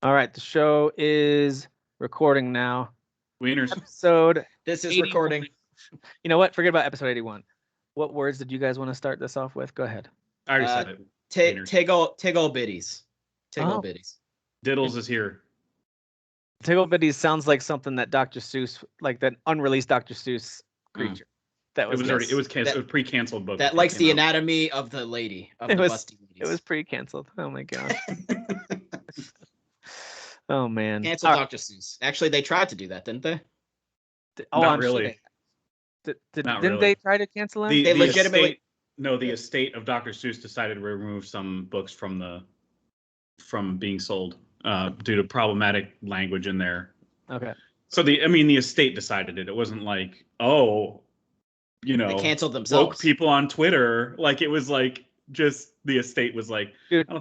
All right, the show is recording now. Wieners. Episode. This is 81. recording. You know what? Forget about episode 81. What words did you guys want to start this off with? Go ahead. I already said it. Tiggle bitties. Tiggle bitties. Diddles is here. Tiggle bitties sounds like something that Dr. Seuss, like that unreleased Dr. Seuss creature. That was it was pre-canceled book. That likes the anatomy of the lady. Of the busty ladies. It was pre-canceled. Oh my god. Oh man. Cancel Dr. Seuss. Actually, they tried to do that, didn't they? Not really. Didn't they try to cancel him? They legitimately. The estate of Dr. Seuss decided to remove some books from being sold due to problematic language in there. Okay. So the estate decided it. It wasn't like, they canceled themselves. Woke people on Twitter. Like, it was like just the estate was like, dude, I don't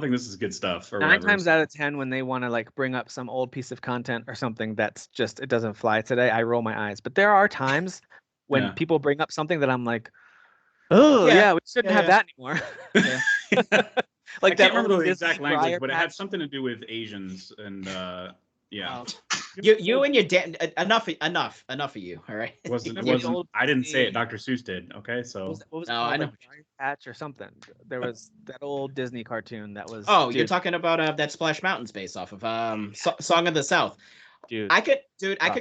think this is good stuff. Or 9 times out of 10, when they want to like bring up some old piece of content or something that's just, it doesn't fly today, I roll my eyes. But there are times when people bring up something that I'm like, oh yeah, we shouldn't have that anymore. Like, I can't remember the exact language, but it had something to do with Asians and You and your enough of you. All right. I didn't say it. Dr. Seuss did. Okay, so what was I know. Patch or something. There was that old Disney cartoon that was. Oh, you're talking about that Splash Mountain's based off of Song of the South. Dude, I could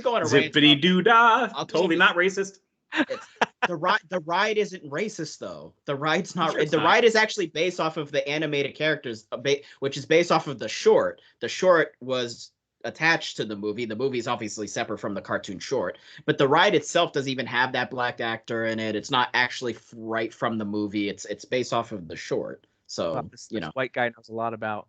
go on a rant. Zippity doo dah. Totally not racist. The ride isn't racist though. The ride's not. The ride is actually based off of the animated characters, which is based off of the short. The short was attached to the movie. The movie is obviously separate from the cartoon short, but the ride itself doesn't even have that black actor in it. It's not actually right from the movie. It's based off of the short. So this white guy knows a lot about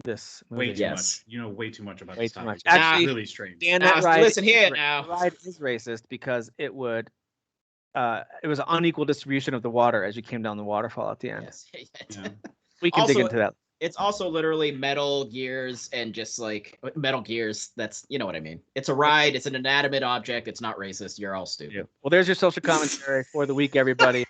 this movie. Way too much. You know way too much about way this too much. Actually, really strange. Dan, that ride, listen here now. The ride is racist because it was an unequal distribution of the water as you came down the waterfall at the end. Yes. Yeah. We can dig into that. It's also literally Metal Gears and just like Metal Gears. That's, you know what I mean. It's a ride. It's an inanimate object. It's not racist. You're all stupid. Yeah. Well, there's your social commentary for the week, everybody.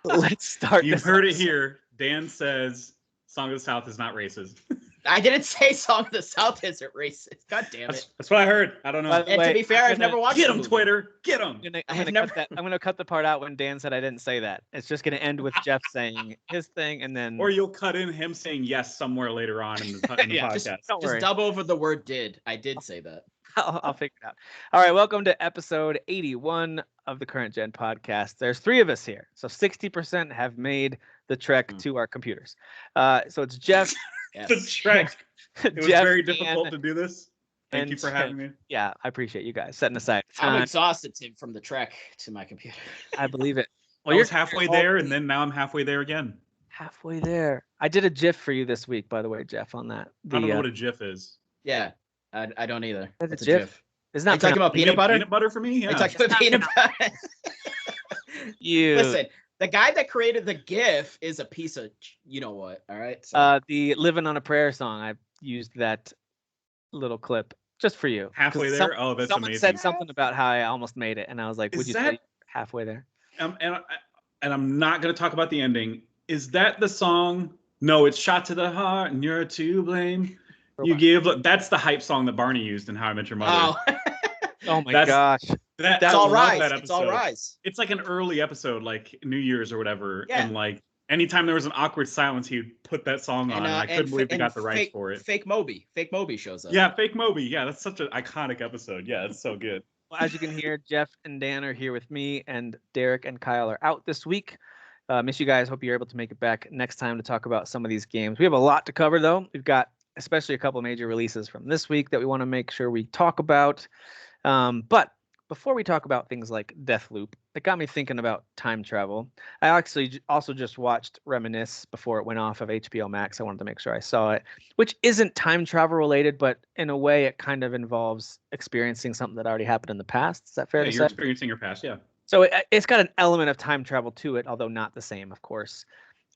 Let's start. You've heard it here. Dan says Song of the South is not racist. I didn't say Song of the South isn't racist. God damn it. That's what I heard. I don't know. And to be fair, I've never watched it. Get him, Twitter. Get him. I'm gonna cut the part out when Dan said I didn't say that. It's just gonna end with Jeff saying his thing, and then. Or you'll cut in him saying yes somewhere later on in the podcast. Just dub over the word "did." I did say that. I'll figure it out. All right, welcome to episode 81 of the Current Gen podcast. There's 3 of us here, so 60% have made the trek to our computers. So it's Jeff. Yes. The trek. It was very difficult to do this. Thank you for having me. Yeah, I appreciate you guys setting aside time. I'm exhausted, Tim, from the trek to my computer. I believe it. Well, you're halfway there, and then now I'm halfway there again. Halfway there. I did a GIF for you this week, by the way, Jeff, on that. I don't know what a GIF is. Yeah, I don't either. It's a GIF. Isn't that talking about peanut butter? Peanut butter for me? Yeah. Are you talking about peanut butter? Listen, the guy that created the GIF is a piece of you know what, all right? So. The Living on a Prayer song, I used that little clip just for you. Halfway there? That's amazing. Someone said something about how I almost made it, and I was like, would you say halfway there? And I'm not going to talk about the ending. Is that the song? No, it's Shot to the Heart, and You're to Blame. That's the hype song that Barney used in How I Met Your Mother. Oh my gosh. That's all Rise. It's all Rise. It's like an early episode, like New Year's or whatever. Yeah. And like anytime there was an awkward silence, he would put that song on. And I couldn't believe they got the rights for it. Fake Moby shows up. Yeah, Fake Moby. Yeah, that's such an iconic episode. Yeah, it's so good. Well, as you can hear, Jeff and Dan are here with me, and Derek and Kyle are out this week. Miss you guys. Hope you're able to make it back next time to talk about some of these games. We have a lot to cover, though. We've got especially a couple major releases from this week that we want to make sure we talk about. But before we talk about things like Deathloop, it got me thinking about time travel. I actually also just watched Reminisce before it went off of HBO Max. I wanted to make sure I saw it, which isn't time travel related, but in a way it kind of involves experiencing something that already happened in the past. Is that fair to say? You're experiencing your past, yeah. So it's got an element of time travel to it, although not the same, of course.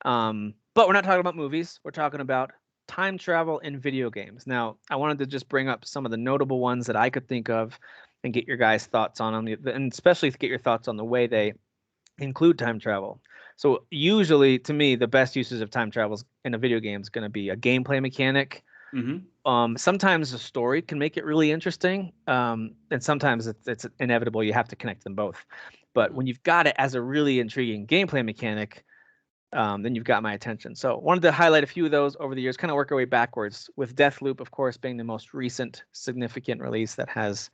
But we're not talking about movies. We're talking about time travel in video games. Now, I wanted to just bring up some of the notable ones that I could think of and get your guys' thoughts on them, and especially to get your thoughts on the way they include time travel. So usually, to me, the best uses of time travel in a video game is going to be a gameplay mechanic Sometimes the story can make it really interesting, and sometimes it's inevitable you have to connect them both. But when you've got it as a really intriguing gameplay mechanic, then you've got my attention. So wanted to highlight a few of those over the years, kind of work our way backwards, with Deathloop, of course, being the most recent significant release that has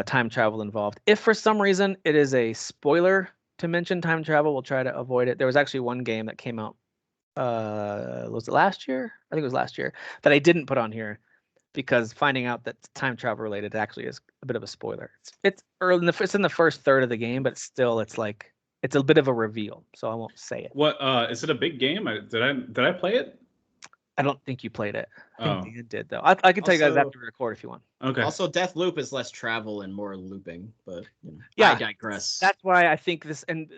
time travel involved. If for some reason it is a spoiler to mention time travel, we'll try to avoid it. There was actually one game that came out, was it last year? I think it was last year, that I didn't put on here because finding out that time travel related actually is a bit of a spoiler. It's early it's in the first third of the game, but still it's like it's a bit of a reveal, so I won't say it. What is it a big game? Did I play it? I don't think you played it. I think Dan did though. I can tell you guys after we record if you want. Okay. Also, Deathloop is less travel and more looping, but yeah, I digress. That's why I think this, and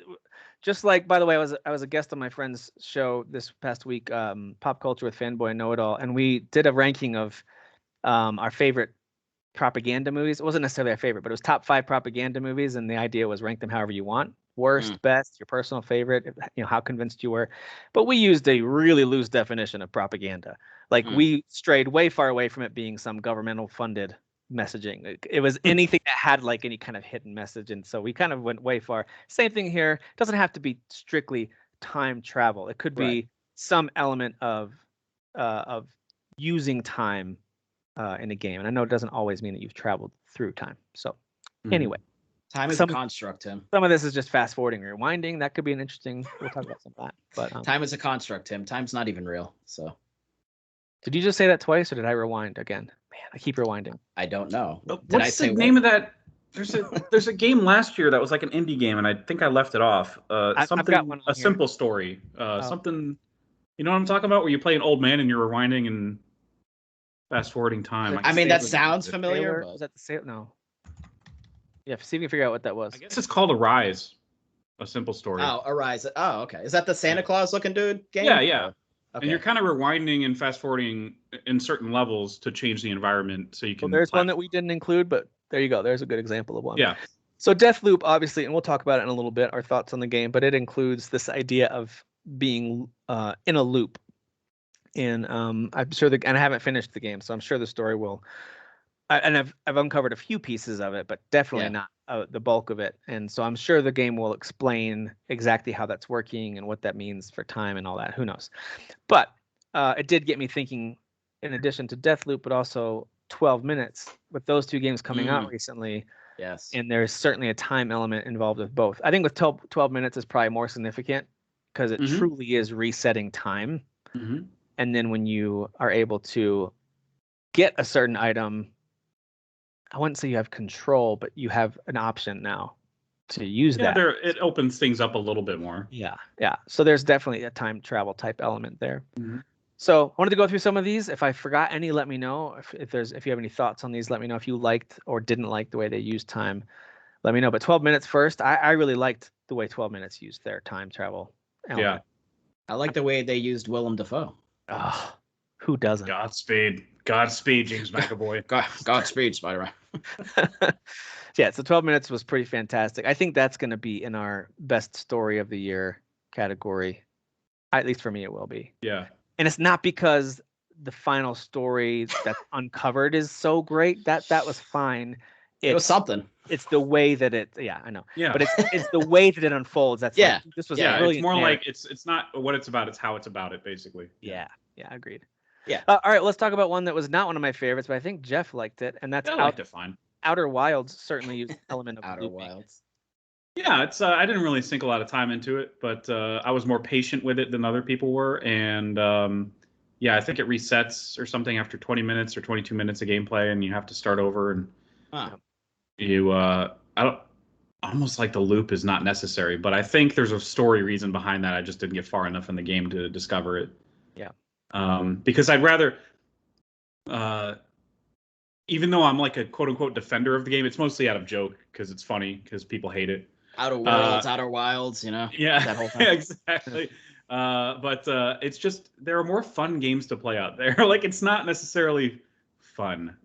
just like, by the way, I was a guest on my friend's show this past week, Pop Culture with Fanboy and Know It All, and we did a ranking of our favorite propaganda movies. It wasn't necessarily our favorite, but it was top 5 propaganda movies, and the idea was rank them however you want. Worst, best, your personal favorite, how convinced you were. But we used a really loose definition of propaganda. Like we strayed way far away from it being some governmental funded messaging. It was anything that had like any kind of hidden message. And so we kind of went way far. Same thing here. It doesn't have to be strictly time travel. It could be some element of using time in a game. And I know it doesn't always mean that you've traveled through time. So anyway. Time is a construct, Tim. Some of this is just fast forwarding, rewinding. That could be an interesting. We'll talk about some of that. But time is a construct, Tim. Time's not even real. So, did you just say that twice, or did I rewind again? Man, I keep rewinding. I don't know. What's the name of that? There's a game last year that was like an indie game, and I think I left it off. Something a simple story. Something. You know what I'm talking about? Where you play an old man and you're rewinding and fast forwarding time. I mean, that sounds familiar. Was that the same? No. Yeah, see if you can figure out what that was. I guess it's called Arise. A simple story. Oh, Arise. Oh, okay. Is that the Santa Claus looking dude game? Yeah, yeah. Okay. And you're kind of rewinding and fast forwarding in certain levels to change the environment so you can. Well, there's one that we didn't include, but there you go. There's a good example of one. Yeah. So Deathloop, obviously, and we'll talk about it in a little bit, our thoughts on the game, but it includes this idea of being in a loop. And I'm sure and I haven't finished the game, so I'm sure the story will. And I've uncovered a few pieces of it, but definitely not the bulk of it. And so I'm sure the game will explain exactly how that's working and what that means for time and all that. Who knows? But it did get me thinking, in addition to Deathloop, but also 12 Minutes, with those two games coming out recently. Yes. And there's certainly a time element involved with both. I think with 12 Minutes is probably more significant because it truly is resetting time. And then when you are able to get a certain item, I wouldn't say you have control, but you have an option now to use that. Yeah, it opens things up a little bit more. Yeah, yeah. So there's definitely a time travel type element there. So I wanted to go through some of these. If I forgot any, let me know. If you have any thoughts on these, let me know. If you liked or didn't like the way they used time, let me know. But 12 Minutes first, I really liked the way 12 Minutes used their time travel element. Yeah. I like the way they used Willem Dafoe. Oh, who doesn't? Godspeed, James McAvoy. Godspeed, Spider-Man. Yeah, so 12 Minutes was pretty fantastic. I think that's going to be in our best story of the year category. At least for me, it will be. Yeah. And it's not because the final story that's uncovered is so great. That was fine. It was something. It's the way that I know. Yeah. But it's the way that it unfolds. That's like, this was brilliant. It's more like it's not what it's about, it's how it's about it, basically. Yeah, agreed. Yeah. All right, let's talk about one that was not one of my favorites, but I think Jeff liked it, and that's Outer Wilds. Certainly used an element of Outer Wilds. Yeah, it's I didn't really sink a lot of time into it, but I was more patient with it than other people were, and I think it resets or something after 20 minutes or 22 minutes of gameplay, and you have to start over. And you, I don't. Almost like the loop is not necessary, but I think there's a story reason behind that. I just didn't get far enough in the game to discover it. Yeah. Because I'd rather, even though I'm like a quote unquote defender of the game, it's mostly out of joke because it's funny because people hate it. Outer Worlds, Outer Wilds, Yeah, that whole thing. exactly. But it's just there are more fun games to play out there. Like it's not necessarily fun.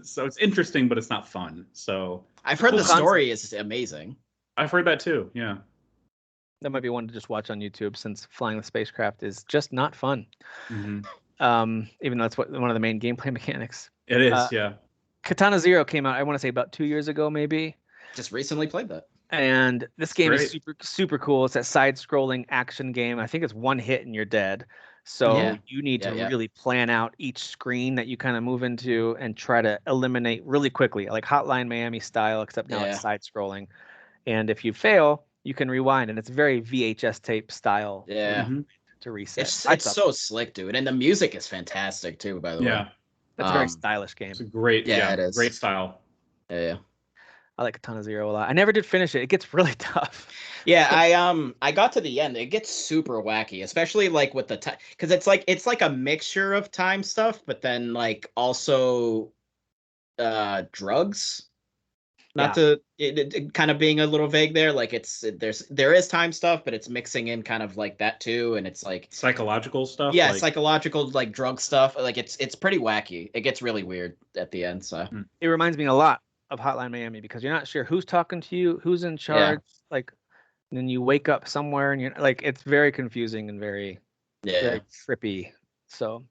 So it's interesting, but it's not fun. So I've heard the story is amazing. I've heard that too. Yeah. That might be one to just watch on YouTube since flying the spacecraft is just not fun. even though that's one of the main gameplay mechanics. It is, yeah. Katana Zero came out, I want to say about 2 years ago, maybe. Just recently played that. And this game is Great. super cool. It's that side-scrolling action game. I think it's one hit and you're dead. So you need to really plan out each screen that you kind of move into and try to eliminate really quickly, like Hotline Miami style, except now it's side-scrolling. And if you fail, you can rewind, and it's very VHS tape style. Yeah. To reset. It's so slick, dude, and the music is fantastic too. By the way, that's a very stylish game. It's a great, it is. Great style. Yeah. I like Katana Zero a lot. I never did finish it. It gets really tough. Yeah, I got to the end. It gets super wacky, especially like with the time, because it's like a mixture of time stuff, but then like also drugs. Not to it kind of being a little vague there. Like there is time stuff, but it's mixing in kind of like that too, and it's like psychological stuff. Yeah, like, psychological like drug stuff. Like it's pretty wacky. It gets really weird at the end. So it reminds me a lot of Hotline Miami because you're not sure who's talking to you, who's in charge. Like, and then you wake up somewhere and you're like, it's very confusing and very trippy. So.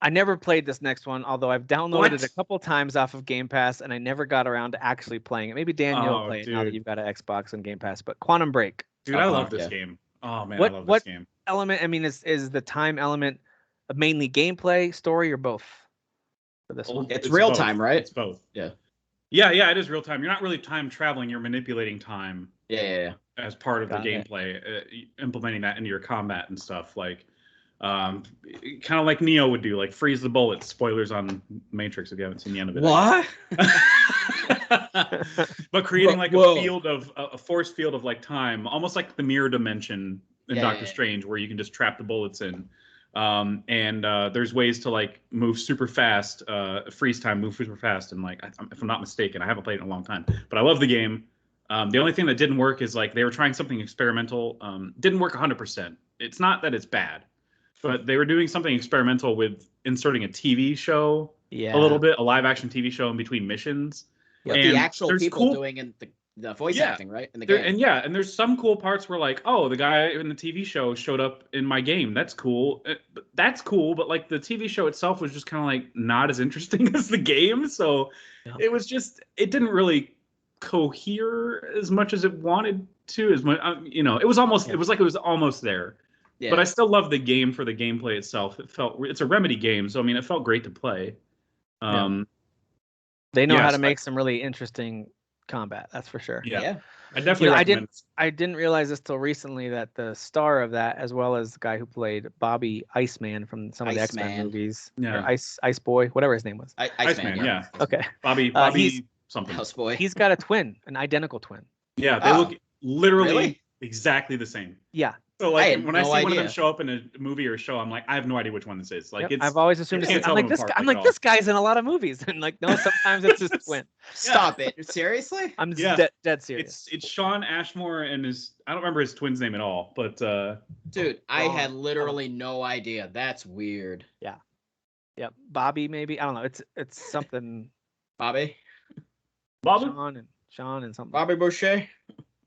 I never played this next one, although I've downloaded it a couple times off of Game Pass, and I never got around to actually playing it. Maybe Dan, you'll play it now that you've got an Xbox and Game Pass. But Quantum Break, dude, I love this game. Oh man, I love this game. Element? I mean, is the time element mainly gameplay, story, or both? For this one, it's real time, right? It's both. Yeah. It is real time. You're not really time traveling. You're manipulating time. Yeah. As part of the gameplay, implementing that into your combat and stuff like. Kind of like Neo would do, like freeze the bullets. Spoilers on Matrix if you haven't seen the end of it. What? But creating like a force field of like time, almost like the mirror dimension in Doctor Strange, where you can just trap the bullets in. And there's ways to like move super fast, freeze time, move super fast, and like if I'm not mistaken, I haven't played it in a long time, but I love the game. The only thing that didn't work is like they were trying something experimental. Didn't work 100%. It's not that it's bad. But they were doing something experimental with inserting a TV show, a little bit, a live action TV show in between missions. Yeah, and the actual people doing in the voice acting, right? In the game. And there's some cool parts where like, oh, the guy in the TV show showed up in my game. That's cool. But like the TV show itself was just kind of like not as interesting as the game. So it was just, it didn't really cohere as much as it wanted to. As much, it was almost, it was like it was almost there. Yeah. But I still love the game for the gameplay itself. It's a Remedy game, so I mean, it felt great to play. They know how to make some really interesting combat. That's for sure. Yeah. I definitely recommend. I didn't realize this till recently that the star of that, as well as the guy who played Bobby Iceman from some of the X-Men movies, or Ice Boy, whatever his name was. Iceman. Yeah. Okay. Bobby something. House Boy. He's got a twin, an identical twin. Yeah, they look literally exactly the same. Yeah. So like when I see one of them show up in a movie or a show, I'm like, I have no idea which one this is. Like I've always assumed it's I'm like this guy's in a lot of movies, and like no, sometimes it's his twin. Stop it! Seriously? I'm dead serious. It's Sean Ashmore and I don't remember his twin's name at all, but dude, I had literally no idea. That's weird. Yeah. Yep. Bobby maybe, I don't know. It's something. Bobby. Sean and something. Bobby Boucher.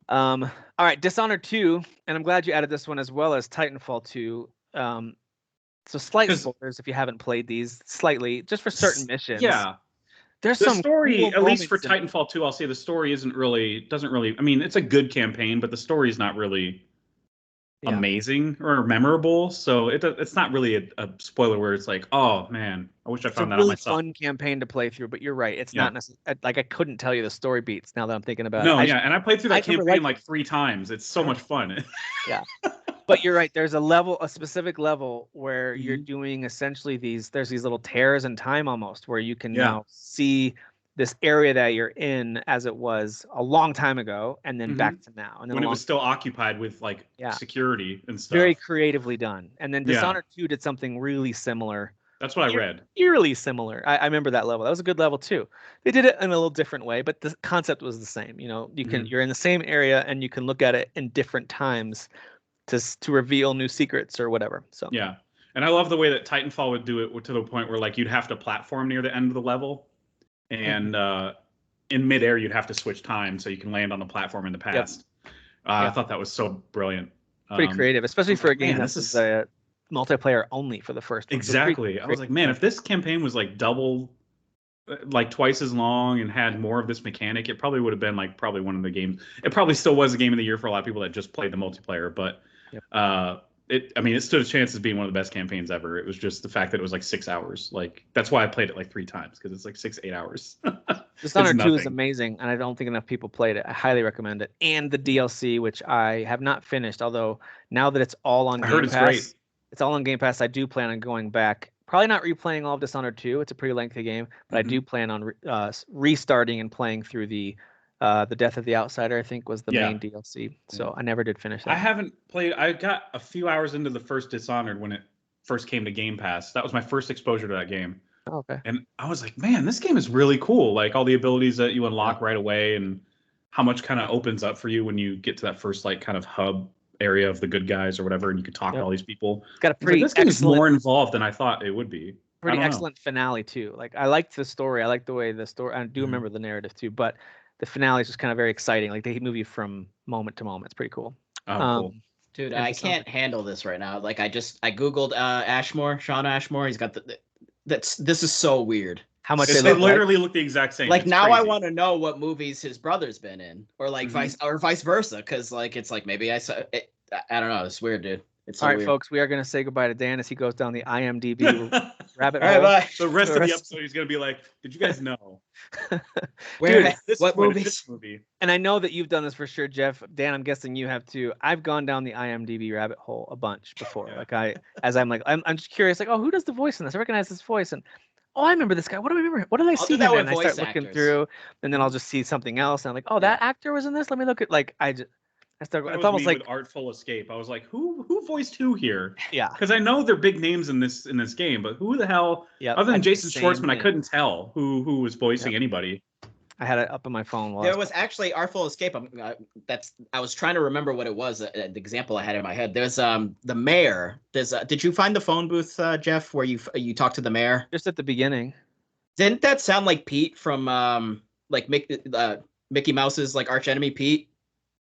All right, Dishonored 2, and I'm glad you added this one as well as Titanfall 2. So slight spoilers if you haven't played these, slightly, just for certain missions. Yeah. There's the some story, cool at least for Titanfall 2, I'll say the story doesn't really, I mean, it's a good campaign, but the story is not really amazing or memorable. So it's not really a spoiler where it's like, oh man, I wish I found that out myself. It's a really fun campaign to play through, but you're right. It's not necessarily like I couldn't tell you the story beats now that I'm thinking about it. And I played through that campaign like 3 times. It's so much fun. Yeah. But you're right. There's a specific level where you're doing essentially there's these little tears in time almost where you can now see this area that you're in as it was a long time ago and then back to now. And then when it was still occupied with like security and stuff. Very creatively done. And then Dishonored 2 did something really similar. That's what I read. Eerily similar. I remember that level. That was a good level too. They did it in a little different way, but the concept was the same. You're in the same area and you can look at it in different times to reveal new secrets or whatever. So yeah. And I love the way that Titanfall would do it to the point where like you'd have to platform near the end of the level. And in midair, you'd have to switch time so you can land on the platform in the past. I thought that was so brilliant. Pretty creative, especially for a game that's multiplayer only for the first one. Exactly. I was like, man, if this campaign was like double, like twice as long and had more of this mechanic, it probably would have been like probably one of the games. It probably still was a game of the year for a lot of people that just played the multiplayer, but it stood a chance as being one of the best campaigns ever. It was just the fact that it was like 6 hours. Like that's why I played it like 3 times, because it's like 6-8 hours. Dishonored 2 is amazing, and I don't think enough people played it. I highly recommend it. And the DLC, which I have not finished, although now that it's all on Game Pass, great. It's all on Game Pass. I do plan on going back. Probably not replaying all of Dishonored 2. It's a pretty lengthy game, but I do plan on restarting and playing through the Death of the Outsider, I think, was the main DLC. So I never did finish that. I haven't played. I got a few hours into the first Dishonored when it first came to Game Pass. That was my first exposure to that game. Oh, okay. And I was like, man, this game is really cool. Like all the abilities that you unlock right away, and how much kind of opens up for you when you get to that first like kind of hub area of the good guys or whatever, and you can talk to all these people. It's got a pretty this game is more involved than I thought it would be. Pretty excellent finale too. Like I liked the story. I liked the way the story. I do remember the narrative too, but the finale is just kind of very exciting. Like they move you from moment to moment. It's pretty cool. Cool. Dude, I can't handle this right now. Like I googled Ashmore, Sean Ashmore. He's got this is so weird. How much they literally look the exact same. Like now, I want to know what movies his brother's been in, or like vice versa, because like it's like maybe I saw it. I don't know. It's weird, dude. It's so all right, weird. folks. We are gonna say goodbye to Dan as he goes down the IMDb rabbit hole. All right, bye. The rest of the episode, he's gonna be like, "Did you guys know? What movies? This movie?" And I know that you've done this for sure, Jeff. Dan, I'm guessing you have too. I've gone down the IMDb rabbit hole a bunch before. Like I'm just curious. Like, oh, who does the voice in this? I recognize this voice, and oh, I remember this guy. What do I remember? What did I see him in? And I start looking through, and then I'll just see something else, and I'm like, oh, that actor was in this. Let me look at it's almost like Artful Escape. I was like, who voiced who here? Yeah, because I know they're big names in this game, but who the hell? Yeah, other than Jason Schwartzman, I couldn't tell who was voicing anybody. I had it up on my phone. There was actually Artful Escape. I was trying to remember what it was. The example I had in my head. There's the mayor. Did you find the phone booth, Jeff, where you talked to the mayor? Just at the beginning. Didn't that sound like Pete from like Mickey Mouse's like arch enemy Pete?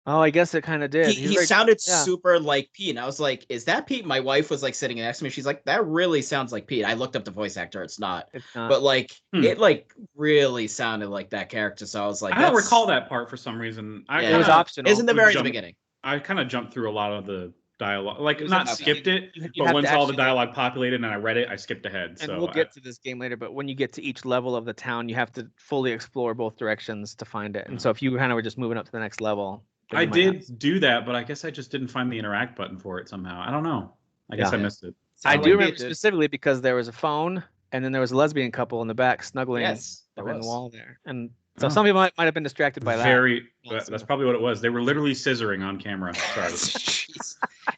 Oh, I guess it kind of did. He sounded super like Pete, and I was like, "Is that Pete?" My wife was like sitting next to me. She's like, "That really sounds like Pete." I looked up the voice actor. It's not. But like, it like really sounded like that character. So I was like, I don't recall that part for some reason. It was optional. Isn't the very beginning? I kind of jumped through a lot of the dialogue, like not skipped it, but once all the dialogue populated and I read it, I skipped ahead. And we'll get to this game later, but when you get to each level of the town, you have to fully explore both directions to find it. And so if you kind of were just moving up to the next level. I did do that, but I guess I just didn't find the interact button for it somehow. I don't know. I guess I missed it. I do remember specifically because there was a phone and then there was a lesbian couple in the back snuggling in the wall there. And so some people might have been distracted by that. That's probably what it was. They were literally scissoring on camera. Sorry.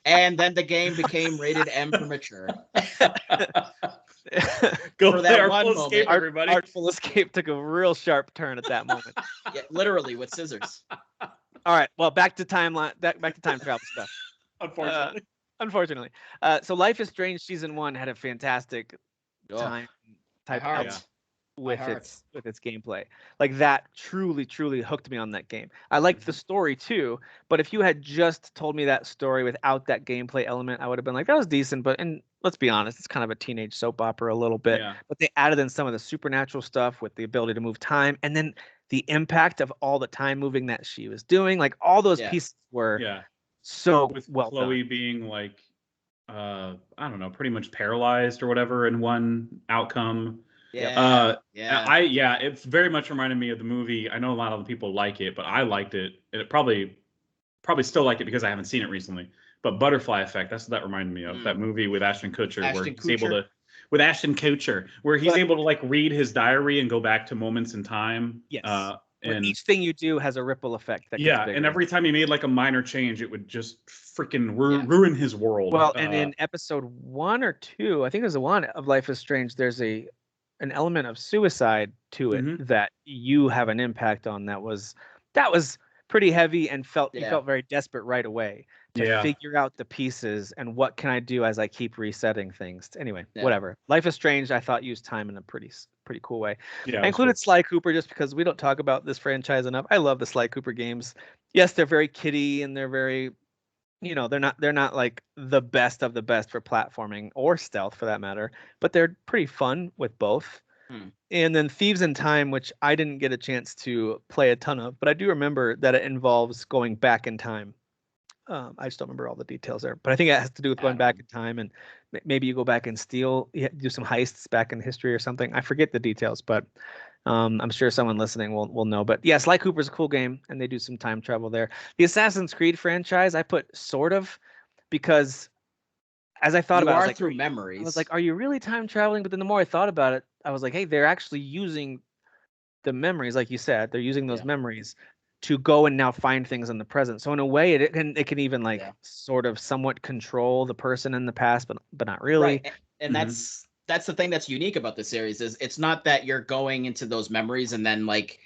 And then the game became rated M for mature. Go for that Artful Escape, everybody. Artful Escape took a real sharp turn at that moment. Yeah, literally with scissors. All right. Well, back to timeline. Back to time travel stuff. Unfortunately. So Life is Strange season 1 had a fantastic time type with its gameplay. Like that truly hooked me on that game. I liked the story too, but if you had just told me that story without that gameplay element, I would have been like, that was decent, but let's be honest, it's kind of a teenage soap opera a little bit. Yeah. But they added in some of the supernatural stuff with the ability to move time, and then the impact of all the time moving that she was doing, like all those pieces were so with well Chloe done. being like I don't know, pretty much paralyzed or whatever in one outcome. It very much reminded me of the movie. I know a lot of the people like it, but I liked it. And it probably still like it because I haven't seen it recently. But Butterfly Effect, that's what that reminded me of. That movie with Ashton Kutcher where he's able to where he's able to like read his diary and go back to moments in time. Yes. And each thing you do has a ripple effect. That and every time he made like a minor change, it would just freaking ruin his world. Well, and in episode 1 or 2, I think there's one of Life is Strange, there's an element of suicide to it that you have an impact on. That was pretty heavy and you felt very desperate right away to figure out the pieces and what can I do as I keep resetting things. Anyway, whatever. Life is Strange, I thought used time in a pretty cool way. I included Sly Cooper just because we don't talk about this franchise enough. I love the Sly Cooper games. Yes, they're very kiddie and they're very you know, they're not like the best of the best for platforming or stealth for that matter, but they're pretty fun with both. And then Thieves in Time, which I didn't get a chance to play a ton of, but I do remember that it involves going back in time. I just don't remember all the details there, but I think it has to do with going back in time, and maybe you go back and do some heists back in history or something. I forget the details, but I'm sure someone listening will know. But yeah, Sly Cooper's a cool game, and they do some time travel there. The Assassin's Creed franchise, I put sort of, because as I thought about it, I was like, through memories. I was like, are you really time traveling? But then the more I thought about it, I was like, hey, they're actually using the memories, like you said, they're using those memories to go and now find things in the present. So in a way, it can even like sort of somewhat control the person in the past, but not really. Right. And that's the thing that's unique about the series is it's not that you're going into those memories and then like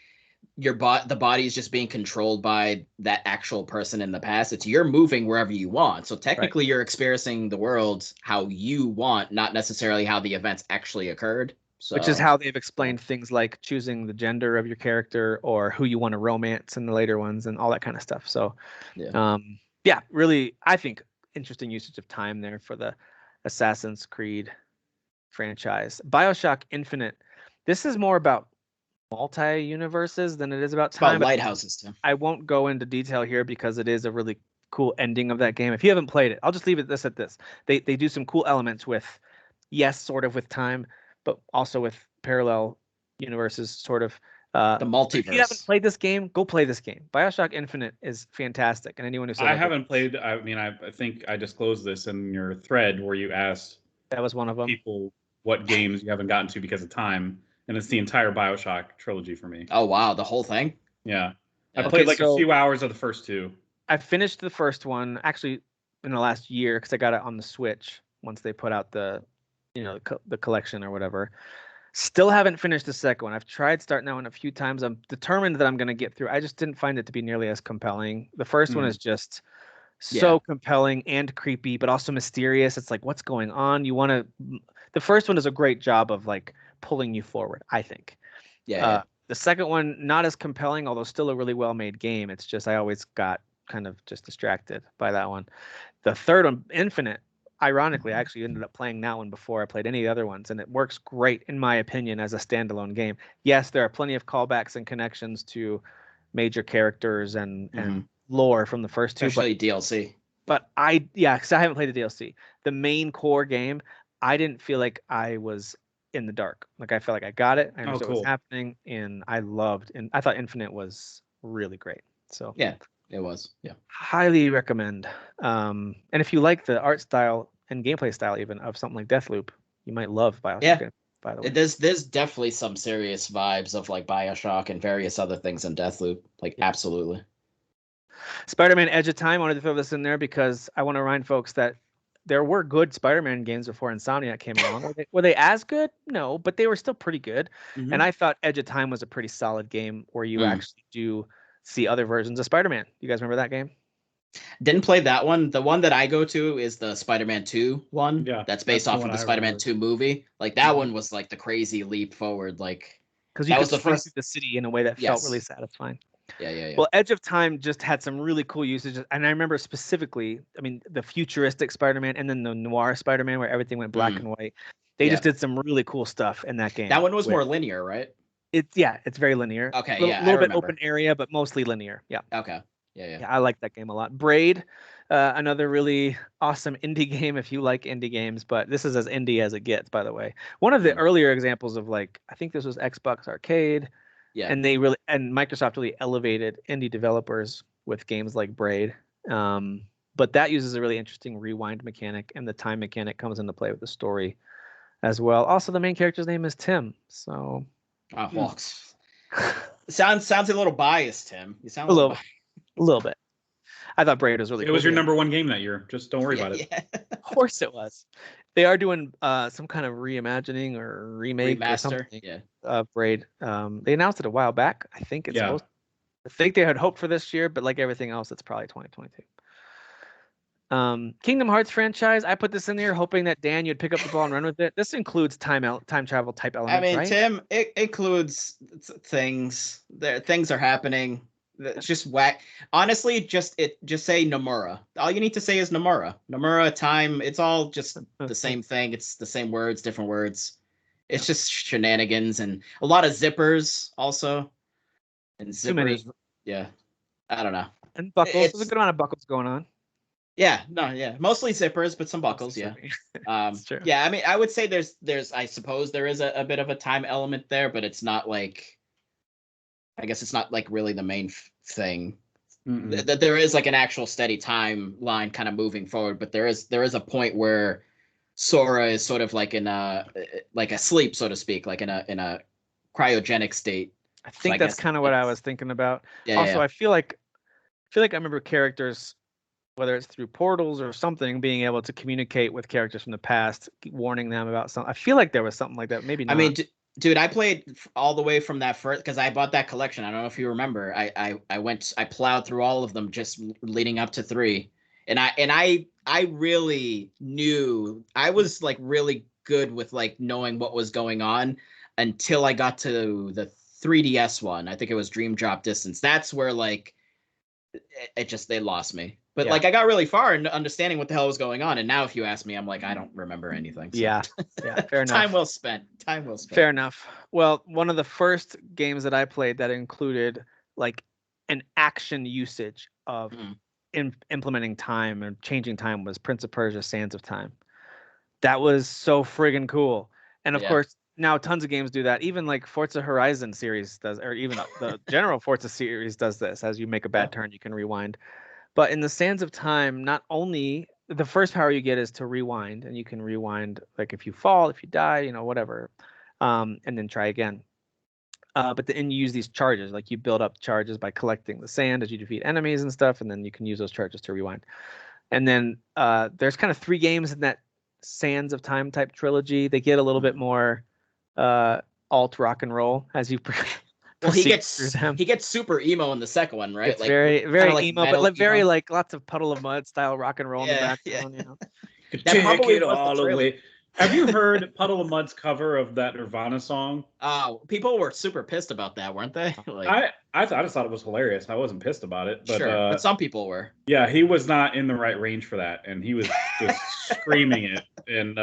the body is just being controlled by that actual person in the past. It's you're moving wherever you want. So technically you're experiencing the world how you want, not necessarily how the events actually occurred. So, which is how they've explained things like choosing the gender of your character or who you want to romance in the later ones and all that kind of stuff. So really, I think interesting usage of time there for the Assassin's Creed franchise. Bioshock Infinite. This is more about multi-universes than it is about time. About lighthouses, Tim. I won't go into detail here because it is a really cool ending of that game. If you haven't played it, I'll just leave it at this. They do some cool elements with, yes, sort of with time, but also with parallel universes, sort of. The multiverse. If you haven't played this game, go play this game. Bioshock Infinite is fantastic, and anyone who said I haven't played. I mean, I think I disclosed this in your thread where you asked that was one of them. People what games you haven't gotten to because of time, and it's the entire Bioshock trilogy for me. Oh wow, the whole thing. Yeah, I played a few hours of the first two. I finished the first one actually in the last year because I got it on the Switch once they put out the collection or whatever. Still haven't finished the second one. I've tried starting that one a few times. I'm determined that I'm going to get through. I just didn't find it to be nearly as compelling. The first one is just so compelling and creepy, but also mysterious. It's like, what's going on? The first one does a great job of like pulling you forward, I think. The second one, not as compelling, although still a really well-made game. It's just, I always got kind of just distracted by that one. The third one, Infinite, ironically, I actually ended up playing that one before I played any of the other ones, and it works great, in my opinion, as a standalone game. Yes, there are plenty of callbacks and connections to major characters and lore from the first two. Especially DLC. But because I haven't played the DLC. The main core game, I didn't feel like I was in the dark. Like, I felt like I got it. I understood what was happening, and I thought Infinite was really great. So yeah. It was, highly recommend. And if you like the art style and gameplay style even of something like Deathloop, you might love Bioshock. Yeah, by the way, there's definitely some serious vibes of like Bioshock and various other things in Deathloop. Like absolutely. Spider-Man: Edge of Time. I wanted to throw this in there because I want to remind folks that there were good Spider-Man games before Insomniac came along. Were they as good? No, but they were still pretty good. And I thought Edge of Time was a pretty solid game where you actually do see other versions of Spider-Man. You guys remember that game? Didn't play that one. The one that I go to is the Spider-Man 2 one. Yeah, that's based off of the Spider-Man 2 movie. Like that one was like the crazy leap forward. Like because you could swing through the city in a way that felt really satisfying. Yeah. Well, Edge of Time just had some really cool usages, and I remember specifically, I mean, the futuristic Spider-Man and then the noir Spider-Man where everything went black and white. They just did some really cool stuff in that game. That one was more linear, right? It's very linear. Okay, a little bit open area, but mostly linear. Yeah. Okay. Yeah. I like that game a lot. Braid, another really awesome indie game if you like indie games, but this is as indie as it gets, by the way. One of the earlier examples of like, I think this was Xbox Arcade. Yeah. And Microsoft really elevated indie developers with games like Braid. But that uses a really interesting rewind mechanic, and the time mechanic comes into play with the story as well. Also, the main character's name is Tim, so. Sounds a little biased, Tim. You sound a little bit. I thought Braid was really cool. It was your number one game that year. Just don't worry about it. Yeah. Of course it was. They are doing some kind of reimagining or remake or something of Braid. They announced it a while back. I think it's supposed. I think they had hoped for this year, but like everything else, it's probably 2022. Kingdom Hearts franchise. I put this in there hoping that Dan, you'd pick up the ball and run with it. This includes time travel type elements. I mean, right? Tim, it includes things. Things are happening. It's just whack. Honestly, just say Nomura. All you need to say is Nomura. Nomura, time. It's all just the same thing. It's the same words, different words. It's just shenanigans and a lot of zippers also. And zippers. Too many. Yeah. I don't know. And buckles. There's a good amount of buckles going on. Yeah, no, yeah. Mostly zippers, but some buckles, yeah. True. Yeah, I mean, I would say there's I suppose there is a bit of a time element there, but it's not like, I guess it's not like really the main thing. That there is like an actual steady timeline kind of moving forward, but there is a point where Sora is sort of like in a asleep, so to speak, like in a cryogenic state. I think that's kind of what I was thinking about. Yeah, also, I feel like I remember characters, whether it's through portals or something, being able to communicate with characters from the past, warning them about something. I feel like there was something like that. Maybe not. I mean, dude, I played all the way from that first, because I bought that collection. I don't know if you remember. I plowed through all of them just leading up to 3, and I really knew, I was like really good with like knowing what was going on until I got to the 3DS one. I think it was Dream Drop Distance. That's where like they lost me. But like I got really far in understanding what the hell was going on, and now if you ask me, I'm like, I don't remember anything. So. Yeah, fair enough. Time well spent. Fair enough. Well, one of the first games that I played that included like an action usage of implementing time and changing time was Prince of Persia: Sands of Time. That was so friggin' cool. And of course, now tons of games do that. Even like Forza Horizon series does, or even the general Forza series does this. As you make a bad turn, you can rewind. But in the Sands of Time, not only the first power you get is to rewind, and you can rewind like if you fall, if you die, you know, whatever, and then try again. But then you use these charges, like you build up charges by collecting the sand as you defeat enemies and stuff, and then you can use those charges to rewind. And then there's kind of 3 games in that Sands of Time type trilogy. They get a little bit more alt rock and roll as you. Well, he gets super emo in the second one, right? It's like very like emo, but like very like lots of Puddle of Mud style rock and roll in the background. You know, that probably was all the way. Have you heard Puddle of Mud's cover of that Nirvana song? Oh, people were super pissed about that, weren't they? Like, I just thought it was hilarious. I wasn't pissed about it, but but some people were. Yeah, he was not in the right range for that, and he was just screaming it, and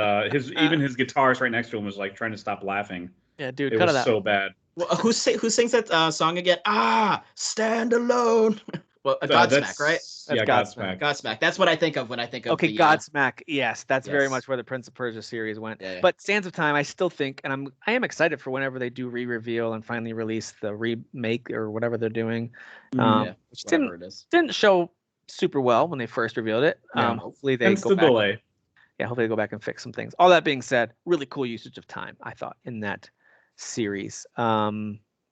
even his guitarist right next to him was like trying to stop laughing. Yeah, dude, it was so bad. Well, who sings that song again? Stand Alone. Well, Godsmack, right? That's Godsmack. That's what I think of when I think of. Okay, Godsmack. Yes, that's very much where the Prince of Persia series went. Yeah. But Sands of Time, I still think, and I am excited for whenever they do re-reveal and finally release the remake or whatever they're doing. Which didn't show super well when they first revealed it. Hopefully they go back. Delay. Yeah, hopefully they go back and fix some things. All that being said, really cool usage of time, I thought, in that series.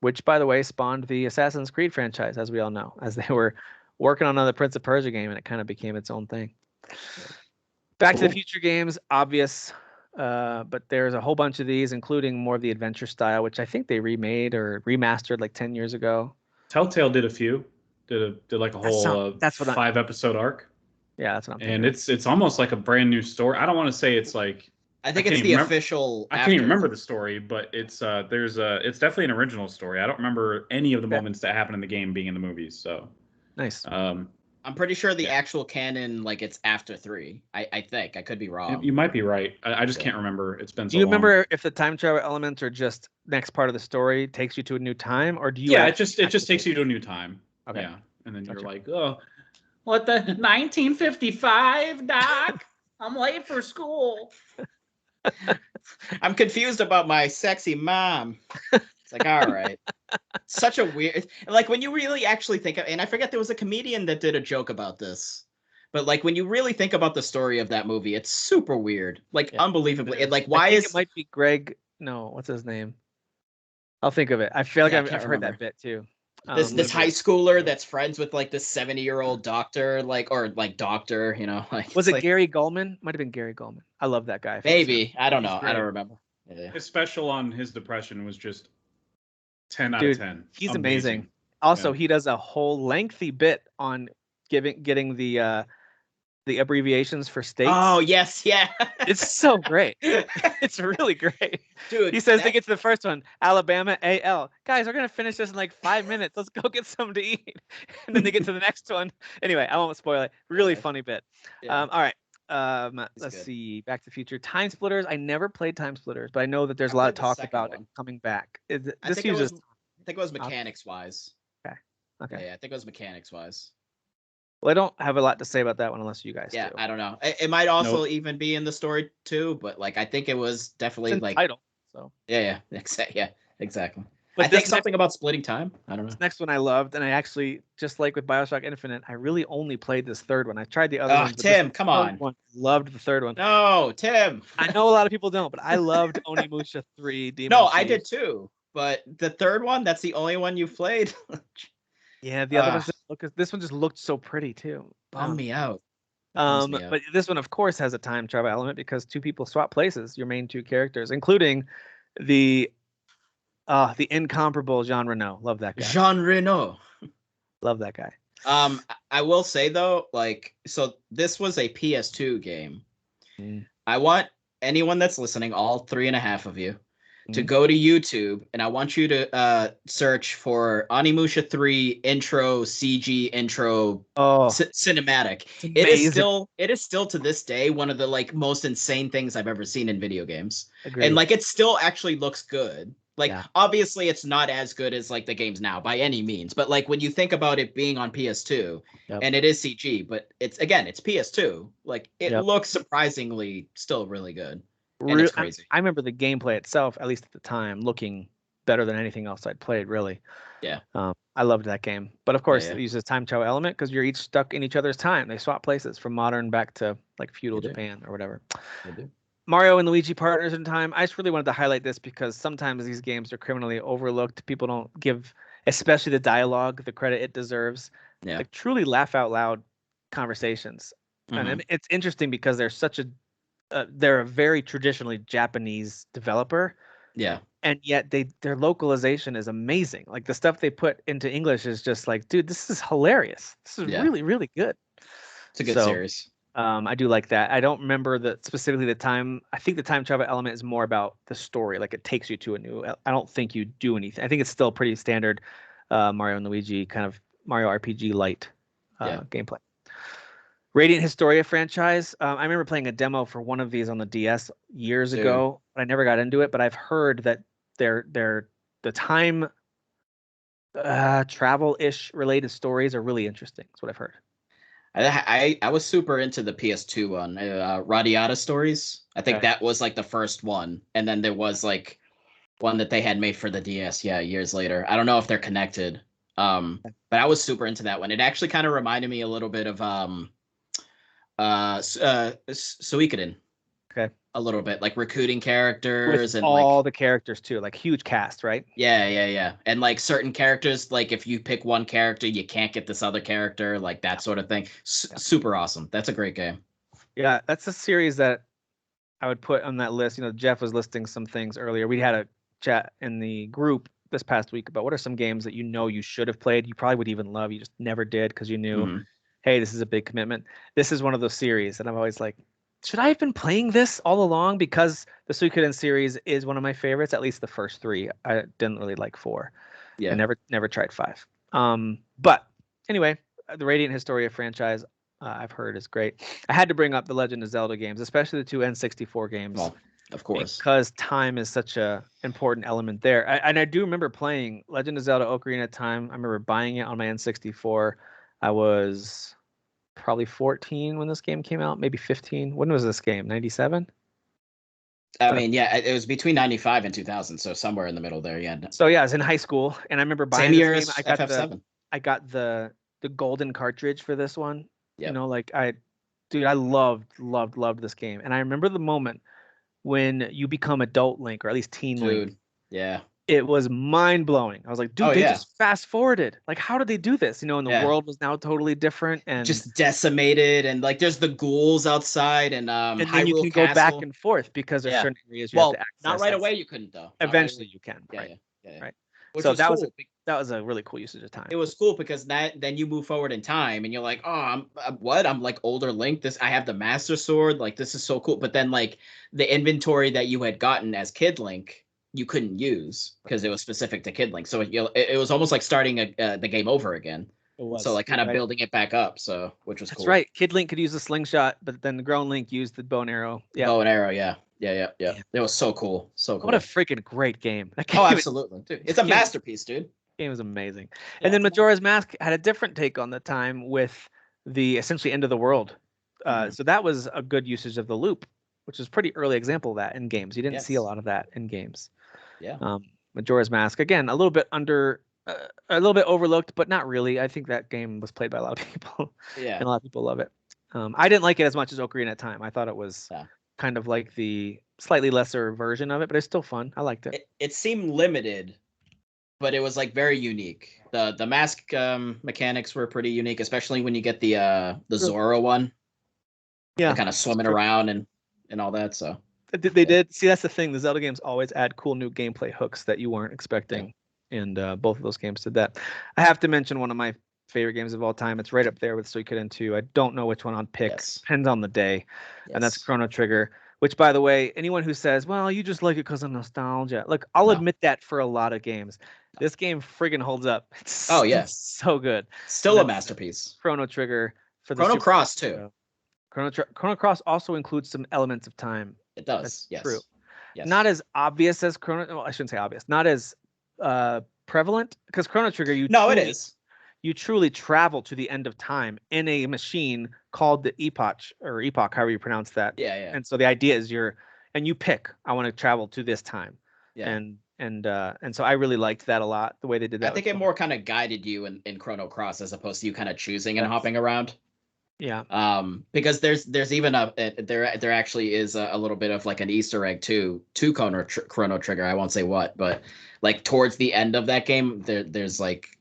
Which, by the way, spawned the Assassin's Creed franchise, as we all know, as they were working on another Prince of Persia game, and it kind of became its own thing. Back to the Future games, obvious, but there's a whole bunch of these, including more of the adventure style, which I think they remade or remastered like 10 years ago. Telltale did a few, did like a whole 5-episode arc. Yeah, that's what I'm thinking. And it's almost like a brand new story. I don't want to say it's like. I think it's the official. I can't even remember the story, but it's definitely an original story. I don't remember any of the moments that happen in the game being in the movies. So nice. I'm pretty sure the actual canon, like it's after 3. I think I could be wrong. You might be right. I just can't remember. It's been so long. Do you remember if the time travel elements are just next part of the story takes you to a new time, or do you? Yeah, it just takes you to a new time. Okay. Yeah, and then you're like, oh, what the 1955, Doc? I'm late for school. I'm confused about my sexy mom. It's like, all right. Such a weird, like when you really actually think of, and I forget there was a comedian that did a joke about this, but like when you really think about the story of that movie, it's super weird, like unbelievably. Like, why it might be Greg? No, what's his name? I'll think of it. I feel like I've heard that bit too. This high schooler that's friends with like this 70-year-old doctor, doctor, you know, like. Was it Gary Goldman? Might have been Gary Goldman. I love that guy. Maybe. I don't know. I don't remember. Yeah. His special on his depression was just 10 out of 10. He's amazing. Also, he does a whole lengthy bit on getting the the abbreviations for states. Oh yes, yeah. It's so great. It's really great. Dude, He says they get to the first one, Alabama AL. Guys, we're gonna finish this in like 5 minutes. Let's go get something to eat. And then they get to the next one. Anyway, I won't spoil it. Really funny bit. Yeah. All right. It's Let's good. see. Back to the Future. Time Splitters. I never played Time Splitters, but I know that there's I a lot of played the talk second about one. it coming back. I This think uses. I think it was mechanics wise. Okay. Yeah, I think it was mechanics wise. Well, I don't have a lot to say about that one unless you guys Yeah, do. I don't know. It might also Nope. even be in the story too, but like I think it was definitely It's like title. So. yeah, exactly. But I think something about splitting time. I don't know. This next one I loved, and I actually, just like with Bioshock Infinite, I really only played this third one. I tried the other ones. But Tim, this come third on. one, loved the third one. No, Tim. I know a lot of people don't, but I loved Onimusha 3. Demon No, I Chief. did too. But the third one, that's the only one you've played. Yeah, the other ones didn't look. This one just looked so pretty too. Bummed me out. Bums me out. But this one, of course, has a time travel element because two people swap places. Your main two characters, including the incomparable Jean Reno. Love that guy. Jean Reno. Love that guy. I will say though, like, so this was a PS2 game. Mm. I want anyone that's listening, all 3.5 of you, to Mhm. go to YouTube, and I want you to search for Onimusha 3 intro CG intro cinematic. It is still to this day one of the like most insane things I've ever seen in video games. Agreed. And like it still actually looks good. Like Yeah. obviously it's not as good as like the games now by any means, but like when you think about it being on PS2 and it is CG, but it's PS2, like it looks surprisingly still really good. And it's crazy. I remember the gameplay itself, at least at the time, looking better than anything else I'd played, really. Yeah. I loved that game. But of course, Yeah. it uses time travel element because you're each stuck in each other's time. They swap places from modern back to like feudal Japan or whatever. They do. Mario and Luigi partners in time. I just really wanted to highlight this because sometimes these games are criminally overlooked. People don't give, especially the dialogue, the credit it deserves. Yeah. Like truly laugh out loud conversations. And it's interesting because they're a very traditionally Japanese developer. Yeah. And yet their localization is amazing. Like the stuff they put into English is just like, dude, this is hilarious. This is really, really good. It's a good series. I do like that. I don't remember specifically the time. I think the time travel element is more about the story. Like it takes you to a new. I don't think you do anything. I think it's still pretty standard Mario and Luigi kind of Mario RPG light gameplay. Radiant Historia franchise. I remember playing a demo for one of these on the DS years ago, but I never got into it. But I've heard that the time travel-ish related stories are really interesting. That's what I've heard. I was super into the PS2 one, Radiata Stories. I think that was like the first one, and then there was like one that they had made for the DS, years later. I don't know if they're connected, but I was super into that one. It actually kind of reminded me a little bit of Suikoden. Okay. A little bit like recruiting characters and all like the characters too, like huge cast, right? Yeah. And like certain characters, like if you pick one character, you can't get this other character, like that sort of thing. Super awesome. That's a great game. Yeah, that's a series that I would put on that list. You know, Jeff was listing some things earlier. We had a chat in the group this past week about what are some games that you should have played, you probably would even love, you just never did because you knew, hey, this is a big commitment. This is one of those series, and I'm always like, should I have been playing this all along? Because the Suikoden series is one of my favorites, at least the first 3. I didn't really like 4. Yeah. I never tried 5. But anyway, the Radiant Historia franchise, I've heard is great. I had to bring up the Legend of Zelda games, especially the 2 N64 games. Well, of course. Because time is such a important element there. And I do remember playing Legend of Zelda Ocarina of Time. I remember buying it on my N64. I was probably 14 when this game came out, maybe 15. When was this game? 97? I mean, yeah, it was between 95 and 2000, so somewhere in the middle there, yeah. So yeah, I was in high school, and I remember buying this game. I got I got the golden cartridge for this one. Yep. You know, like I loved this game. And I remember the moment when you become adult Link, or at least teen Link. Yeah. It was mind blowing. I was like, dude, they just fast forwarded. Like, how did they do this? You know, and the world was now totally different and just decimated. And like, there's the ghouls outside, and then you can go back and forth because there's certain areas you have to access. Not right away. You couldn't though. Eventually, you can. Yeah. Right. Which so was that cool, was That was a really cool usage of time. It was cool because then you move forward in time and you're like, oh, I'm like older Link. I have the Master Sword. Like, this is so cool. But then like the inventory that you had gotten as Kid Link, you couldn't use because it was specific to Kid Link. So it was almost like starting the game over again. It was. So like kind of building it back up. So which was That's cool. right. Kid Link could use the slingshot, but then the grown Link used the bow and arrow. Yeah. Bow and arrow. Yeah. It was so cool. So cool. What a freaking great game. That game Oh, absolutely. Dude, it's a masterpiece, dude. Game was amazing. Yeah, and then Majora's Mask had a different take on the time with the essentially end of the world. So that was a good usage of the loop, which is a pretty early example of that in games. You didn't see a lot of that in games. Yeah. Majora's Mask, again, a little bit overlooked, but not really. I think that game was played by a lot of people. Yeah. And a lot of people love it. I didn't like it as much as Ocarina at time. I thought it was kind of like the slightly lesser version of it, but it's still fun. I liked it. It seemed limited, but it was like very unique. The mask mechanics were pretty unique, especially when you get the Zora one. Yeah, kind of swimming around and all that. So they did. See, that's the thing. The Zelda games always add cool new gameplay hooks that you weren't expecting, and both of those games did that. I have to mention one of my favorite games of all time. It's right up there with Suikoden 2. I don't know which one on pick. Depends on the day, and that's Chrono Trigger. Which, by the way, anyone who says, well, you just like it because of nostalgia. Look, I'll admit that for a lot of games. This game friggin' holds up. It's so good. Still a masterpiece. Chrono Trigger. For the Chrono Cross, too. Chrono Cross also includes some elements of time. It does, That's true. Yes. Not as obvious as Chrono... Well, I shouldn't say obvious. Not as prevalent. Because Chrono Trigger, it is. You truly travel to the end of time in a machine called the Epoch, however you pronounce that. Yeah. And so the idea is you pick, I want to travel to this time. Yeah. And so I really liked that a lot, the way they did that. I think it more kind of guided you in Chrono Cross as opposed to you kind of choosing and hopping around. Yeah. Because there's even there actually is a little bit of like an Easter egg to Chrono Trigger. I won't say what, but like towards the end of that game, there's like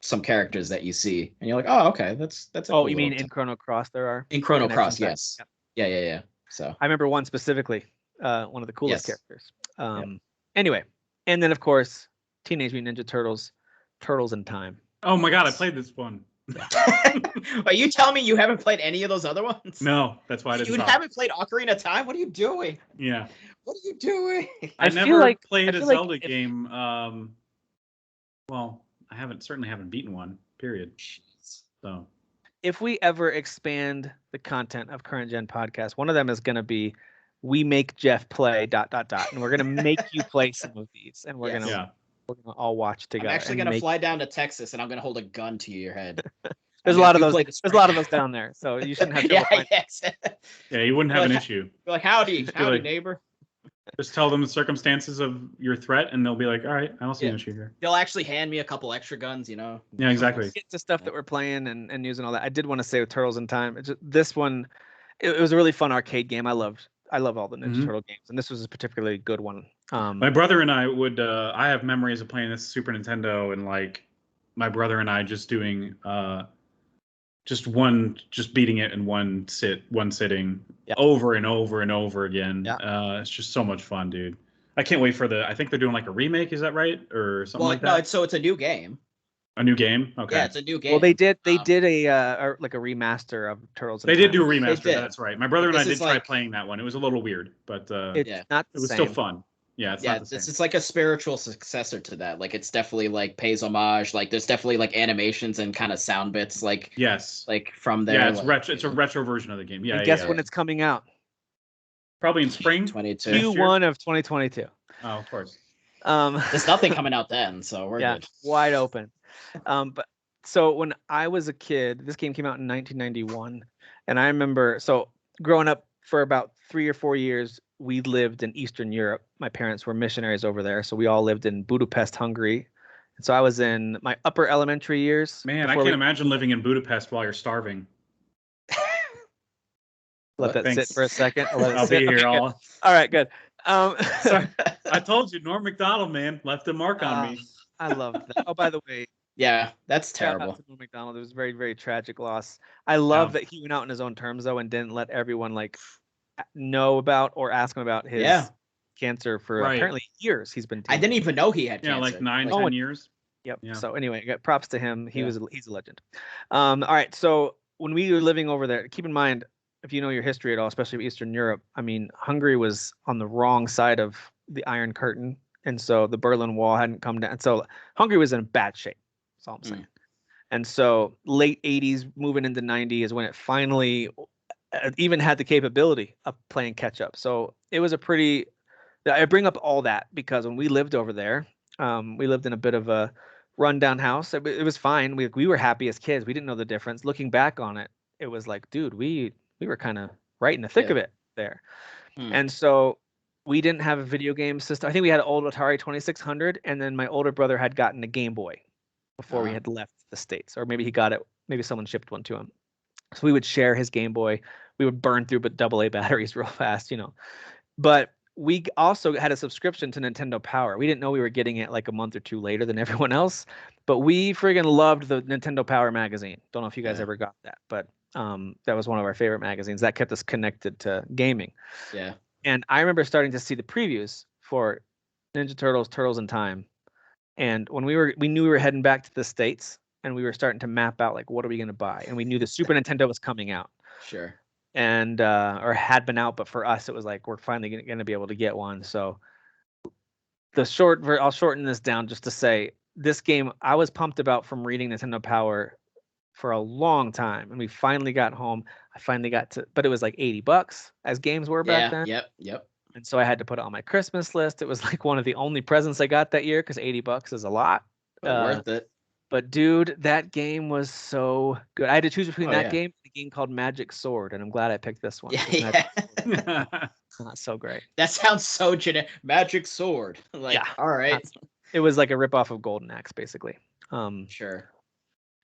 some characters that you see and you're like, oh, okay, that's a cool you mean in Chrono Cross there are? In Chrono Cross, yes. Yeah. So I remember one specifically, one of the coolest characters. Anyway, and then of course, Teenage Mutant Ninja Turtles, Turtles in Time. Oh my god, I played this one. Are you telling me you haven't played any of those other ones? No, that's why I didn't. You haven't played Ocarina of Time? What are you doing? Yeah. What are you doing? I never played a Zelda game. Well, I certainly haven't beaten one, period. So if we ever expand the content of Current Gen Podcast, one of them is going to be we make Jeff play ... and we're going to make you play some of these, and we're going to all watch together. I'm actually going to fly down to Texas, and I'm going to hold a gun to your head. There's a lot of those. There's a lot of those down there, so you shouldn't have trouble. Yeah, you wouldn't have an issue. You're like, howdy, neighbor. Just tell them the circumstances of your threat, and they'll be like, all right, I don't see an issue here. They'll actually hand me a couple extra guns, Yeah, exactly. Get to stuff that we're playing and using all that. I did want to say with Turtles in Time, this one, it was a really fun arcade game. I love all the Ninja Turtle games, and this was a particularly good one. My brother and I would. I have memories of playing this Super Nintendo, and like my brother and I just doing just beating it in one sitting over and over and over again. It's just so much fun, dude. I can't wait for I think they're doing like a remake, is that right? Or something like that? No, it's a new game. A new game? Okay. Yeah, it's a new game. Well, they did a remaster of Turtles in Time. They did do a remaster, that's right. My brother and I did try playing that one. It was a little weird, but it's not the it was same. still fun. Yeah, it's not the same. It's like a spiritual successor to that. Like it's definitely like pays homage. Like there's definitely like animations and kind of sound bits like like from there. Yeah, it's retro. It's a retro version of the game. Yeah. And guess when it's coming out? Probably in spring 2022. Q1 of 2022. Oh, of course. There's nothing coming out then, so we're good. Wide open. But so when I was a kid, this game came out in 1991, and I remember growing up for about 3 or 4 years. We lived in Eastern Europe. My parents were missionaries over there, so we all lived in Budapest, Hungary. And so I was in my upper elementary years. Man, I can't imagine living in Budapest while you're starving. Let that sit for a second. I'll be here all right, good. Sorry, I told you, Norm Macdonald, man, left a mark on me. I love that. Oh, by the way. Yeah, that's terrible. Norm Macdonald, it was a very, very tragic loss. I love that he went out on his own terms, though, and didn't let everyone know about or ask him about his cancer for apparently years. He's been. I didn't even know he had cancer. Yeah, like 9-10 years. Yep. Yeah. So anyway, props to him. He's a legend. All right. So when we were living over there, keep in mind, if you know your history at all, especially Eastern Europe, I mean, Hungary was on the wrong side of the Iron Curtain, and so the Berlin Wall hadn't come down. So Hungary was in bad shape. That's all I'm saying. And so late 80s, moving into 90 is when it finally even had the capability of playing catch up. So it was a pretty. I bring up all that because when we lived over there, we lived in a bit of a rundown house. It was fine. We were happy as kids. We didn't know the difference. Looking back on it, it was like, dude, we were kind of right in the thick of it there. And so we didn't have a video game system. I think we had an old Atari 2600, and then my older brother had gotten a Game Boy before we had left the States, or maybe he got it. Maybe someone shipped one to him. So we would share his Game Boy. We would burn through but AA batteries real fast, But we also had a subscription to Nintendo Power. We didn't know we were getting it like a month or two later than everyone else, but we friggin' loved the Nintendo Power magazine. Don't know if you guys ever got that, but that was one of our favorite magazines. That kept us connected to gaming. Yeah. And I remember starting to see the previews for Ninja Turtles, Turtles in Time. And when we knew we were heading back to the States, and we were starting to map out like, what are we going to buy? And we knew the Super Nintendo was coming out. Sure. And or had been out, but for us it was like we're finally going to be able to get one. So I'll shorten this down just to say this game I was pumped about from reading Nintendo Power for a long time, and we finally got home. I finally got to, but it was like $80 as games were back then. Yep. And so I had to put it on my Christmas list. It was like one of the only presents I got that year because $80 is a lot. Worth it. But dude, that game was so good. I had to choose between that game and a game called Magic Sword, and I'm glad I picked this one. Yeah. So great. That sounds so generic. Magic Sword. All right. It was like a ripoff of Golden Axe, basically. Sure.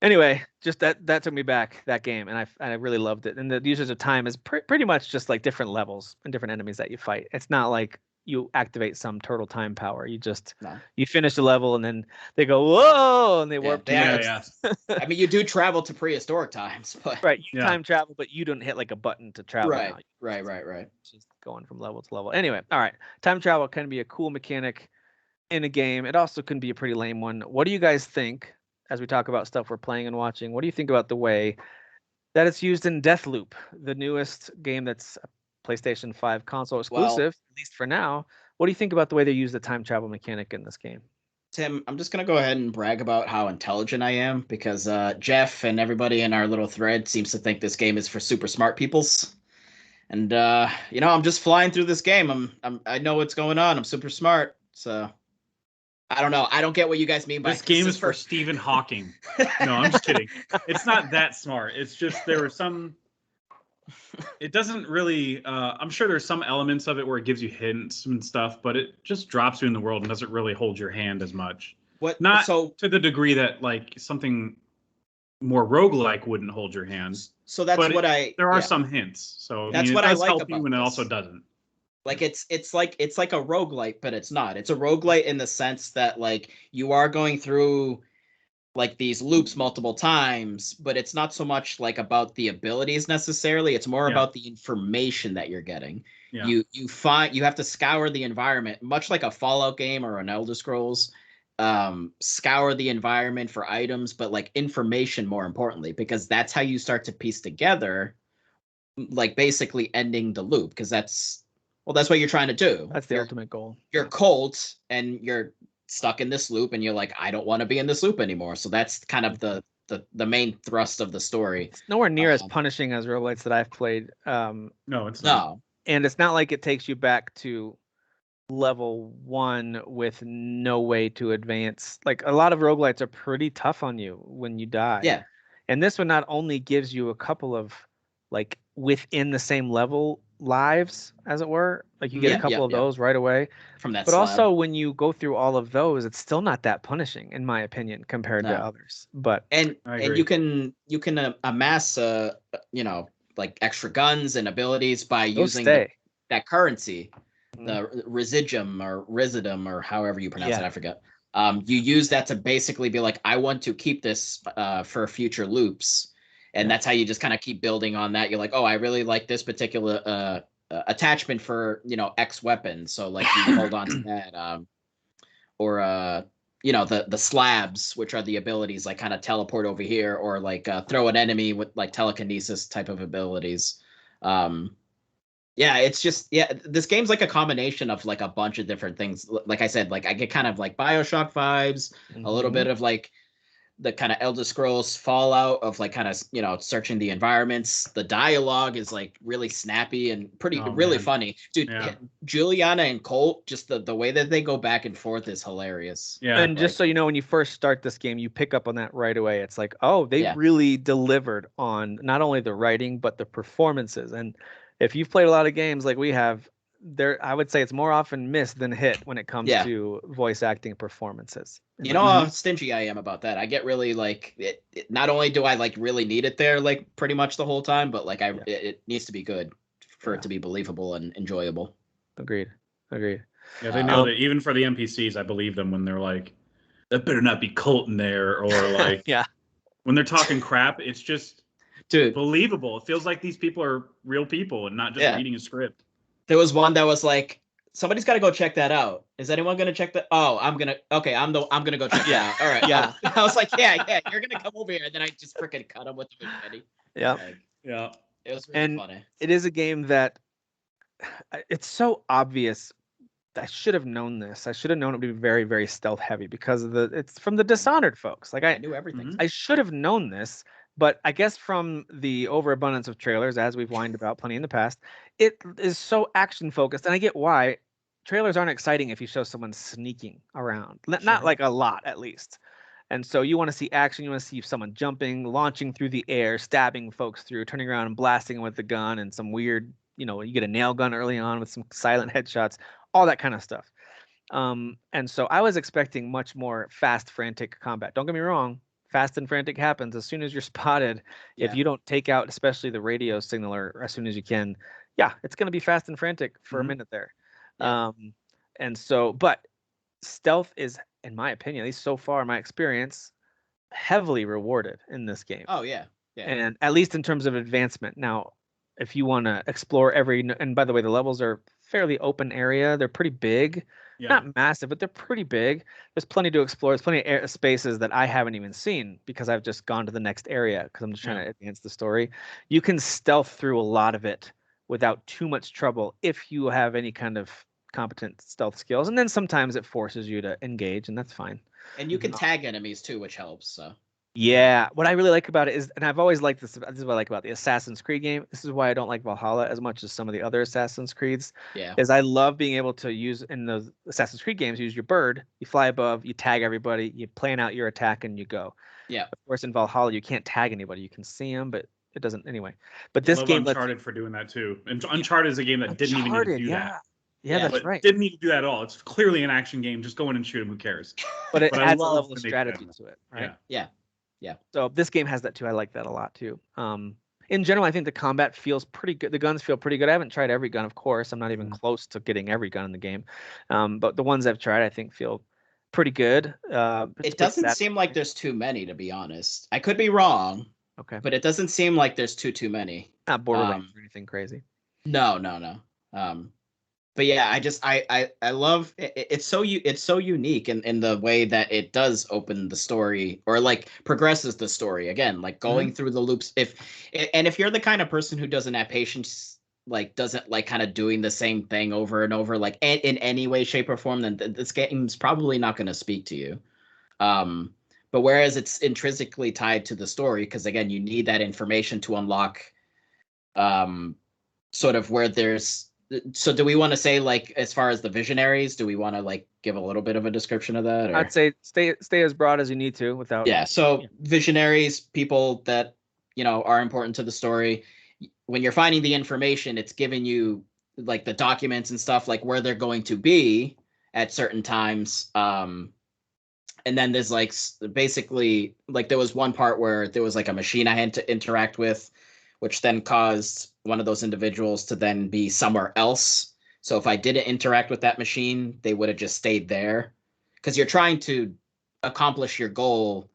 Anyway, just that took me back, that game, and I really loved it. And the Users of Time is pretty much just like different levels and different enemies that you fight. It's not like you activate some turtle time power. You just you finish the level and then they go whoa and they warp. Yeah. I mean, you do travel to prehistoric times, but right, you time travel, but you don't hit like a button to travel. Right. It's just going from level to level. Anyway, all right, time travel can be a cool mechanic in a game. It also can be a pretty lame one. What do you guys think as we talk about stuff we're playing and watching? What do you think about the way that it's used in Deathloop, the newest game that's PlayStation 5 console exclusive, at least for now? What do you think about the way they use the time travel mechanic in this game? Tim, I'm just going to go ahead and brag about how intelligent I am because Jeff and everybody in our little thread seems to think this game is for super smart peoples. And, I'm just flying through this game. I know what's going on. I'm super smart. So I don't know. I don't get what you guys mean by this game is for Stephen Hawking. No, I'm just kidding. It's not that smart. It's just there were some. It doesn't really. I'm sure there's some elements of it where it gives you hints and stuff, but it just drops you in the world and doesn't really hold your hand as much. Not to the degree that like something more roguelike wouldn't hold your hand. So that's what There are some hints. So that's what I like help about you, and this. it also doesn't. Like it's like a roguelite, but it's not. It's a roguelite in the sense that like you are going through like these loops multiple times, but it's not so much like about the abilities necessarily. It's more about the information that you're getting. Yeah. You have to scour the environment, much like a Fallout game or an Elder Scrolls. Scour the environment for items, but like information more importantly, because that's how you start to piece together, like basically ending the loop, because that's what you're trying to do. That's the ultimate goal. You're Colt and you're stuck in this loop and you're like, I don't want to be in this loop anymore. So that's kind of the main thrust of the story. It's nowhere near as punishing as roguelites that I've played. No, it's not. And it's not like it takes you back to level 1 with no way to advance. Like a lot of roguelites are pretty tough on you when you die. Yeah. And this one not only gives you a couple of like within the same level lives, as it were, like you get a couple of those right away from that. But also when you go through all of those, it's still not that punishing, in my opinion, compared to others. But and you can amass like extra guns and abilities by using that currency, the residuum or however you pronounce it. I forget. You use that to basically be like, I want to keep this for future loops. And that's how you just kind of keep building on that. You're like, oh, I really like this particular attachment for, X weapon. So like you hold on to that. Or the slabs, which are the abilities like kind of teleport over here, or like throw an enemy with like telekinesis type of abilities. Yeah, it's just this game's like a combination of like a bunch of different things. Like I said, like I get kind of like Bioshock vibes, a little bit of like the kind of Elder Scrolls Fallout of like kind of searching the environments. The dialogue is like really snappy and really funny, dude. Yeah. Juliana and Colt, just the way that they go back and forth is hilarious. Yeah, and just so you know, when you first start this game, you pick up on that right away. It's like, oh, they really delivered on not only the writing but the performances. And if you've played a lot of games like we have, I would say it's more often missed than hit when it comes to voice acting performances. You know how stingy I am about that. I get really like not only do I like really need it there like pretty much the whole time, but like it needs to be good for it to be believable and enjoyable. Agreed. Yeah, they nailed it. Even for the NPCs, I believe them when they're like, "That better not be Colt in there," or like, when they're talking crap. It's just believable. It feels like these people are real people and not just reading a script. There was one that was like, somebody's got to go check that out. Is anyone going to check that? Oh, I'm going to go check that out. All right. Yeah. I was like, yeah, you're going to come over here. And then I just freaking cut him with the machete. Yeah. Like, yeah. It was really funny. It is a game that it's so obvious. I should have known this. I should have known it would be very, very stealth heavy because it's from the Dishonored folks. Like I knew everything. I should have known this, but I guess from the overabundance of trailers, as we've whined about plenty in the past, it is so action focused, and I get why. Trailers aren't exciting if you show someone sneaking around, not like a lot at least. And so you want to see action. You want to see someone jumping, launching through the air, stabbing folks through, turning around and blasting them with the gun, and some weird, you get a nail gun early on with some silent headshots, all that kind of stuff. And so I was expecting much more fast, frantic combat. Don't get me wrong. Fast and frantic happens as soon as you're spotted. If you don't take out, especially the radio signaler, as soon as you can, it's going to be fast and frantic for a minute there. And so, but stealth is, in my opinion, at least so far in my experience, heavily rewarded in this game. Oh yeah. And at least in terms of advancement. Now, if you want to explore and by the way, the levels are fairly open area. They're pretty big, not massive, but they're pretty big. There's plenty to explore. There's plenty of spaces that I haven't even seen because I've just gone to the next area because I'm just trying to advance the story. You can stealth through a lot of it without too much trouble if you have any kind of competent stealth skills. And then sometimes it forces you to engage, and that's fine. And you can tag enemies too, which helps. So. Yeah, what I really like about it is, and I've always liked this. This is what I like about the Assassin's Creed game. This is why I don't like Valhalla as much as some of the other Assassin's Creeds. Yeah. Is I love being able to use in those Assassin's Creed games. Use your bird, you fly above, you tag everybody, you plan out your attack, and you go. Yeah. Of course, in Valhalla, you can't tag anybody. You can see them, but it doesn't anyway. But this game, Uncharted for doing that too. And Uncharted is a game that didn't even need to do that. Yeah, that's right. Didn't need to do that at all. It's clearly an action game. Just go in and shoot him. Who cares? But it adds a level of strategy to it, right? Yeah. So this game has that too. I like that a lot too. In general, I think the combat feels pretty good. The guns feel pretty good. I haven't tried every gun, of course. I'm not even close to getting every gun in the game. But the ones I've tried, I think, feel pretty good. It doesn't seem like there's too many, to be honest. I could be wrong. Okay. But it doesn't seem like there's too many. Not Borderlands or anything crazy. No. But yeah, I love it. It's so unique in the way that it does open the story or like progresses the story again, like going through the loops. If you're the kind of person who doesn't have patience, like doesn't like kind of doing the same thing over and over, like in any way, shape, or form, then this game's probably not going to speak to you. But whereas it's intrinsically tied to the story, because again, you need that information to unlock, sort of where there's. So do we want to say, like, as far as the visionaries, do we want to like give a little bit of a description of that? Or? I'd say stay as broad as you need to without. Yeah. So visionaries, people that, are important to the story. When you're finding the information, it's giving you like the documents and stuff, like where they're going to be at certain times. And then there's like basically like there was one part where there was like a machine I had to interact with, which then caused one of those individuals to then be somewhere else. So if I didn't interact with that machine, they would have just stayed there. Because you're trying to accomplish your goal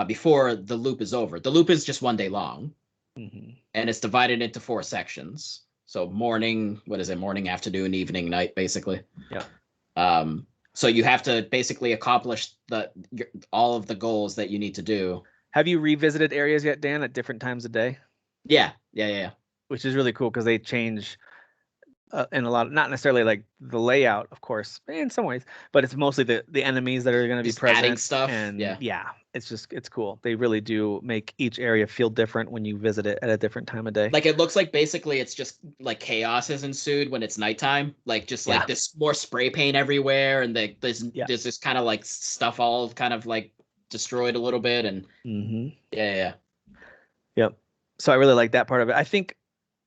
before the loop is over. The loop is just 1 day long. Mm-hmm. And it's divided into 4 sections. So morning, afternoon, evening, night, basically. Yeah. So you have to basically accomplish all of the goals that you need to do. Have you revisited areas yet, Dan, at different times of day? Yeah. Which is really cool because they change in a lot of, not necessarily like the layout, of course, in some ways, but it's mostly the enemies that are going to be present. Adding stuff. And yeah, it's cool. They really do make each area feel different when you visit it at a different time of day. Like it looks like basically it's just like chaos has ensued when it's nighttime. Like just like this more spray paint everywhere, and there's this kind of like stuff all kind of like destroyed a little bit, and Yep. So I really like that part of it. I think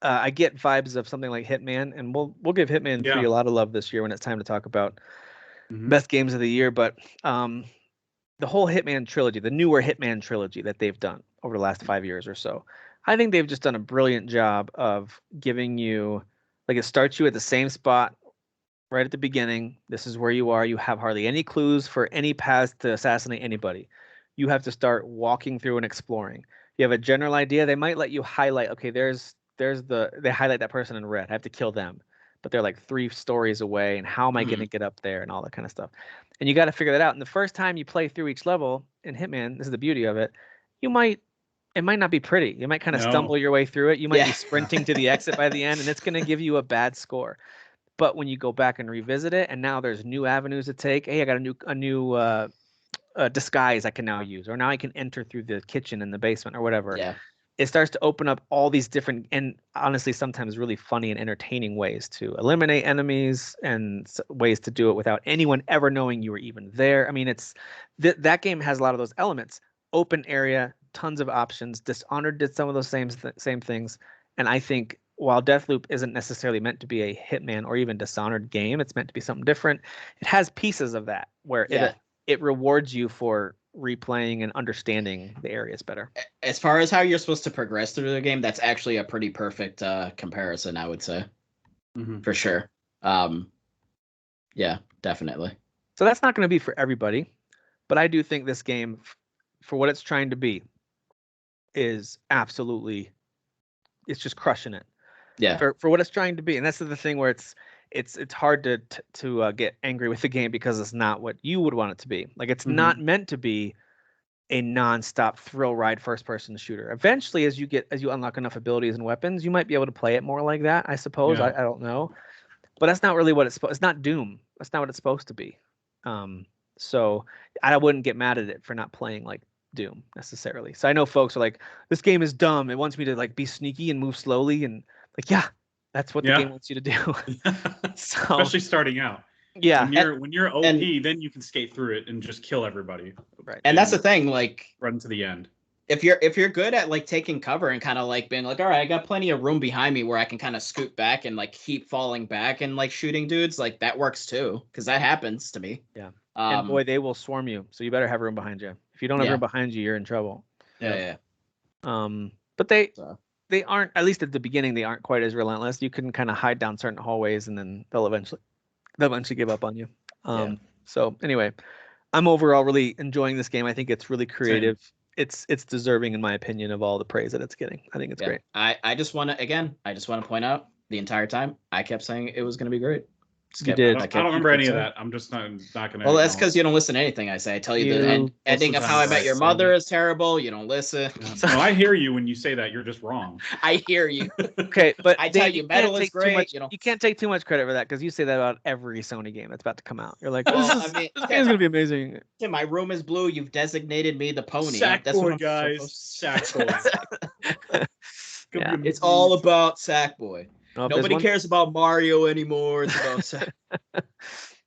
I get vibes of something like Hitman, and we'll give Hitman 3 a lot of love this year when it's time to talk about best games of the year. But the whole Hitman trilogy, the newer Hitman trilogy that they've done over the last 5 years or so, I think they've just done a brilliant job of giving you, like, it starts you at the same spot right at the beginning. This is where you are. You have hardly any clues for any paths to assassinate anybody. You have to start walking through and exploring. You have a general idea. They might let you highlight, okay, they highlight that person in red. I have to kill them, but they're like 3 stories away, and how am I going to get up there and all that kind of stuff. And you got to figure that out. And the first time you play through each level in Hitman, this is the beauty of it, it might not be pretty. You might kind of stumble your way through it. You might be sprinting to the exit by the end, and it's going to give you a bad score. But when you go back and revisit it, and now there's new avenues to take. Hey, I got a new disguise I can now use, or now I can enter through the kitchen in the basement or whatever. Yeah. It starts to open up all these different, and honestly sometimes really funny and entertaining ways to eliminate enemies, and ways to do it without anyone ever knowing you were even there. I mean, it's that game has a lot of those elements. Open area, tons of options. Dishonored did some of those same things, and I think while Deathloop isn't necessarily meant to be a Hitman or even Dishonored game, it's meant to be something different. It has pieces of that where it rewards you for replaying and understanding the areas better. As far as how you're supposed to progress through the game, that's actually a pretty perfect comparison, I would say. For sure. Yeah, definitely. So that's not going to be for everybody, but I do think this game, for what it's trying to be, is absolutely, it's just crushing it. Yeah. For what it's trying to be, and that's the thing where it's hard to get angry with the game because it's not what you would want it to be. Like, it's not meant to be a non-stop thrill ride first-person shooter. Eventually, as you unlock enough abilities and weapons, you might be able to play it more like that, I suppose. I don't know, but that's not really what it's supposed. It's not Doom. That's not what it's supposed to be. So I wouldn't get mad at it for not playing like Doom necessarily. So I know folks are like, this game is dumb. It wants me to like be sneaky and move slowly, and like, yeah, that's what the game wants you to do. So, especially starting out. Yeah. When you're OP, then you can skate through it and just kill everybody. Right. And that's the thing, like, run to the end. If you're good at like taking cover and kind of like being like, all right, I got plenty of room behind me where I can kind of scoot back and like keep falling back and like shooting dudes, like that works too, because that happens to me. Yeah. And boy, they will swarm you, so you better have room behind you. If you don't have room behind you, you're in trouble. Yeah. But they aren't, at least at the beginning, they aren't quite as relentless. You can kind of hide down certain hallways, and then they'll eventually give up on you. So anyway, I'm overall really enjoying this game. I think it's really creative. Same. It's deserving, in my opinion, of all the praise that it's getting. I think it's great. I just want to point out, the entire time I kept saying it was going to be great. You did. I don't remember any of that. I'm just not going to. Well, that's because you don't listen to anything I say. I tell you the ending of How I Met Your Mother is terrible. You don't listen. No, I hear you when you say that. You're just wrong. I hear you. Okay, but I tell you, Metal is great. You can't take too much credit for that, because you say that about every Sony game that's about to come out. You're like, this game's gonna be amazing. My room is blue. You've designated me the pony. Sackboy, guys. Sackboy. It's all about Sackboy. Nobody cares about Mario anymore. It's about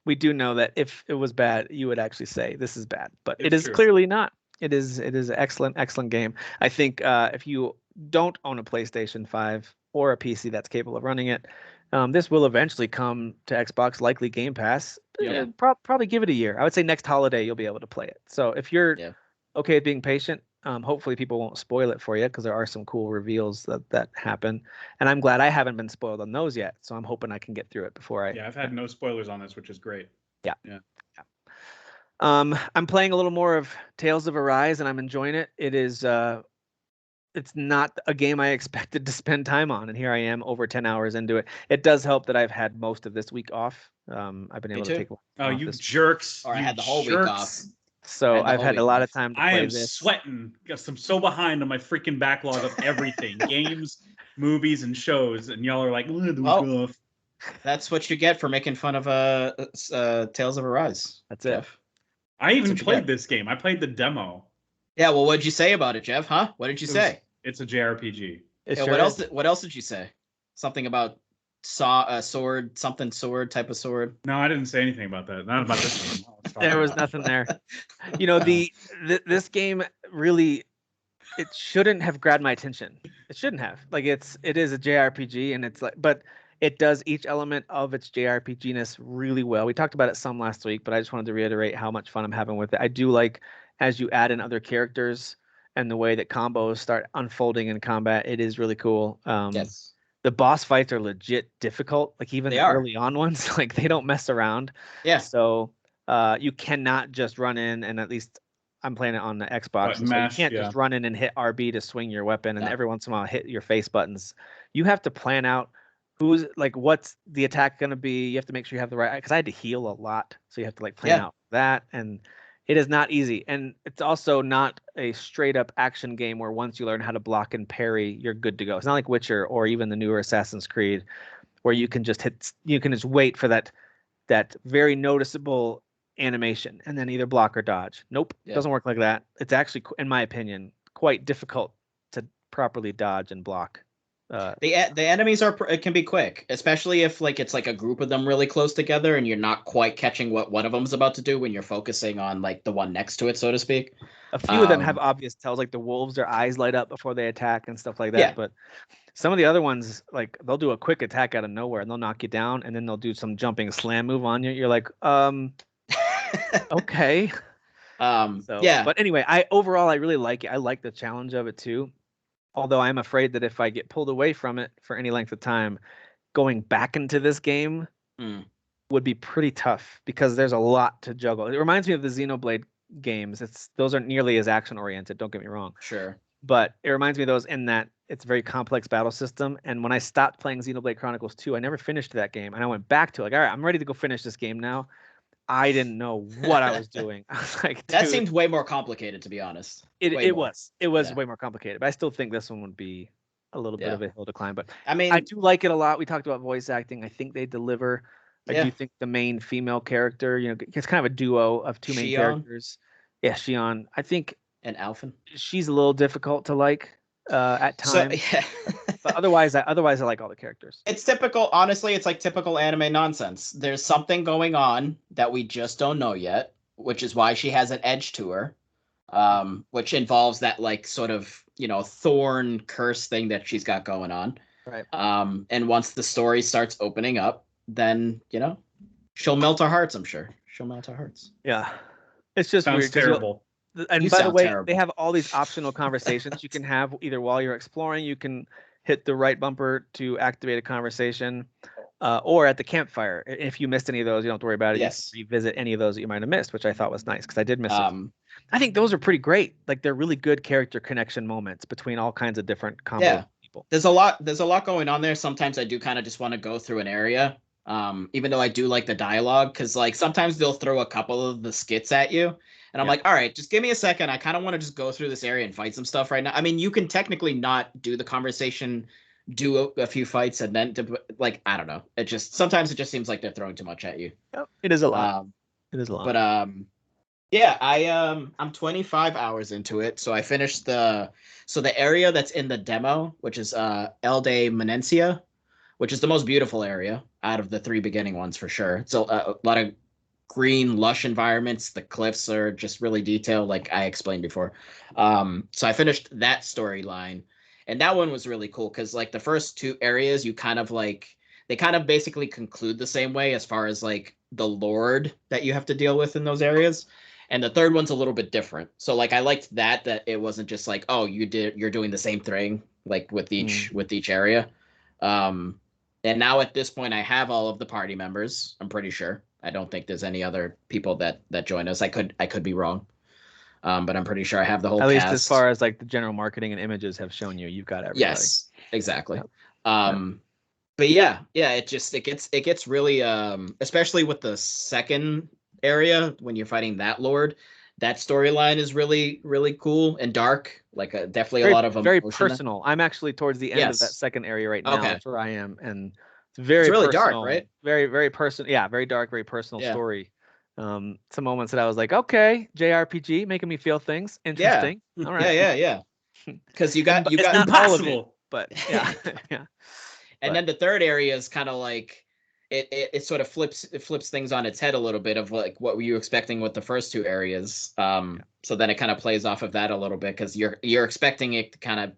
We do know that if it was bad, you would actually say this is bad, but it is clearly not. It is an excellent game. I think if you don't own a PlayStation 5 or a PC that's capable of running it, this will eventually come to Xbox, likely Game Pass. Probably give it a year. I would say next holiday you'll be able to play it. So if you're okay with being patient, hopefully people won't spoil it for you, because there are some cool reveals that happen, and I'm glad I haven't been spoiled on those yet. So I'm hoping I can get through it before I've had no spoilers on this, which is great. Yeah. I'm playing a little more of Tales of Arise, and I'm enjoying it. It is it's not a game I expected to spend time on, and here I am over 10 hours into it. It does help that I've had most of this week off. I've been Me able too. to take. Oh, off you this jerks! Or I You had the whole week off. jerks. So the I've whole had a week lot off. of time to I play am this. sweating because I'm so behind on my freaking backlog of everything, games, movies, and shows, and y'all are like, "Ugh, the week Well, off." That's what you get for making fun of Tales of Arise. That's it. Jeff. I even what you played get. this game. I played the demo. Yeah, well, what'd you say about it, Jeff? Huh? What did you say? It's a JRPG. It Yeah, sure what else? is. What else did you say? Something about sword, something sword, type of sword. No, I didn't say anything about that. Not about this game. There was nothing there. You know, this game really, it shouldn't have grabbed my attention. It shouldn't have. Like it is a JRPG, and it's like, but it does each element of its JRPG-ness really well. We talked about it some last week, but I just wanted to reiterate how much fun I'm having with it. I do like as you add in other characters and the way that combos start unfolding in combat. It is really cool. Yes. The boss fights are legit difficult. Like even They the are. early on ones, like they don't mess around. Yeah. So you cannot just run in, and at least I'm playing it on the Xbox. And so Mash, you can't yeah. just run in and hit RB to swing your weapon, and No. every once in a while hit your face buttons. You have to plan out who's like what's the attack going to be. You have to make sure you have the right, because I had to heal a lot, so you have to like plan Yeah. out that, and it is not easy. And it's also not a straight up action game where once you learn how to block and parry, you're good to go. It's not like Witcher or even the newer Assassin's Creed, where you can just wait for that very noticeable animation and then either block or dodge. Nope, Yeah. doesn't work like that. It's actually, in my opinion, quite difficult to properly dodge and block. The enemies it can be quick, especially if like it's like a group of them really close together and you're not quite catching what one of them's about to do when you're focusing on like the one next to it, so to speak. A few of them have obvious tells, like the wolves, their eyes light up before they attack and stuff like that. Yeah. But some of the other ones, like they'll do a quick attack out of nowhere and they'll knock you down, and then they'll do some jumping slam move on you. You're like, okay. So, yeah. But anyway, I really like it. I like the challenge of it too. Although I'm afraid that if I get pulled away from it for any length of time, going back into this game would be pretty tough because there's a lot to juggle. It reminds me of the Xenoblade games. Those aren't nearly as action oriented, don't get me wrong. Sure. But it reminds me of those in that it's a very complex battle system. And when I stopped playing Xenoblade Chronicles 2, I never finished that game. And I went back to it, like, all right, I'm ready to go finish this game now. I didn't know what I was doing. I was like, that seemed way more complicated, to be honest. It was Yeah. way more complicated, but I still think this one would be a little bit of a hill to climb. But I mean, I do like it a lot. We talked about voice acting. I think they deliver. Yeah. I do think the main female character, it's kind of a duo of two main characters. Yeah, Shion. I think and Alphen. She's a little difficult to like at times. So, yeah. But otherwise I like all the characters. It's typical, honestly, it's like typical anime nonsense. There's something going on that we just don't know yet, which is why she has an edge to her, which involves that like sort of, thorn curse thing that she's got going on. Right. And once the story starts opening up, then, she'll melt our hearts, I'm sure. She'll melt our hearts. Yeah. It's just Sounds weird. Terrible. And by the way, they have all these optional conversations you can have either while you're exploring. You can hit the right bumper to activate a conversation, or at the campfire. If you missed any of those, you don't have to worry about it. Yes. You can revisit any of those that you might have missed, which I thought was nice because I did miss it. I think those are pretty great. Like they're really good character connection moments between all kinds of different combo people. There's a lot going on there. Sometimes I do kind of just want to go through an area. Even though I do like the dialogue, because like sometimes they'll throw a couple of the skits at you. And I'm like, all right, just give me a second. I kind of want to just go through this area and fight some stuff right now. I mean, you can technically not do the conversation, do a few fights, and then like, I don't know. Sometimes it just seems like they're throwing too much at you. Yep, it is a lot. It is a lot. But yeah, I'm 25 hours into it. So I finished the area that's in the demo, which is Elde Menencia, which is the most beautiful area out of the 3 beginning ones for sure. It's a lot of green, lush environments. The cliffs are just really detailed, like I explained before. So I finished that storyline, and that one was really cool because like the first 2 areas, they kind of basically conclude the same way as far as like the lord that you have to deal with in those areas. And the third one's a little bit different. So like I liked that it wasn't just like, oh, you're doing the same thing like with each area. And now at this point I have all of the party members, I'm pretty sure. I don't think there's any other people that join us. I could be wrong. But I'm pretty sure I have the whole At least cast. as far as like the general marketing and images have shown you, you've got everybody. Yes, exactly. Yep. But yeah, it gets really especially with the second area when you're fighting that lord, that storyline is really really cool and dark. Like definitely very, a lot of very emotion. personal. I'm actually towards the end of that Yes. second area right now. Okay. That's where I am, and it's It's very really personal, dark, right? very very personal. Yeah, very dark, very personal Yeah. story. Some moments that I was like, okay, JRPG, making me feel things. Interesting. All right. Yeah. Because you got It's not all of it, Impossible. but yeah, yeah. And But- then the third area is kind of like it sort of flips things on its head a little bit of like what were you expecting with the first two areas. So then it kind of plays off of that a little bit because you're expecting it to kind of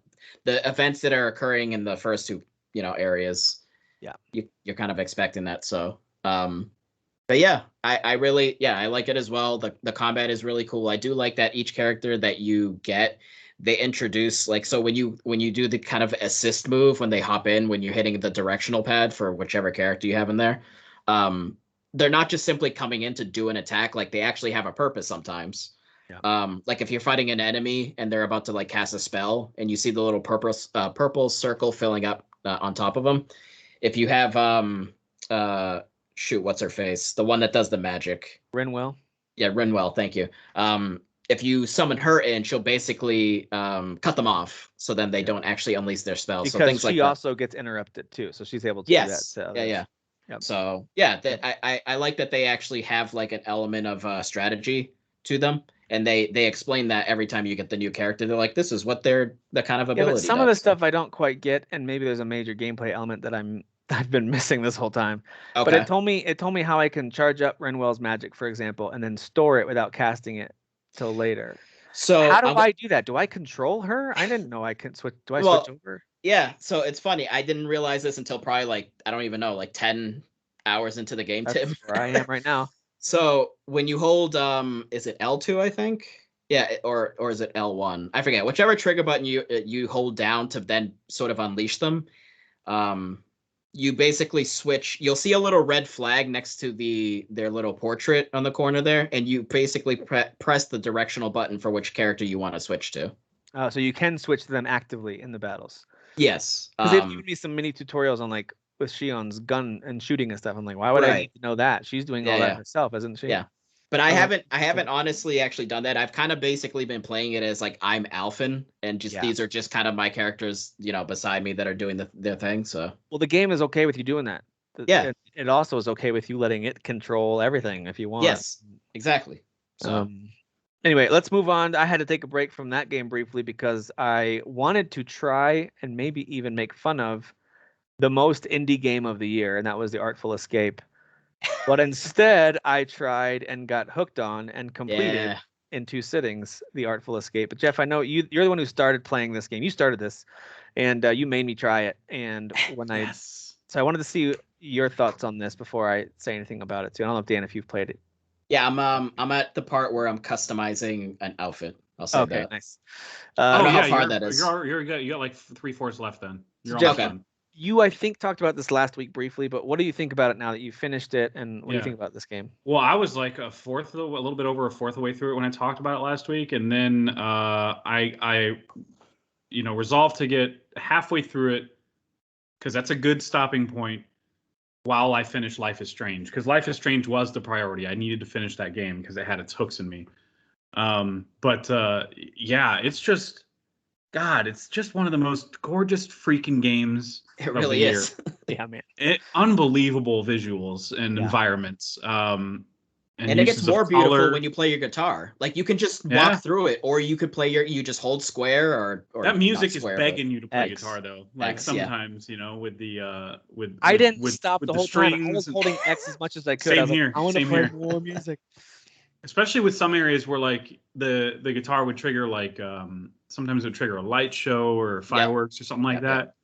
the events that are occurring in the first two areas. Yeah, you're kind of expecting that. So but yeah, I really I like it as well. The combat is really cool. I do like that each character that you get, they introduce like, so when you do the kind of assist move when they hop in, when you're hitting the directional pad for whichever character you have in there, they're not just simply coming in to do an attack. Like they actually have a purpose sometimes. Yeah. Like if you're fighting an enemy and they're about to like cast a spell and you see the little purple circle filling up on top of them, if you have shoot, what's her face, the one that does the magic, Renwell. Yeah, Renwell, thank you. If you summon her in, she'll basically cut them off, so then they don't actually unleash their spells. Because so things she like that. also gets interrupted too, so she's able to Yes. do that. To Yeah. Yep. So yeah, I like that they actually have like an element of strategy to them, and they explain that every time you get the new character. They're like, this is what the kind of ability. But some does. of the stuff I don't quite get, and maybe there's a major gameplay element that I've been missing this whole time. Okay. But it told me how I can charge up Renwell's magic, for example, and then store it without casting it till later. So how do I do that? Do I control her? I didn't know I can switch. Do I switch over? Yeah, so it's funny. I didn't realize this until probably like, I don't even know, like 10 hours into the game, That's Tim. where I am right now. So when you hold is it L2, I think? Yeah, or is it L1? I forget. Whichever trigger button you hold down to then sort of unleash them. You basically switch. You'll see a little red flag next to their little portrait on the corner there, and you basically press the directional button for which character you want to switch to. So you can switch to them actively in the battles. Yes. Because they've given me some mini tutorials on like with Shion's gun and shooting and stuff. I'm like, why would I need to know that? She's doing all that herself, isn't she? Yeah. But I haven't honestly actually done that. I've kind of basically been playing it as like I'm Alphen, and just these are just kind of my characters, beside me that are doing their thing. So well, the game is okay with you doing that. Yeah. It also is okay with you letting it control everything if you want. Yes, exactly. So anyway, let's move on. I had to take a break from that game briefly because I wanted to try and maybe even make fun of the most indie game of the year, and that was the Artful Escape. But instead, I tried and got hooked on and completed in 2 sittings the Artful Escape. But Jeff, I know you're the one who started playing this game. You started this, and you made me try it. And when so I wanted to see your thoughts on this before I say anything about it too. I don't know if Dan, if you've played it. Yeah, I'm at the part where I'm customizing an outfit. I'll say that. Okay, nice. I don't know how far that is. You got like 3/4 left then. You're Jeff, almost done. You, I think, talked about this last week briefly, but what do you think about it now that you finished it, and what do you think about this game? Well, I was like a little bit over a fourth of the way through it when I talked about it last week, and then I resolved to get halfway through it because that's a good stopping point while I finish Life is Strange, because Life is Strange was the priority. I needed to finish that game because it had its hooks in me. It's just, God, it's just one of the most gorgeous freaking games. It really is. Yeah, man. Unbelievable visuals and environments. And it gets more beautiful when you play your guitar. Like you can just walk through it, or you could play you just hold square or that music is begging you to play guitar though. Like X, sometimes, with the with I didn't with, stop with the the whole strings time. I was holding X as much as I could. Same I was here. Like, I want to Same play here. more music. Especially with some areas where like the guitar would trigger like sometimes it would trigger a light show or fireworks or something like that.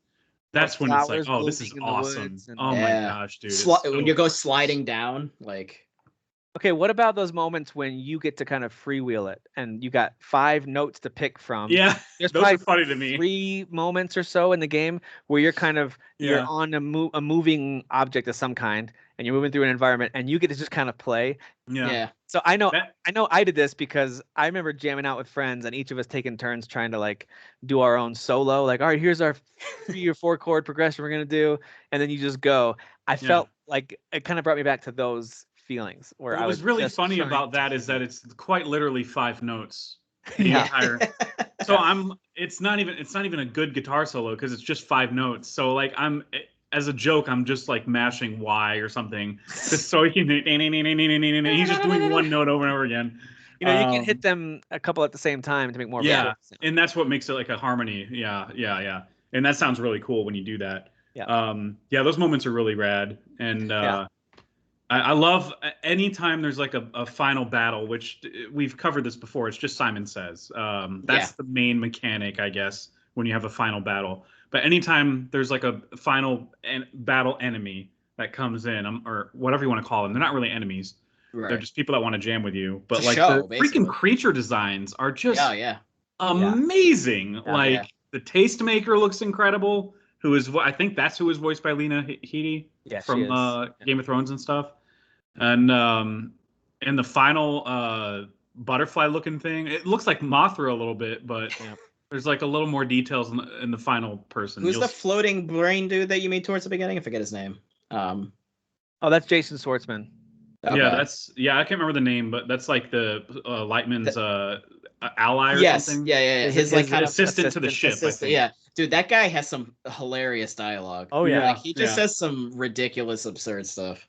That's when it's like, oh, this is awesome. Oh my gosh, dude. When you go sliding down, like Okay, what about those moments when you get to kind of freewheel it and you got 5 notes to pick from? Yeah, There's those probably are funny to me. 3 moments or so in the game where you're kind of you're Yeah. on a moving object of some kind and you're moving through an environment and you get to just kind of play. Yeah. So I know That- I did this because I remember jamming out with friends and each of us taking turns trying to like do our own solo. Like, all right, here's our 3 or 4 chord progression we're gonna do, and then you just go. I felt like it kind of brought me back to those feelings where I What was was really just funny trying about to that is that it's quite literally 5 notes. The Yeah. entire. So it's not even a good guitar solo because it's just 5 notes. So like as a joke, I'm just like mashing Y or something, just so he can. He's just doing one note over and over again. You know, you can hit them a couple at the same time to make more of a Yeah, full sound. and that's what makes it like a harmony. Yeah. And that sounds really cool when you do that. Yeah. Those moments are really rad. And I love anytime there's like a final battle, which we've covered this before. It's just Simon Says. That's the main mechanic, I guess, when you have a final battle. But anytime there's like a final battle enemy that comes in, or whatever you want to call them, they're not really enemies. Right. They're just people that want to jam with you. But It's a like show, the basically. freaking creature designs are just amazing. Yeah. Like the Tastemaker looks incredible. I think that's who is voiced by Lena Headey from Game of Thrones and stuff. And the final butterfly looking thing, it looks like Mothra a little bit, but there's like a little more details in the final person. Who's the floating brain dude that you mean towards the beginning? I forget his name. Oh, that's Jason Schwartzman. Okay. Yeah, I can't remember the name, but that's like the Lightman's ally or something. Yeah. His like kind of assistant to the ship. I think. Yeah, dude, that guy has some hilarious dialogue. Oh yeah, like, he just says some ridiculous, absurd stuff.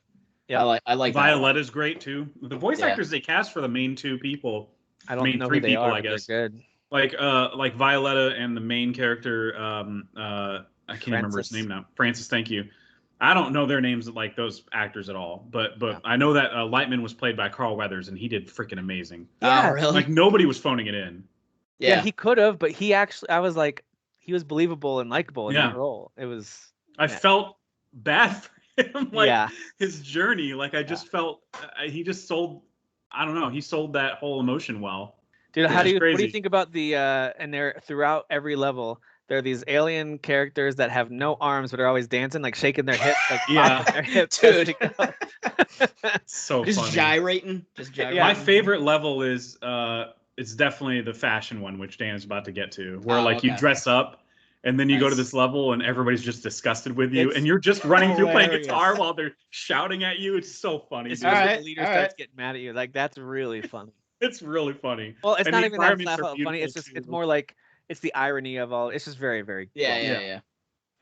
Yeah, I like Violetta's great too. The voice actors they cast for the main 2 people. I don't know who they are. I guess they're good. Like Violetta and the main character. I can't remember his name now. Francis, thank you. I don't know their names like those actors at all, but I know that Lightman was played by Carl Weathers, and he did freaking amazing. Yeah, really? Like nobody was phoning it in. Yeah, he could have, but I was like, he was believable and likable in that role. It was. I felt bad for him, like his journey. Like I just felt he just sold. I don't know. He sold that whole emotion well. Dude, what do you think about the and they're throughout every level? There are these alien characters that have no arms, but are always dancing, like shaking their hips, like their hips. Dude. So just funny. Gyrating. My favorite level is it's definitely the fashion one, which Dan is about to get to, where you dress up and then you go to this level and everybody's just disgusted with you, and you're just running through playing guitar while they're shouting at you. It's so funny. The leader starts getting mad at you. Like, that's really funny. It's really funny. Well, it's not even that funny. It's just it's more like it's the irony of all. It's just very, very yeah.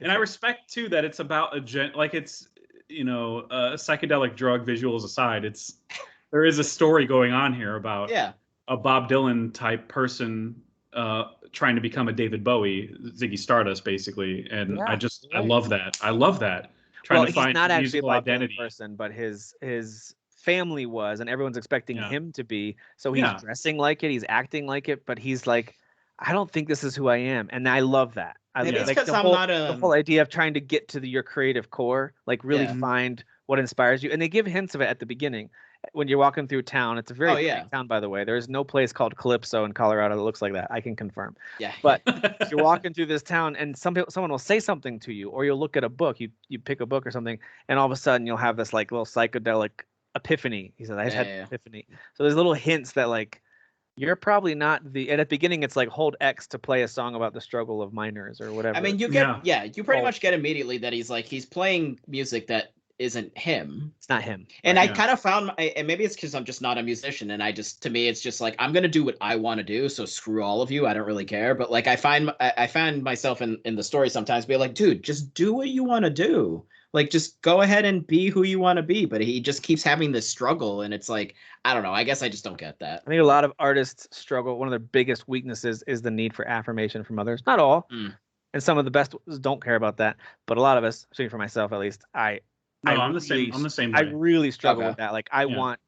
And I respect too that it's about it's psychedelic drug visuals aside, there is a story going on here about a Bob Dylan type person trying to become a David Bowie, Ziggy Stardust basically, and I love that. Trying to find he's not actually a Bob identity Dylan person, but his family was, and everyone's expecting him to be. So he's dressing like it, he's acting like it, but he's like, I don't think this is who I am, and I love that. Maybe it's because the whole idea of trying to get to your creative core, like really find what inspires you. And they give hints of it at the beginning when you're walking through town. It's a very pretty town, by the way. There's no place called Calypso in Colorado that looks like that. I can confirm. Yeah. But you're walking through this town, and someone will say something to you, or you'll look at a book. You pick a book or something, and all of a sudden you'll have this like little psychedelic epiphany. He says, I just had an epiphany. So there's little hints that like you're probably not and at the beginning it's like hold X to play a song about the struggle of miners or whatever. I mean, you get you pretty much get immediately that he's playing music that isn't him. It's not him. And I kind of found, and maybe it's because I'm just not a musician, and to me it's just like, I'm gonna do what I want to do, so screw all of you, I don't really care. But like I find myself in the story sometimes be like, dude, just do what you want to do. Like, just go ahead and be who you want to be. But he just keeps having this struggle, and it's like, I don't know. I guess I just don't get that. I think a lot of artists struggle. One of their biggest weaknesses is the need for affirmation from others. Not all, and some of the best don't care about that. But a lot of us, speaking for myself at least, I'm the same way. I really struggle with that. Like, I want,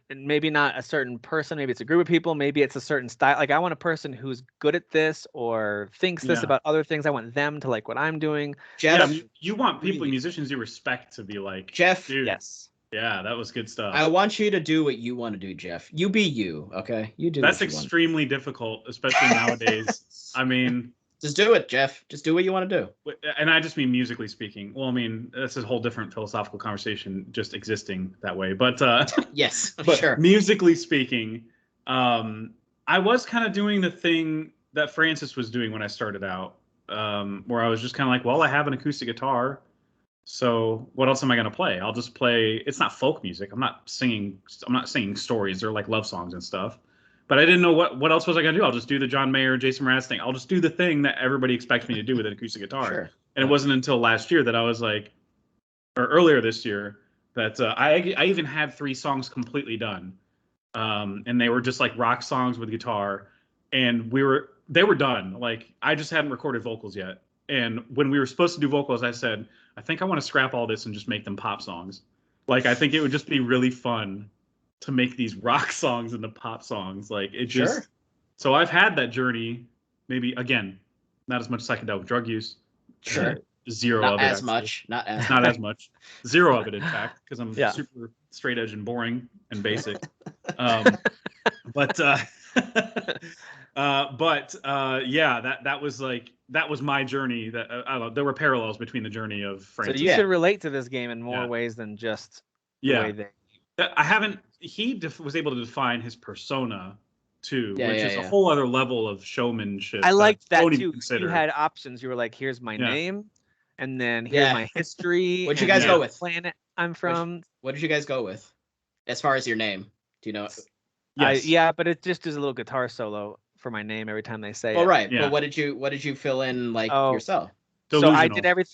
and maybe not a certain person. Maybe it's a group of people. Maybe it's a certain style. Like, I want a person who's good at this or thinks this about other things. I want them to like what I'm doing. Jeff, you want people, musicians you respect, to be like, Jeff. Dude, Yeah, that was good stuff. I want you to do what you want to do, Jeff. You be you, okay? You do. That's what you want. extremely difficult, especially nowadays. I mean, Just do it, Jeff. Just do what you want to do. and I just mean musically speaking. Well, I mean, that's a whole different philosophical conversation just existing that way. But Yes, but sure. musically speaking, I was kind of doing the thing that Francis was doing when I started out, where I was just kind of like, well, I have an acoustic guitar, so what else am I going to play? I'll just play. It's not folk music. I'm not singing stories. They're like love songs and stuff. But I didn't know what else was I going to do. I'll just do the John Mayer, Jason Mraz thing. I'll just do the thing that everybody expects me to do with an acoustic guitar. Sure. And it wasn't until last year that I was like, or earlier this year, that I even had 3 songs completely done. And they were just like rock songs with guitar. And they were done. Like, I just hadn't recorded vocals yet. And when we were supposed to do vocals, I said, I think I want to scrap all this and just make them pop songs. Like, I think it would just be really fun to make these rock songs into pop songs. Like, it just... Sure. So I've had that journey, maybe, again, not as much psychedelic drug use. Sure. Zero not of it. As much. Not as much. Zero of it, in fact, because I'm super straight edge and boring and basic. But that was like, that was my journey. That I don't know, there were parallels between the journey of Francis. So you should relate to this game in more ways than just the way they... I haven't. He was able to define his persona too, which is a whole other level of showmanship. I liked that too. Consider. You had options. You were like, "Here's my name, and then here's my history." What'd you guys go with? Planet I'm from. What did you guys go with, as far as your name? Do you know? Yes. But it just is a little guitar solo for my name every time they say it. Oh, right. Yeah. But what did you fill in yourself? Delusional. So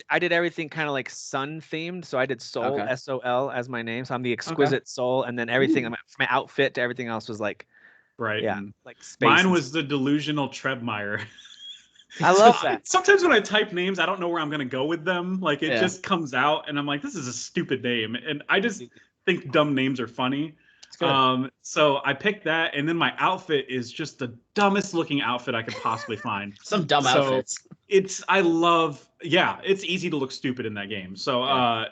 I did everything kind of like sun themed. So I did Soul, S-O-L, as my name. So I'm the exquisite soul, and then everything from my outfit to everything else was like, right. Yeah, like space. Mine was the delusional Trebmeyer. I love that. Sometimes when I type names, I don't know where I'm gonna go with them. Like, it just comes out, and I'm like, this is a stupid name, and I just think dumb names are funny. So I picked that, and then my outfit is just the dumbest looking outfit I could possibly find. Some dumb outfits. It's easy to look stupid in that game. So I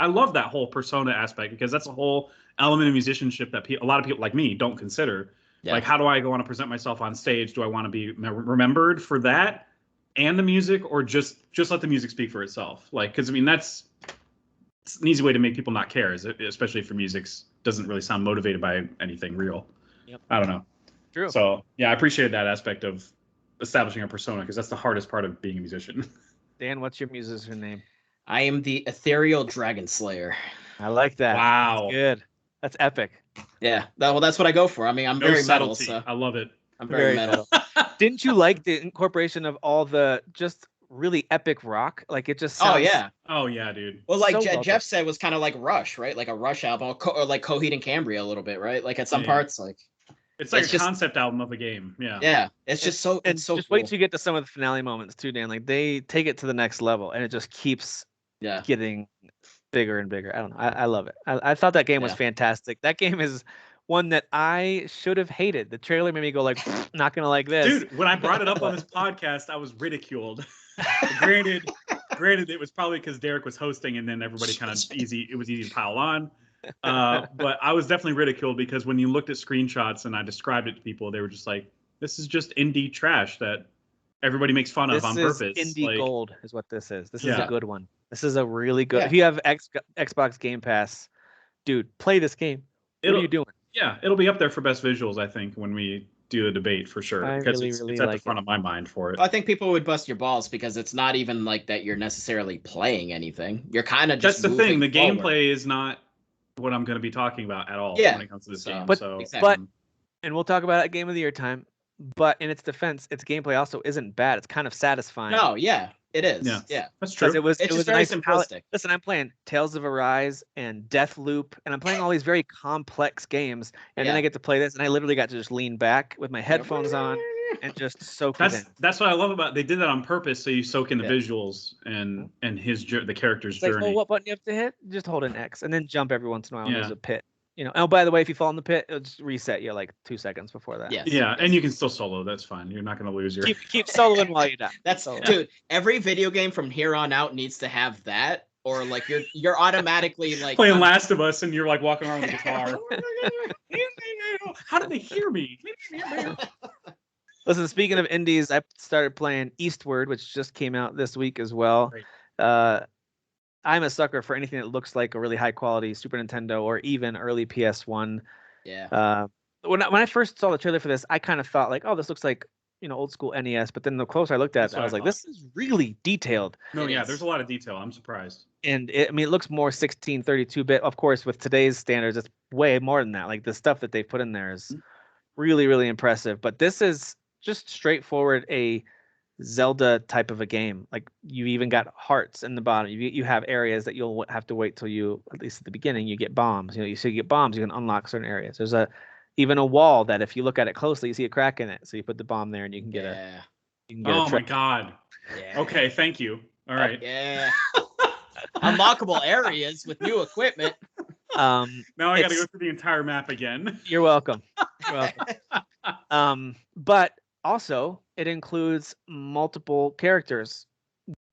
love that whole persona aspect, because that's a whole element of musicianship that a lot of people like me don't consider. Yeah. Like, how do I want to present myself on stage? Do I want to be remembered for that and the music, or just let the music speak for itself? Like, because I mean, it's an easy way to make people not care, especially if your music doesn't really sound motivated by anything real. Yep. I don't know. True. So I appreciated that aspect of establishing a persona, because that's the hardest part of being a musician. Dan, what's your musician name? I am the Ethereal Dragon Slayer. I like that. Wow. That's good. That's epic. Yeah. Well, that's what I go for. I mean, I'm very metal. So I love it. I'm very metal. Didn't you like the incorporation of all the just really epic rock? Like, it just sounds... Oh yeah, dude. Well, like Jeff said, was kind of like Rush, right? Like a Rush album, or like Coheed and Cambria a little bit, right? Like at some parts, like it's like a concept album of a game. Yeah. It's just so. And so just cool. wait till you get to some of the finale moments too, Dan. Like, they take it to the next level, and it just keeps getting bigger and bigger. I don't know. I love it. I thought that game was fantastic. That game is one that I should have hated. The trailer made me go like, not gonna like this. Dude, when I brought it up on this podcast, I was ridiculed. Granted, it was probably because Derek was hosting, and then everybody kind of it was easy to pile on. But I was definitely ridiculed, because when you looked at screenshots and I described it to people, they were just like, this is just indie trash that everybody makes fun of on purpose. Indie gold is what this is. This is a good one. This is a really good. If you have Xbox Game Pass, dude, play this game. What are you doing? Yeah, it'll be up there for best visuals, I think, when we do the debate, for sure. Because it's at the front of my mind for it. I think people would bust your balls, because it's not even like that you're necessarily playing anything. You're kind of just... That's the thing. The gameplay is not what I'm going to be talking about at all when it comes to this game. But and we'll talk about it at Game of the Year time. But in its defense, its gameplay also isn't bad. It's kind of satisfying. No, it is. Yeah, that's true. It was just very nice simplistic. Listen, I'm playing Tales of Arise and Deathloop, and I'm playing all these very complex games, and then I get to play this, and I literally got to just lean back with my headphones on and just soak it in. That's what I love about it. They did that on purpose, so you soak in the visuals and the character's journey. Well, what button you have to hit? Just hold an X, and then jump every once in a while. There's a pit. Oh, by the way, if you fall in the pit, it'll just reset you like 2 seconds before that. Yeah, and you can still solo. That's fine. You're not going to lose your... Keep soloing while you die. Dude, every video game from here on out needs to have that. or like you're automatically like playing Last of Us and you're like walking around with a guitar. How did they hear me? Listen, speaking of indies, I started playing Eastward, which just came out this week as well. I'm a sucker for anything that looks like a really high quality Super Nintendo or even early PS1. Yeah. When I first saw the trailer for this, I kind of thought like, oh, this looks like, old school NES. But then the closer I looked at it, I was like, this is really detailed. No, yeah, there's a lot of detail. I'm surprised. And it looks more 16, 32-bit. Of course, with today's standards, it's way more than that. Like the stuff that they put in there is really, really impressive. But this is just straightforward a Zelda type of a game. Like you even got hearts in the bottom. You have areas that you'll have to wait till you, at least at the beginning, you get bombs. You get bombs, you can unlock certain areas. There's even a wall that if you look at it closely, you see a crack in it. So you put the bomb there and you can get oh my god. Yeah. Okay, thank you. All right. Yeah. Unlockable areas with new equipment. Now I got to go through the entire map again. You're welcome. But also it includes multiple characters,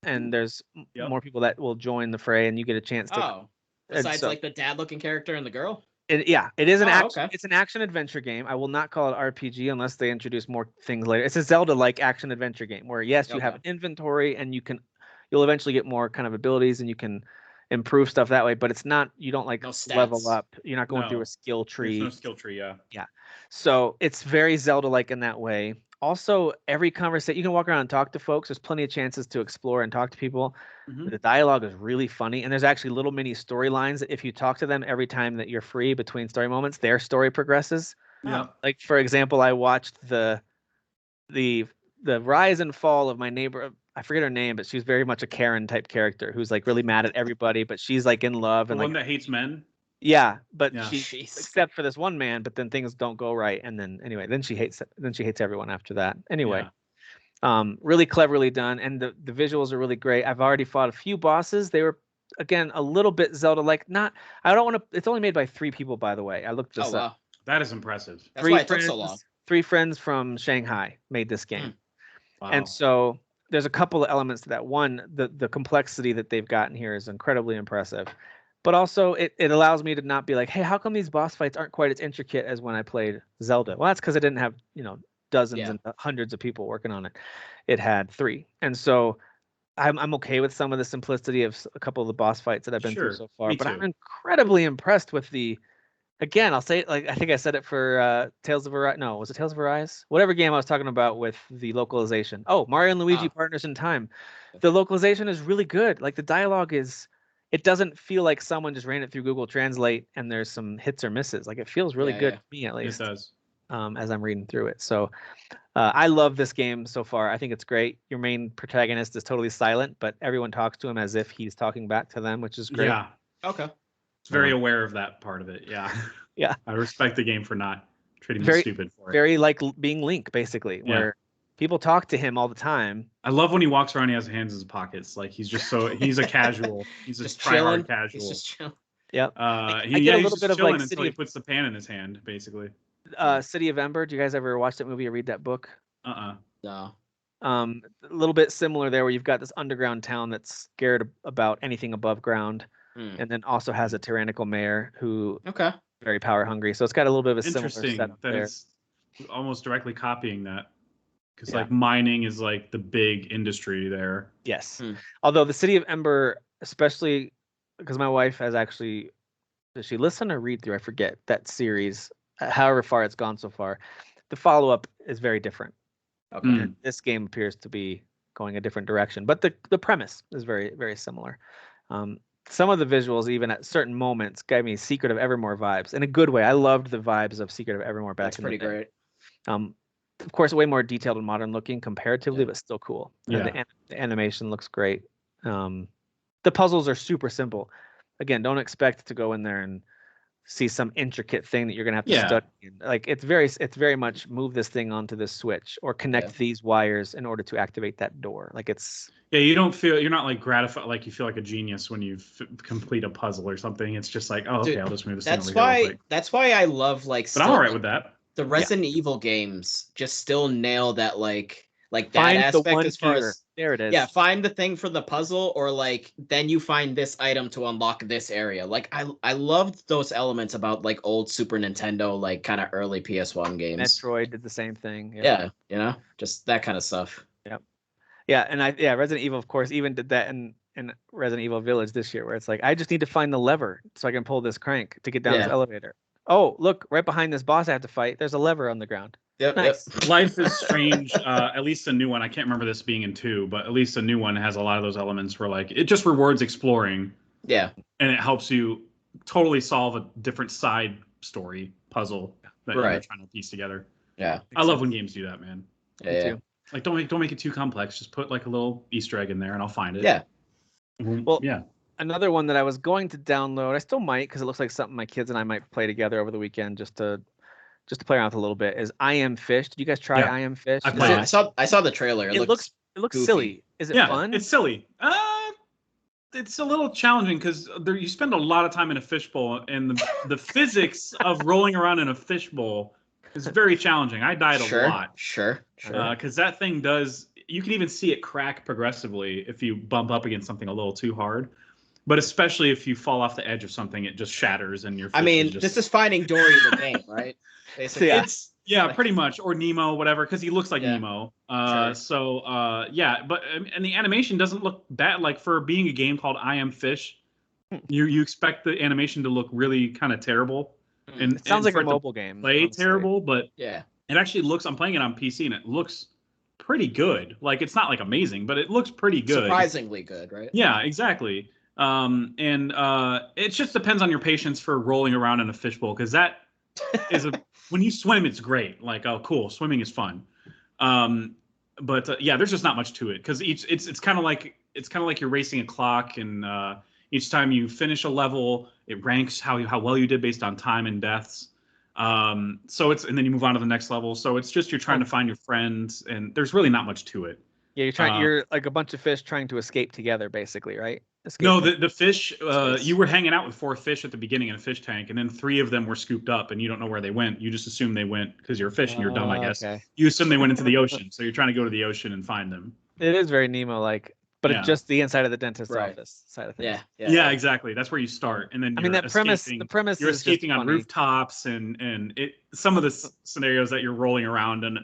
and there's more people that will join the fray, and you get a chance to. Besides like the dad-looking character and the girl. It is an action. Okay. It's an action adventure game. I will not call it RPG unless they introduce more things later. It's a Zelda-like action adventure game where you have an inventory and you'll eventually get more kind of abilities and you can improve stuff that way. But it's not, you don't like level up. You're not going through a skill tree. There's no skill tree. Yeah. So it's very Zelda-like in that way. Also, every conversation, you can walk around and talk to folks. There's plenty of chances to explore and talk to people. Mm-hmm. The dialogue is really funny. And there's actually little mini storylines that if you talk to them every time that you're free between story moments, their story progresses. Yeah. Like, for example, I watched the rise and fall of my neighbor. I forget her name, but she's very much a Karen type character who's like really mad at everybody, but she's like in love. The one that hates men? Yeah, but she except for this one man, but then things don't go right, and then she hates everyone after that. Anyway, really cleverly done, and the visuals are really great. I've already fought a few bosses. They were again a little bit Zelda-like. I don't want to. It's only made by 3 people, by the way. I looked this up. That is impressive. That's why it took so long. 3 friends from Shanghai made this game, wow. And so there's a couple of elements to that. One, the complexity that they've gotten here is incredibly impressive. But also, it allows me to not be like, hey, how come these boss fights aren't quite as intricate as when I played Zelda? Well, that's because I didn't have, dozens and hundreds of people working on it. It had 3. And so I'm okay with some of the simplicity of a couple of the boss fights that I've been through so far. But I'm incredibly impressed with again, I'll say it like I think I said it for Tales of Arise. No, was it Tales of Arise? Whatever game I was talking about with the localization. Oh, Mario and Luigi Partners in Time. The localization is really good. Like the dialogue is... It doesn't feel like someone just ran it through Google Translate and there's some hits or misses. Like it feels really good to me, at least. It does. As I'm reading through it. So I love this game so far. I think it's great. Your main protagonist is totally silent, but everyone talks to him as if he's talking back to them, which is great. Yeah. Okay. It's very aware of that part of it. Yeah. Yeah. I respect the game for not treating me stupid for it. Very like being Link, basically, where people talk to him all the time. I love when he walks around, he has hands in his pockets. Like he's a casual. He's just try-hard casual. He's just chilling. Yep. I get a little bit of like until he puts the pan in his hand, basically. City of Ember. Do you guys ever watch that movie or read that book? No. A little bit similar there, where you've got this underground town that's scared about anything above ground, and then also has a tyrannical mayor who very power hungry. So it's got a little bit of a similar setup there. It's almost directly copying that. Because like mining is like the big industry there. Yes. Although the City of Ember, especially because my wife has actually, does she listen or read through? I forget that series. However far it's gone so far, the follow-up is very different. Okay. And this game appears to be going a different direction, but the premise is very, very similar. Some of the visuals, even at certain moments, gave me Secret of Evermore vibes in a good way. I loved the vibes of Secret of Evermore back in the day. That's pretty great. Of course, way more detailed and modern looking comparatively, but still cool. Yeah. The animation looks great. The puzzles are super simple. Again, don't expect to go in there and see some intricate thing that you're gonna have to study. Like it's very much move this thing onto this switch or connect these wires in order to activate that door. Like it's you're not like gratified, like you feel like a genius when you complete a puzzle or something. It's just like, oh, okay, I'll just move this thing over here. That's why I love but I'm all right with that. The Resident Evil games just still nail that like that aspect as far as There it is. Yeah, find the thing for the puzzle, or like then you find this item to unlock this area. Like I loved those elements about like old Super Nintendo, like kind of early PS1 games. Metroid did the same thing. Yeah, just that kind of stuff. Yep. Yeah, and Resident Evil, of course, even did that in Resident Evil Village this year, where it's like I just need to find the lever so I can pull this crank to get down this elevator. Oh, look, right behind this boss I have to fight, there's a lever on the ground. Yep, nice. Life is Strange, at least the new one. I can't remember this being in 2, but at least the new one has a lot of those elements where like it just rewards exploring. Yeah. And it helps you totally solve a different side story puzzle that you're trying to piece together. Yeah. I love when games do that, man. Yeah. Like don't make it too complex. Just put like a little Easter egg in there and I'll find it. Yeah. Well, another one that I was going to download, I still might, because it looks like something my kids and I might play together over the weekend just to play around with a little bit, is I Am Fish. Did you guys try I Am Fish? I saw the trailer. It looks goofy. Silly. Is it fun? It's silly. It's a little challenging because you spend a lot of time in a fishbowl, and the physics of rolling around in a fishbowl is very challenging. I died a lot. Sure. Because that thing does. You can even see it crack progressively if you bump up against something a little too hard. But especially if you fall off the edge of something, it just shatters and your. This is Finding Dory the game, right? Basically, it's pretty much, or Nemo, whatever, because he looks like Nemo. So but and the animation doesn't look bad. Like for being a game called I Am Fish, you expect the animation to look really kind of terrible. And it sounds like a mobile game. Play terrible, but it actually looks. I'm playing it on PC and it looks pretty good. Like it's not like amazing, but it looks pretty good. Surprisingly good, right? Yeah, exactly. It just depends on your patience for rolling around in a fishbowl, because that is when you swim, it's great. Like, oh, cool, swimming is fun. But there's just not much to it, because it's kind of like you're racing a clock, and each time you finish a level, it ranks how well you did based on time and deaths. And then you move on to the next level. So it's just you're trying to find your friends, and there's really not much to it. Yeah, you're like a bunch of fish trying to escape together, basically, right? No, the fish, you were hanging out with 4 fish at the beginning in a fish tank, and then 3 of them were scooped up, and you don't know where they went. You just assume they went, because you're a fish and you're dumb, I guess. Okay. You assume they went into the ocean, so you're trying to go to the ocean and find them. It is very Nemo-like, but it's just the inside of the dentist's office side of things. Yeah, exactly. That's where you start, and then the premise you're is escaping on rooftops, and some of the scenarios that you're rolling around, and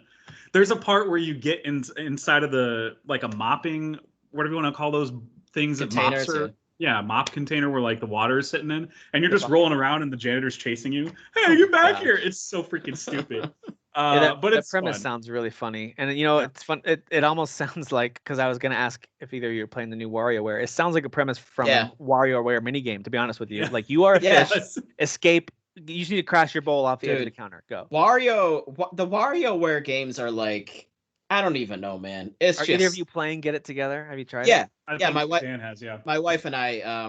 there's a part where you get inside of the like a mopping, whatever you want to call those things that mops are. Yeah, mop container where like the water is sitting in, and you're just rolling around and the janitor's chasing you. Hey, get back here! It's so freaking stupid. But it's premise fun. Sounds really funny, and it's fun. It almost sounds like, because I was gonna ask if either you're playing the new WarioWare. It sounds like a premise from a WarioWare minigame. To be honest with you, like you are a fish, escape. You just need to crash your bowl off the edge of the counter. Go. The WarioWare games are like, I don't even know, man. Are either of you playing Get It Together? Have you tried? Yeah, my wife has. Yeah, my wife and I,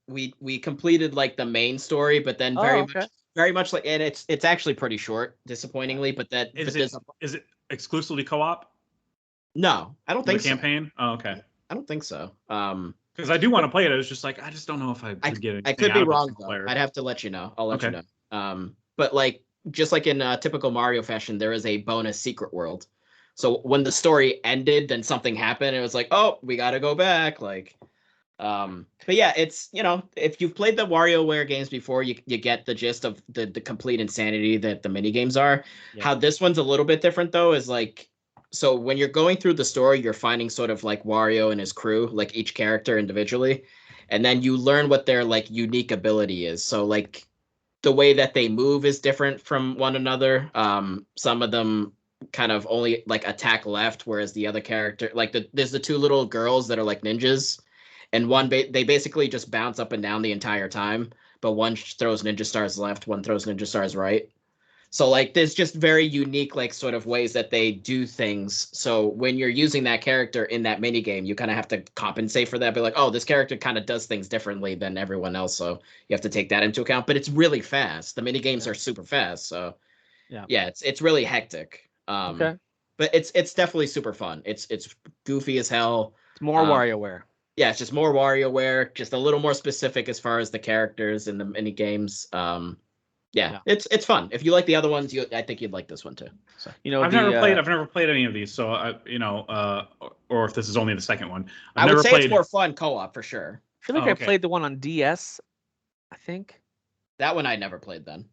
we completed like the main story, but then very much like, and it's actually pretty short, disappointingly. But that is it exclusively co-op? No, I don't think the campaign. Oh, okay. I don't think so. Because I do want to play it. I was just like, I just don't know if I could get it. I could be wrong though. I'd have to let you know. I'll let you know. But like, just like in typical Mario fashion, there is a bonus secret world. So when the story ended, then something happened. It was like, oh, we got to go back. Like, but yeah, it's, if you've played the WarioWare games before, you get the gist of the complete insanity that the mini games are. Yeah. How this one's a little bit different though is like, so when you're going through the story, you're finding sort of like Wario and his crew, like each character individually, and then you learn what their like unique ability is. So like the way that they move is different from one another. Some of them kind of only like attack left, whereas the other character, like there's the 2 little girls that are like ninjas, and one they basically just bounce up and down the entire time, but one throws ninja stars left, one throws ninja stars right. So like there's just very unique like sort of ways that they do things. So when you're using that character in that mini game, you kind of have to compensate for that. Be like, oh, this character kind of does things differently than everyone else, so you have to take that into account. But it's really fast. The mini games are super fast, so yeah, it's really hectic. But it's definitely super fun. It's goofy as hell. It's more WarioWare. Yeah, it's just more WarioWare, just a little more specific as far as the characters in the mini games. Yeah, Yeah. it's fun. If you like the other ones, I think you'd like this one too. So You know, I've never played any of these, so or if this is only the second one. I would say it's more fun co-op for sure. I feel like I played the one on DS, I think. That one I never played then.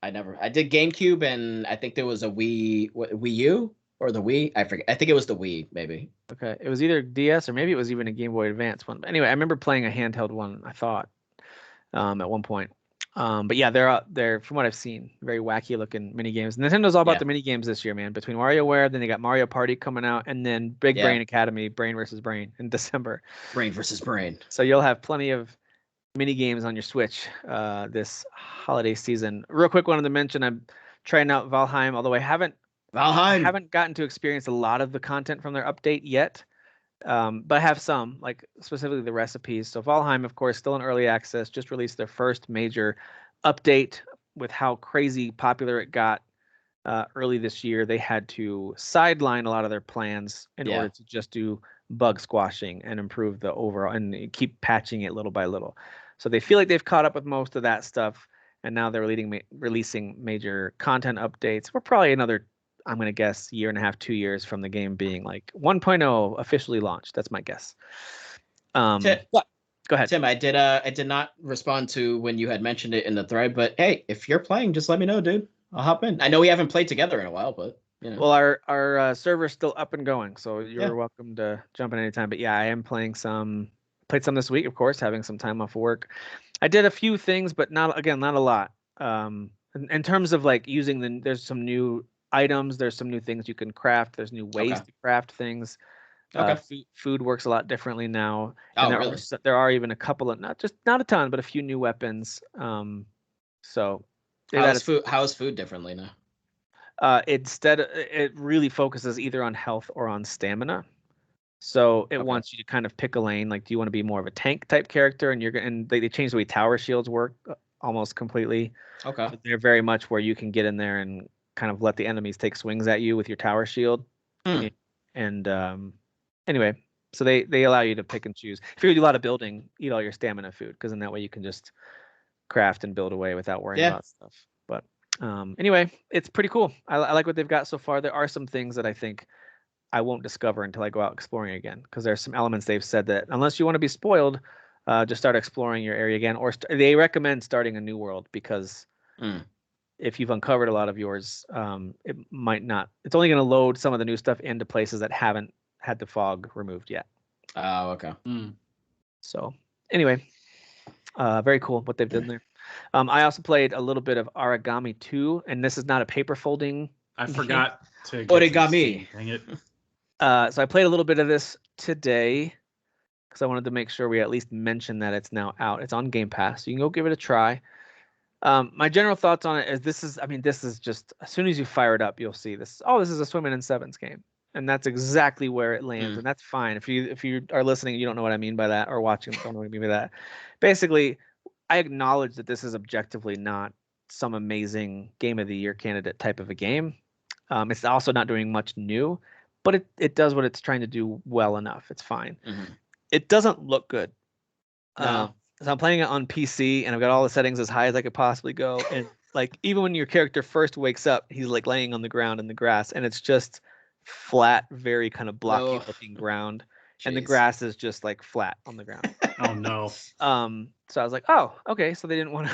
I did GameCube, and I think there was a Wii U or the Wii. I forget. I think it was the Wii, maybe. Okay, it was either DS or maybe it was even a Game Boy Advance one. But anyway, I remember playing a handheld one, I thought, at one point. But yeah, they're from what I've seen, very wacky looking mini games. Nintendo's all about the mini games this year, man. Between WarioWare, then they got Mario Party coming out, and then Big Brain Academy, Brain versus Brain in December. Brain versus Brain. So you'll have plenty of mini games on your Switch this holiday season. Real quick, wanted to mention I'm trying out Valheim, although I haven't gotten to experience a lot of the content from their update yet. But I have some, like specifically the recipes. So Valheim, of course, still in early access, just released their first major update with how crazy popular it got early this year. They had to sideline a lot of their plans in order to just do bug squashing and improve the overall and keep patching it little by little. So they feel like they've caught up with most of that stuff, and now they're releasing major content updates. We're probably another, I'm going to guess, year and a half, 2 years from the game being like 1.0 officially launched. That's my guess. Go ahead, Tim. I did not respond to when you had mentioned it in the thread, but hey, if you're playing, just let me know, dude. I'll hop in. I know we haven't played together in a while, but you know. Well, our server's still up and going, so you're welcome to jump in anytime. But yeah, I am playing some. Played some this week, of course, having some time off of work. I did a few things, but not a lot. In terms of like using there's some new items, there's some new things you can craft, there's new ways to craft things. Food works a lot differently now. And there are even a couple of not a ton, but a few new weapons. So how is food differently now? It really focuses either on health or on stamina. So it wants you to kind of pick a lane. Like, do you want to be more of a tank type character? And they changed the way tower shields work almost completely. Okay. So they're very much where you can get in there and kind of let the enemies take swings at you with your tower shield. And anyway, so they allow you to pick and choose. If you do a lot of building, eat all your stamina food, because in that way you can just craft and build away without worrying about stuff. But anyway, it's pretty cool. I like what they've got so far. There are some things that I think I won't discover until I go out exploring again, because there's some elements they've said that unless you want to be spoiled, just start exploring your area again, or they recommend starting a new world, because if you've uncovered a lot of yours, it might not. It's only going to load some of the new stuff into places that haven't had the fog removed yet. Oh, okay. So anyway, very cool what they've done there. I also played a little bit of Origami 2, and this is not a paper folding. I forgot to get Origami. Dang it. So I played a little bit of this today because I wanted to make sure we at least mention that it's now out. It's on Game Pass, so you can go give it a try. My general thoughts on it is this is just, as soon as you fire it up, you'll see this. Oh, this is a Swimming in Sevens game, and that's exactly where it lands, and that's fine. If you are listening, you don't know what I mean by that, or watching, don't know what I mean by that. Basically, I acknowledge that this is objectively not some amazing Game of the Year candidate type of a game. It's also not doing much new, but it does what it's trying to do well enough. It's fine. It doesn't look good. So I'm playing it on PC, and I've got all the settings as high as I could possibly go. And like, even when your character first wakes up, he's like laying on the ground in the grass, and it's just flat, very kind of blocky looking ground. And the grass is just like flat on the ground. Oh no. So I was like, oh, okay. So they didn't want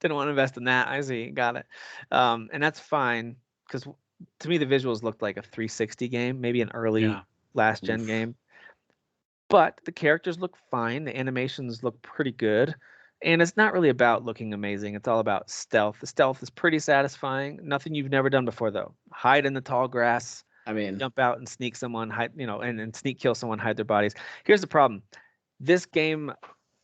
to invest in that. I see, got it. And that's fine, because to me the visuals looked like a 360 game, maybe an early last gen game. But the characters look fine. The animations look pretty good. And it's not really about looking amazing. It's all about stealth. The stealth is pretty satisfying. Nothing you've never done before, though. Hide in the tall grass. I mean, jump out and sneak someone, hide, and sneak kill someone, hide their bodies. Here's the problem. This game,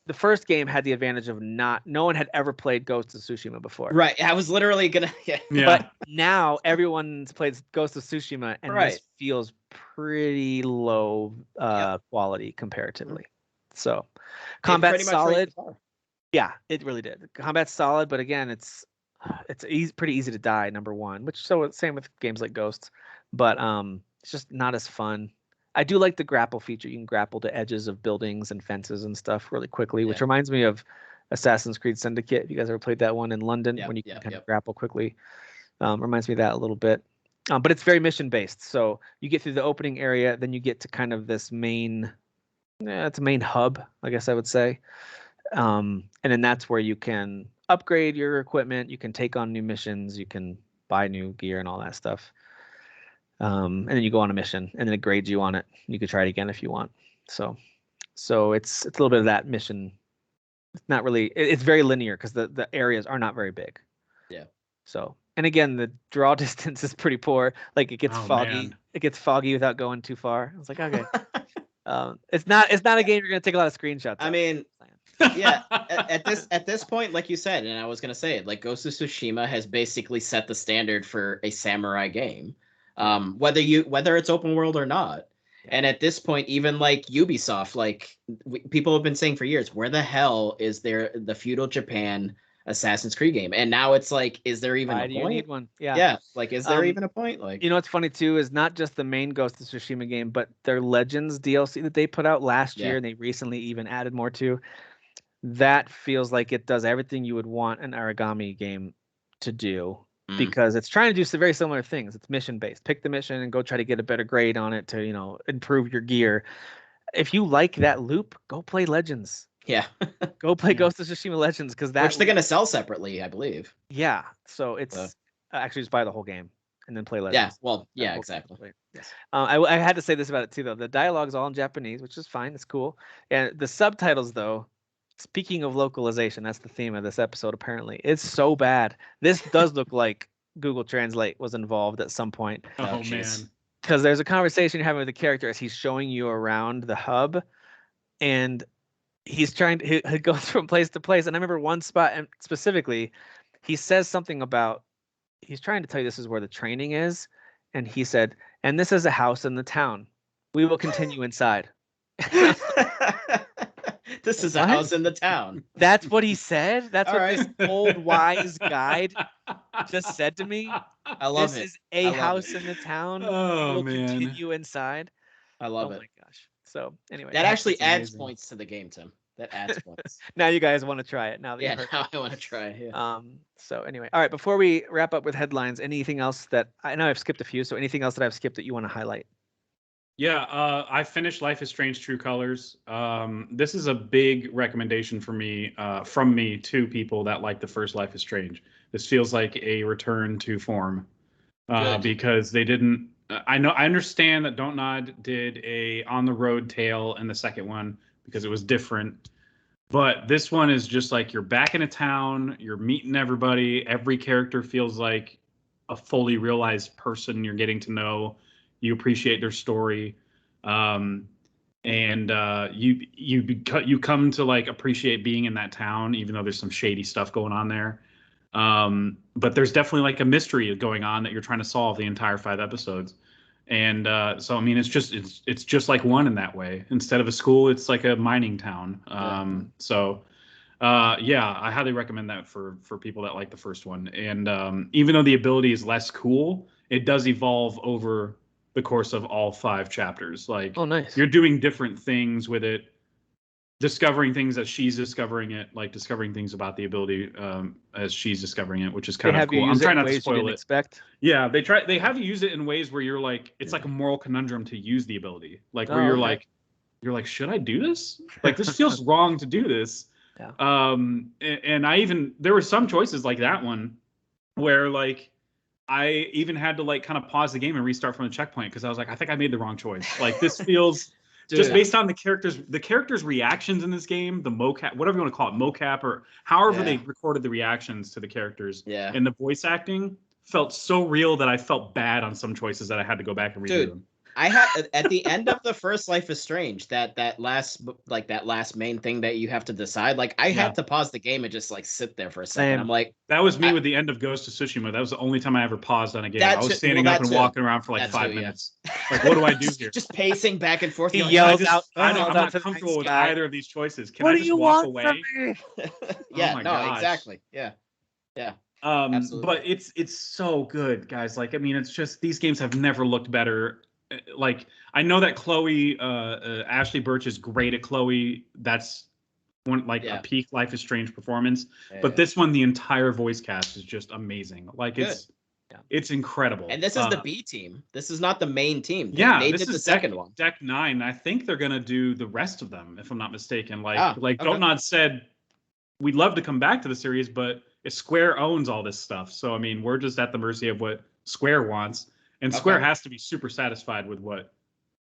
the first game, had the advantage of no one had ever played Ghost of Tsushima before. Right. I was literally gonna. But now everyone's played Ghost of Tsushima, and this feels pretty low quality comparatively. So, combat's solid. Yeah, it really did. Combat's solid, but again, it's pretty easy to die. Number one, same with games like Ghosts, but it's just not as fun. I do like the grapple feature. You can grapple to edges of buildings and fences and stuff really quickly, which reminds me of Assassin's Creed Syndicate. If you guys ever played that one in London, when you can kind of grapple quickly, reminds me of that a little bit. But it's very mission based. So you get through the opening area, then you get to kind of this main, it's a main hub, I guess I would say. And then that's where you can upgrade your equipment. You can take on new missions. You can buy new gear and all that stuff. And then you go on a mission, and then it grades you on it. You could try it again if you want. So it's a little bit of that mission. It's not really. It's very linear because the areas are not very big. Yeah. So, and again, the draw distance is pretty poor. Like it gets foggy. Man. It gets foggy without going too far. I was like, okay. It's not a game you're gonna take a lot of screenshots. I mean, yeah. At this point, like you said, and I was gonna say it, like Ghost of Tsushima has basically set the standard for a samurai game. Whether it's open world or not. And at this point, even like Ubisoft, like people have been saying for years, where the hell is the feudal Japan Assassin's Creed game? And now it's like, is there even a point? You need one? Yeah. Yeah. Like, is there even a point? Like, you know what's funny too is not just the main Ghost of Tsushima game, but their Legends DLC that they put out last year, and they recently even added more to. That feels like it does everything you would want an origami game to do. Because it's trying to do some very similar things. It's mission based. Pick the mission and go try to get a better grade on it to, improve your gear. If you like that loop, go play Legends. Yeah. Go play Ghost of Tsushima Legends because which they're gonna sell separately, I believe. Yeah. So it's actually just buy the whole game and then play Legends. Yeah. Well, yeah, exactly. Yes. I had to say this about it too, though. The dialogue's all in Japanese, which is fine. It's cool. And the subtitles, though. Speaking of localization, that's the theme of this episode, apparently. It's so bad. This does look like Google Translate was involved at some point. Oh, man. Because there's a conversation you're having with the character as he's showing you around the hub, and he's trying to he goes from place to place. And I remember one spot, and specifically, he says something about, he's trying to tell you this is where the training is, and he said, and this is a house in the town. We will continue inside. This is a house in the town. That's what he said? That's what this old wise guide just said to me? I love this is a house in the town. Oh, man. Continue inside. I love it. Oh, my gosh. So, anyway. That actually adds points to the game, Tim. That adds points. Now you guys want to try it. Now I want to try it. Yeah. So, anyway. All right. Before we wrap up with headlines, anything else that... I know I've skipped a few, so anything else that I've skipped that you want to highlight? Yeah, I finished Life is Strange: True Colors. This is a big recommendation for me, from me to people that like the first Life is Strange. This feels like a return to form, because they didn't. I understand that Don't Nod did a on the road tale in the second one because it was different, but this one is just like you're back in a town, you're meeting everybody. Every character feels like a fully realized person you're getting to know. You appreciate their story, and you come to like appreciate being in that town, even though there's some shady stuff going on there. But there's definitely like a mystery going on that you're trying to solve the entire 5 episodes. And so I mean, it's just like one in that way. Instead of a school, it's like a mining town. Yeah, I highly recommend that for people that like the first one. And even though the ability is less cool, it does evolve over the course of all 5 chapters. Like, oh, nice. You're doing different things with it, discovering things as she's discovering it, like discovering things about the ability as she's discovering it, which is kind of cool. I'm trying not to spoil it. Expect. Yeah, they have you use it in ways where you're like, it's like a moral conundrum to use the ability, like where you're like, should I do this? Like, this feels wrong to do this. Yeah. And there were some choices like that one where like I even had to like kind of pause the game and restart from the checkpoint because I was like, I think I made the wrong choice. Like, this feels just based on the characters' reactions in this game, the mocap, whatever you want to call it, mocap, or however they recorded the reactions to the characters. Yeah. And the voice acting felt so real that I felt bad on some choices that I had to go back and redo them. I had at the end of the first Life is Strange, that last main thing that you have to decide. Like, I had to pause the game and just like sit there for a second. I'm like, that was me with the end of Ghost of Tsushima. That was the only time I ever paused on a game. I was standing up and walking around for like 5 minutes. Like, what do I do here? Just pacing back and forth. He yells out. I'm not comfortable with either of these choices. Can I just walk away? Yeah. Exactly. Yeah. Yeah. Absolutely. But it's so good, guys. Like, I mean, it's just these games have never looked better. Like, I know that Chloe, Ashley Birch is great at Chloe. That's a peak Life is Strange performance. But Yeah. this one, the entire voice cast is just amazing. Like it's incredible. And this is the B team. This is not the main team. They did this the is second one. Deck 9. I think they're gonna do the rest of them, if I'm not mistaken. Like Okay. Dotnod said, we'd love to come back to the series, but Square owns all this stuff. So I mean, we're just at the mercy of what Square wants, and Square has to be super satisfied with what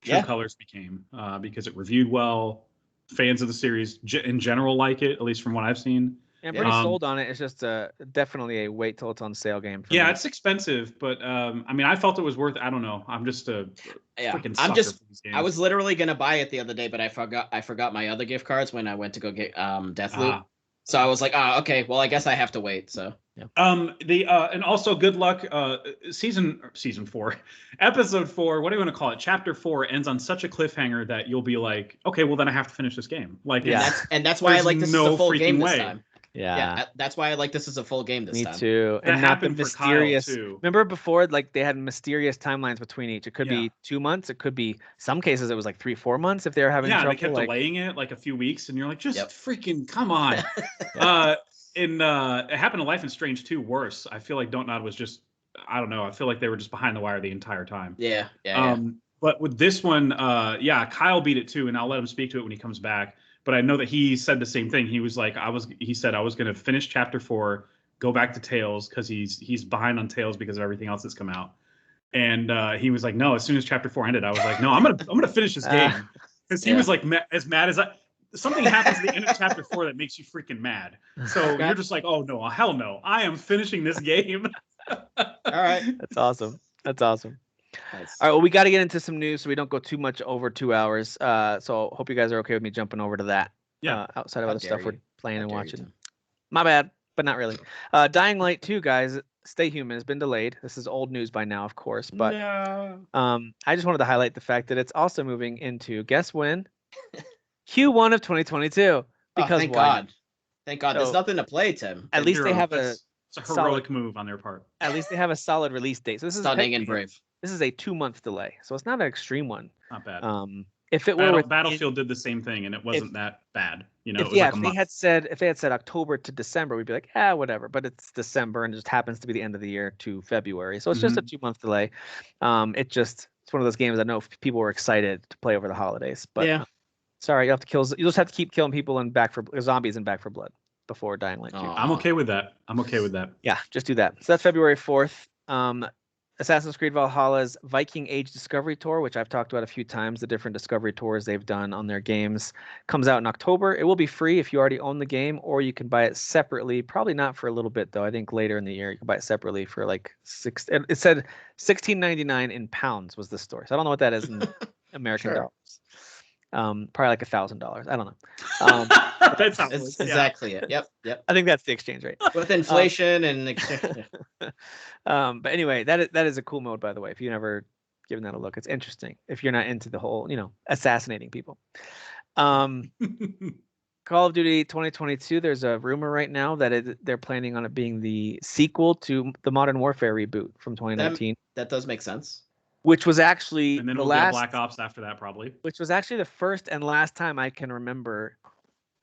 True Colors became, because it reviewed well. Fans of the series in general like it, at least from what I've seen. I'm pretty sold on it. It's just definitely a wait till it's on sale game. For me. It's expensive, but I mean, I felt it was worth. I don't know. I'm just a freaking sucker for these games. I was literally gonna buy it the other day, but I forgot my other gift cards when I went to go get Deathloop. So I was like, okay, well, I guess I have to wait. So and also good luck. Season 4, episode 4. What do you want to call it? Chapter 4 ends on such a cliffhanger that you'll be like, okay, well then I have to finish this game. Like, that's why I like this is a full game this time. Yeah, that's why I like this is a full game this time. Me too. And not the mysterious. Remember before, like they had mysterious timelines between each. It could be 2 months. It could be some cases it was like 3-4 months if they were having trouble. They kept delaying it like a few weeks, and you're like, just freaking come on. It happened to Life is Strange 2 worse. I feel like Dontnod was just, I don't know. I feel like they were just behind the wire the entire time. Yeah. But with this one, Kyle beat it too, and I'll let him speak to it when he comes back. But I know that he said the same thing. He was like, he said I was going to finish Chapter 4, go back to Tales because he's behind on Tales because of everything else that's come out. And he was like, no. As soon as Chapter 4 ended, I was like, no, I'm gonna finish this game because he was like as mad as I. Something happens at the end of Chapter 4 that makes you freaking mad. So you're just like, oh no, hell no, I am finishing this game. All right, that's awesome. Nice. All right, well, we got to get into some news so we don't go too much over 2 hours. So hope you guys are okay with me jumping over to that. Outside of other stuff we're playing and watching. My bad, but not really. Dying Light 2, guys, Stay Human has been delayed. This is old news by now, of course. But I just wanted to highlight the fact that it's also moving into, guess when? Q1 of 2022. Because thank God. Thank God. There's nothing to play, Tim. At least they have it's a heroic move on their part. At least they have a solid release date. So this stunning and brave. This is a 2-month delay, so it's not an extreme one. Not bad. If it were Battlefield did the same thing, and it wasn't that bad. You know, if they had said October to December, we'd be like, whatever. But it's December, and it just happens to be the end of the year to February, so it's just a 2-month delay. It's one of those games I know people were excited to play over the holidays, but sorry, you just have to keep killing people and zombies and Back 4 Blood before Dying Light 2. I'm okay with that. Yeah, just do that. So that's February 4th. Assassin's Creed Valhalla's Viking Age Discovery Tour, which I've talked about a few times, the different discovery tours they've done on their games, comes out in October. It will be free if you already own the game, or you can buy it separately. Probably not for a little bit, though. I think later in the year you can buy it separately for like it said $16.99 in pounds was the store. So I don't know what that is in American dollars. Probably like $1,000. I don't know. That's exactly it. Yep. I think that's the exchange rate with inflation and exchange. But anyway, that is a cool mode, by the way. If you've never given that a look, it's interesting. If you're not into the whole, assassinating people. Call of Duty 2022. There's a rumor right now that they're planning on it being the sequel to the Modern Warfare reboot from 2019. That does make sense. Which was actually and then we'll get Black Ops after that, probably. Which was actually the first and last time I can remember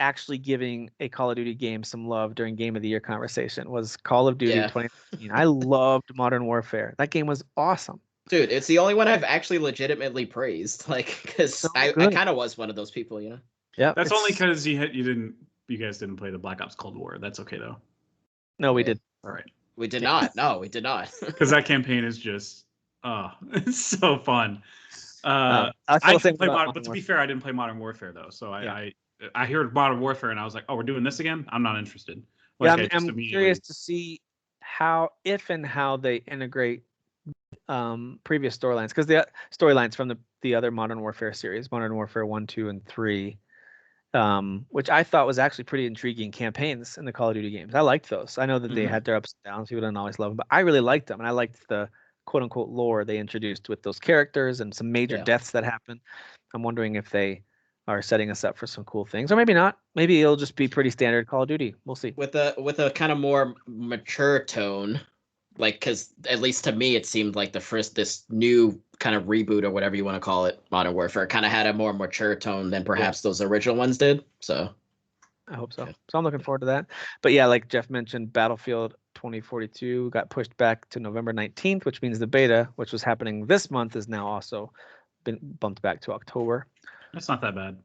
actually giving a Call of Duty game some love during Game of the Year conversation was Call of Duty 2019. I loved Modern Warfare. That game was awesome. Dude, it's the only one I've actually legitimately praised. Like, because I kind of was one of those people, Yeah, that's only because you guys didn't play the Black Ops Cold War. That's okay though. No, we did. All right. We did not. No, we did not. Because that campaign is just. Oh, it's so fun. I didn't play but to be fair, I didn't play Modern Warfare though. So I heard Modern Warfare and I was like, oh, we're doing this again? I'm not interested. I'm curious to see how they integrate previous storylines, because the storylines from the other Modern Warfare series, Modern Warfare 1, 2, and 3, which I thought was actually pretty intriguing campaigns in the Call of Duty games. I liked those. I know that they had their ups and downs. People didn't always love them, but I really liked them, and I liked the quote-unquote lore they introduced with those characters and some major deaths that happen. I'm wondering if they are setting us up for some cool things, or maybe not. Maybe it'll just be pretty standard Call of Duty. We'll see. With a kind of more mature tone, like, because at least to me it seemed like this new kind of reboot or whatever you want to call it, Modern Warfare, kind of had a more mature tone than perhaps those original ones did. So I hope so. Okay. So I'm looking forward to that. But yeah, like Jeff mentioned, Battlefield 2042 got pushed back to November 19th, which means the beta, which was happening this month, is now also been bumped back to October. That's not that bad.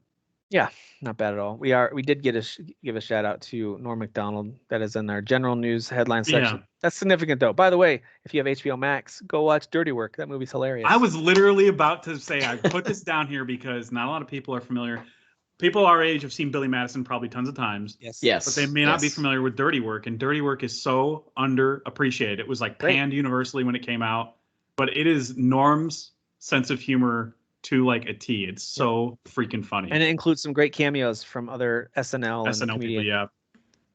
Yeah, not bad at all. We did give a shout out to Norm Macdonald. That is in our general news headline section. Yeah. That's significant though. By the way, if you have HBO Max, go watch Dirty Work. That movie's hilarious. I was literally about to say I put this down here because not a lot of people are familiar. People our age have seen Billy Madison probably tons of times. Yes. But they may not be familiar with Dirty Work, and Dirty Work is so underappreciated. It was like panned universally when it came out, but it is Norm's sense of humor to like a T. It's so freaking funny. And it includes some great cameos from other SNL people, yeah.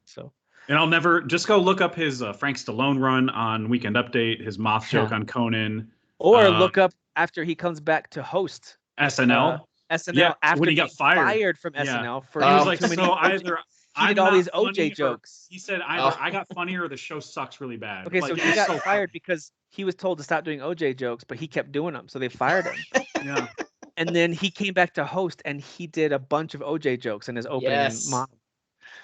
So. And I'll never just go look up his Frank Stallone run on Weekend Update, his Moth joke on Conan, or look up after he comes back to host SNL. SNL after when he got fired from SNL for he was like, too many so either he did all these OJ jokes. He said either I got funny or the show sucks really bad. Okay, like, so he got fired because he was told to stop doing OJ jokes, but he kept doing them, so they fired him. Yeah. And then he came back to host, and he did a bunch of OJ jokes in his opening monologue.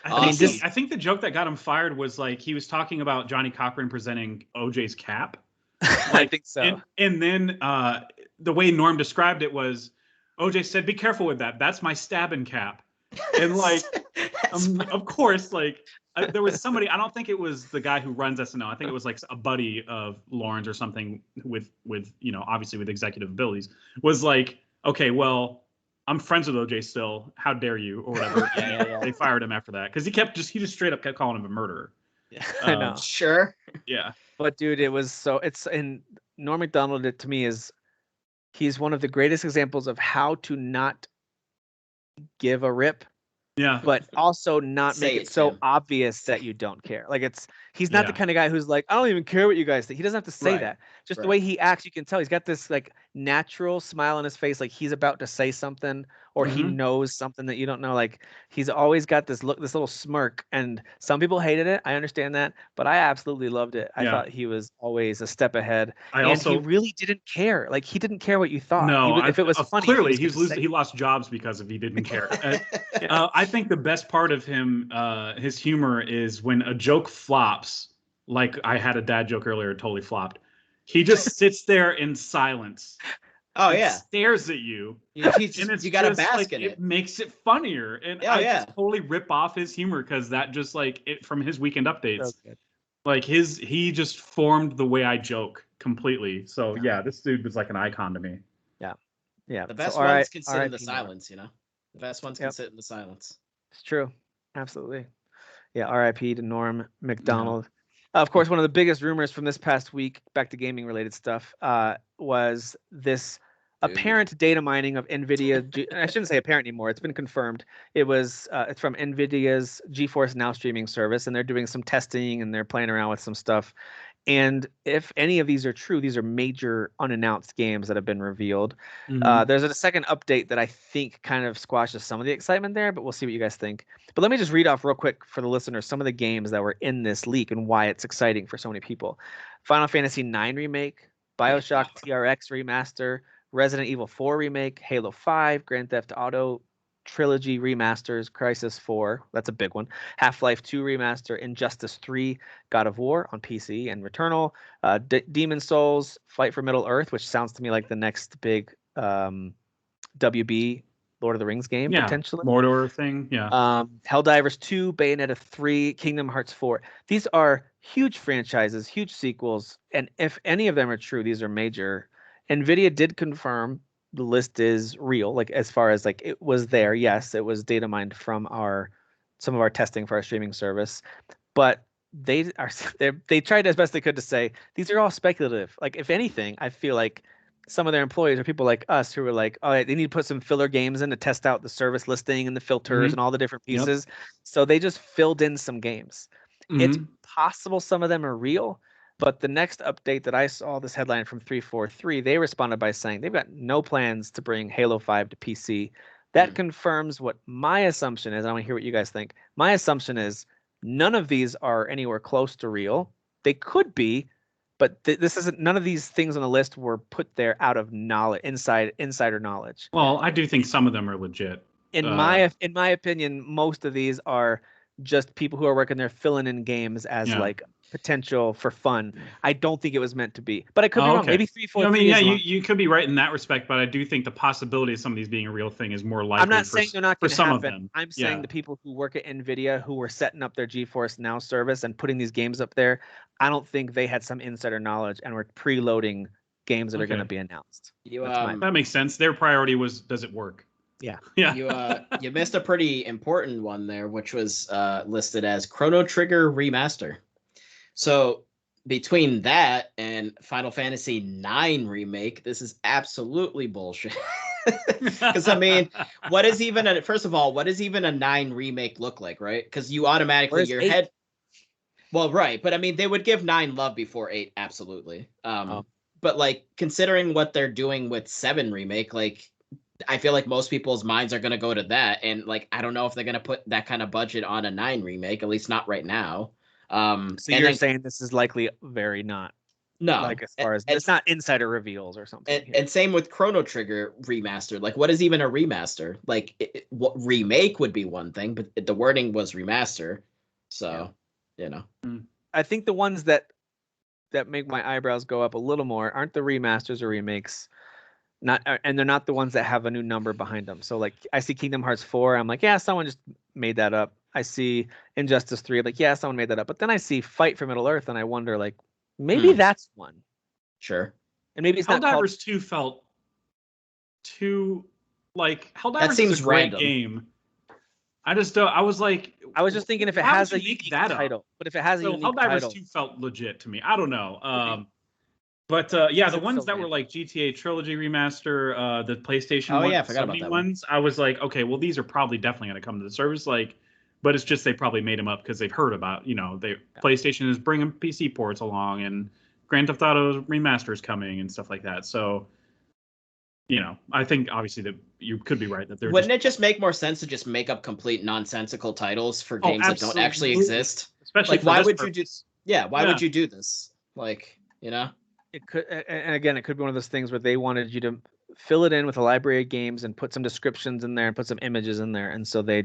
I think the joke that got him fired was like he was talking about Johnny Cochran presenting OJ's cap. Like, I think so. And then the way Norm described it was OJ said, "Be careful with that. That's my stabbing cap." And like, of course, like there was somebody. I don't think it was the guy who runs SNL. I think it was like a buddy of Lauren's or something with obviously with executive abilities. Was like, okay, well, I'm friends with OJ still. How dare you, or whatever. They fired him after that because he just straight up kept calling him a murderer. Yeah, I know. Sure. Yeah. But dude, Norm Macdonald to me he's one of the greatest examples of how to not give a rip. Yeah. But also not make it so obvious that you don't care. Like he's not the kind of guy who's like, I don't even care what you guys think. He doesn't have to say that. Just the way he acts, you can tell he's got this like natural smile on his face, like he's about to say something or he knows something that you don't know. Like he's always got this little smirk, and some people hated it. I understand that, but I absolutely loved it. I thought he was always a step ahead. He really didn't care. Like he didn't care what you thought. No, if it was funny, clearly he lost jobs because he didn't care. I think the best part of him, his humor, is when a joke flops. Like I had a dad joke earlier, it totally flopped. He just sits there in silence. Oh yeah, stares at you. You got to bask in it. It makes it funnier, and I just totally rip off his humor because that just like it from his Weekend Updates. Like he just formed the way I joke completely. So yeah, this dude was like an icon to me. Yeah. The best ones can sit in the silence, The best ones can sit in the silence. It's true, absolutely. Yeah, R.I.P. to Norm Macdonald. Of course, one of the biggest rumors from this past week, back to gaming related stuff, was this apparent data mining of Nvidia. I shouldn't say apparent anymore. It's been confirmed. It's from Nvidia's GeForce Now streaming service, and they're doing some testing and they're playing around with some stuff. And if any of these are true, these are major unannounced games that have been revealed. There's a second update that I think kind of squashes some of the excitement there, but we'll see what you guys think. But let me just read off real quick for the listeners some of the games that were in this leak and why it's exciting for so many people. Final Fantasy IX Remake, Bioshock TRX Remaster, Resident Evil 4 Remake, Halo 5, Grand Theft Auto Trilogy Remasters, Crisis 4, that's a big one, Half-Life 2 Remaster, Injustice 3, God of War on PC and Returnal, Demon Souls, Fight for Middle-earth, which sounds to me like the next big WB Lord of the Rings game, potentially. Mordor thing, Helldivers 2, Bayonetta 3, Kingdom Hearts 4. These are huge franchises, huge sequels, and if any of them are true, these are major. Nvidia did confirm the list is real, like as far as like it was there. Yes, it was data mined from some of our testing for our streaming service, but they tried as best they could to say these are all speculative. Like if anything, I feel like some of their employees are people like us who were like, oh, they need to put some filler games in to test out the service listing and the filters and all the different pieces. So they just filled in some games. It's possible some of them are real. But the next update that I saw, this headline from 343, they responded by saying they've got no plans to bring Halo 5 to PC. That confirms what my assumption is. I want to hear what you guys think. My assumption is none of these are anywhere close to real. They could be, but this isn't. None of these things on the list were put there out of knowledge, insider knowledge. Well, I do think some of them are legit. in my opinion, most of these are just people who are working there filling in games as like potential for fun. I don't think it was meant to be, but I could be wrong. Maybe 343. I mean, you could be right in that respect, but I do think the possibility of some of these being a real thing is more likely. I'm not saying they're not going to happen. I'm saying Yeah. the people who work at Nvidia who were setting up their GeForce Now service and putting these games up there, I don't think they had some insider knowledge and were preloading games that are going to be announced. That makes sense. Their priority was, does it work? Yeah. You missed a pretty important one there, which was listed as Chrono Trigger Remaster. So between that and Final Fantasy IX Remake, this is absolutely bullshit. Because I mean, first of all, what does even a 9 remake look like, right? Because you automatically well, right, but I mean, they would give 9 love before 8, absolutely. But like, considering what they're doing with 7 remake, like, I feel like most people's minds are going to go to that, and like, I don't know if they're going to put that kind of budget on a 9 remake, at least not right now. So you're saying this is likely very not. No, like as far as it's not insider reveals or something. And same with Chrono Trigger Remastered. Like, what is even a remaster? Like, what remake would be one thing, but the wording was remaster. So, I think the ones that make my eyebrows go up a little more aren't the remasters or remakes. And they're not the ones that have a new number behind them. So like, I see Kingdom Hearts 4, I'm like, yeah, someone just made that up. I see Injustice 3, like, yeah, someone made that up. But then I see Fight for Middle Earth, and I wonder, like, maybe that's one. Sure. And maybe it's Helldivers not called... 2 felt too, like, Helldivers that seems is a great random. Game. I just don't. I was just thinking if it has a unique title. But if it has a unique title, Helldivers 2 felt legit to me. I don't know. But the ones that were like GTA Trilogy Remaster, the PlayStation I forgot about that ones, I was like, okay, well, these are probably definitely going to come to the service. Like, but it's just they probably made them up because they've heard about, PlayStation is bringing PC ports along and Grand Theft Auto Remaster is coming and stuff like that. So, I think obviously that you could be right that they're. Wouldn't it just make more sense to just make up complete nonsensical titles for games that don't actually exist? Especially like, why would you do? Yeah, why would you do this? Like, It could, and again, it could be one of those things where they wanted you to fill it in with a library of games and put some descriptions in there and put some images in there, and so they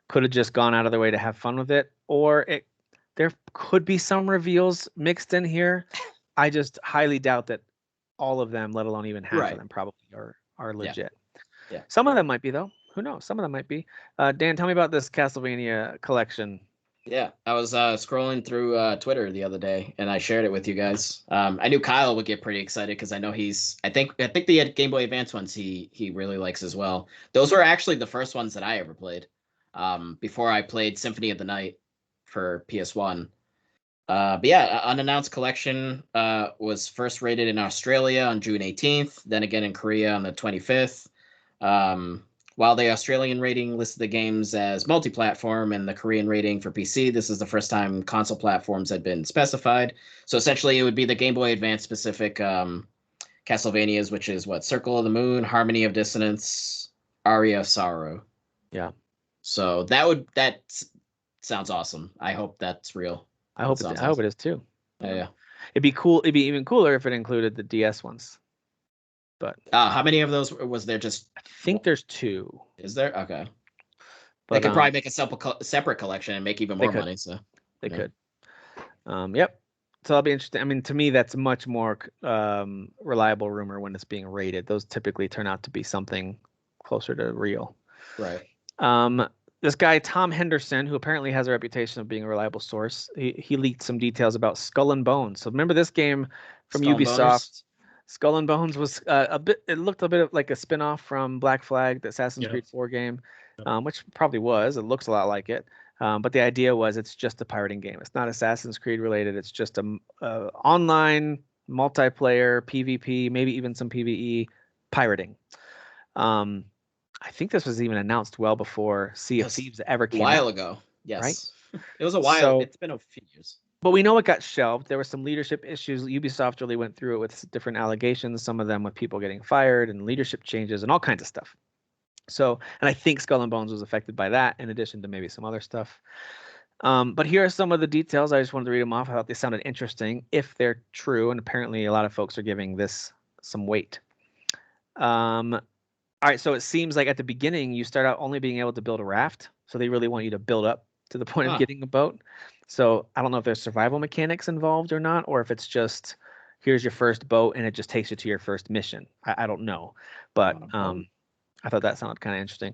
could have just gone out of their way to have fun with it. Or there could be some reveals mixed in here. I just highly doubt that all of them, let alone even half of them, probably are legit. Yeah. Some of them might be though. Who knows? Some of them might be. Dan, tell me about this Castlevania collection. Yeah, I was scrolling through Twitter the other day, and I shared it with you guys. I knew Kyle would get pretty excited because I know I think the Game Boy Advance ones he really likes as well. Those were actually the first ones that I ever played. Before I played Symphony of the Night for PS1. But yeah, Unannounced Collection was first rated in Australia on June 18th, then again in Korea on the 25th. While the Australian rating listed the games as multi-platform and the Korean rating for PC, this is the first time console platforms had been specified. So essentially, it would be the Game Boy Advance specific Castlevanias, which is Circle of the Moon, Harmony of Dissonance, Aria of Sorrow. Yeah. So that sounds awesome. I hope that's real. I hope it is too. Yeah. It'd be cool. It'd be even cooler if it included the DS ones. But how many of those was there? Just I think there's 2. Is there? Okay. But, they could probably make a separate collection and make even more money. So they could. Yep. So that'll be interesting. I mean, to me, that's much more reliable rumor when it's being rated. Those typically turn out to be something closer to real. Right. This guy Tom Henderson, who apparently has a reputation of being a reliable source, he leaked some details about Skull and Bones. So remember this game from Ubisoft. Skull and Bones was it looked a bit like a spin-off from Black Flag, the Assassin's Creed 4 game, which probably was. It looks a lot like it. But the idea was it's just a pirating game. It's not Assassin's Creed related. It's just a online multiplayer PvP, maybe even some PvE pirating. I think this was even announced well before Sea of Thieves ever came out. A while ago. Yes. Right? It was a while. So, it's been a few years. But we know it got shelved. There were some leadership issues. Ubisoft really went through it with different allegations, some of them with people getting fired and leadership changes and all kinds of stuff. So, and I think Skull and Bones was affected by that, in addition to maybe some other stuff. But here are some of the details. I just wanted to read them off. I thought they sounded interesting if they're true, and apparently a lot of folks are giving this some weight. All right, so it seems like at the beginning you start out only being able to build a raft, so they really want you to build up to the point of getting a boat. So I don't know if there's survival mechanics involved or not, or if it's just here's your first boat and it just takes you to your first mission. I don't know, but I thought that sounded kind of interesting.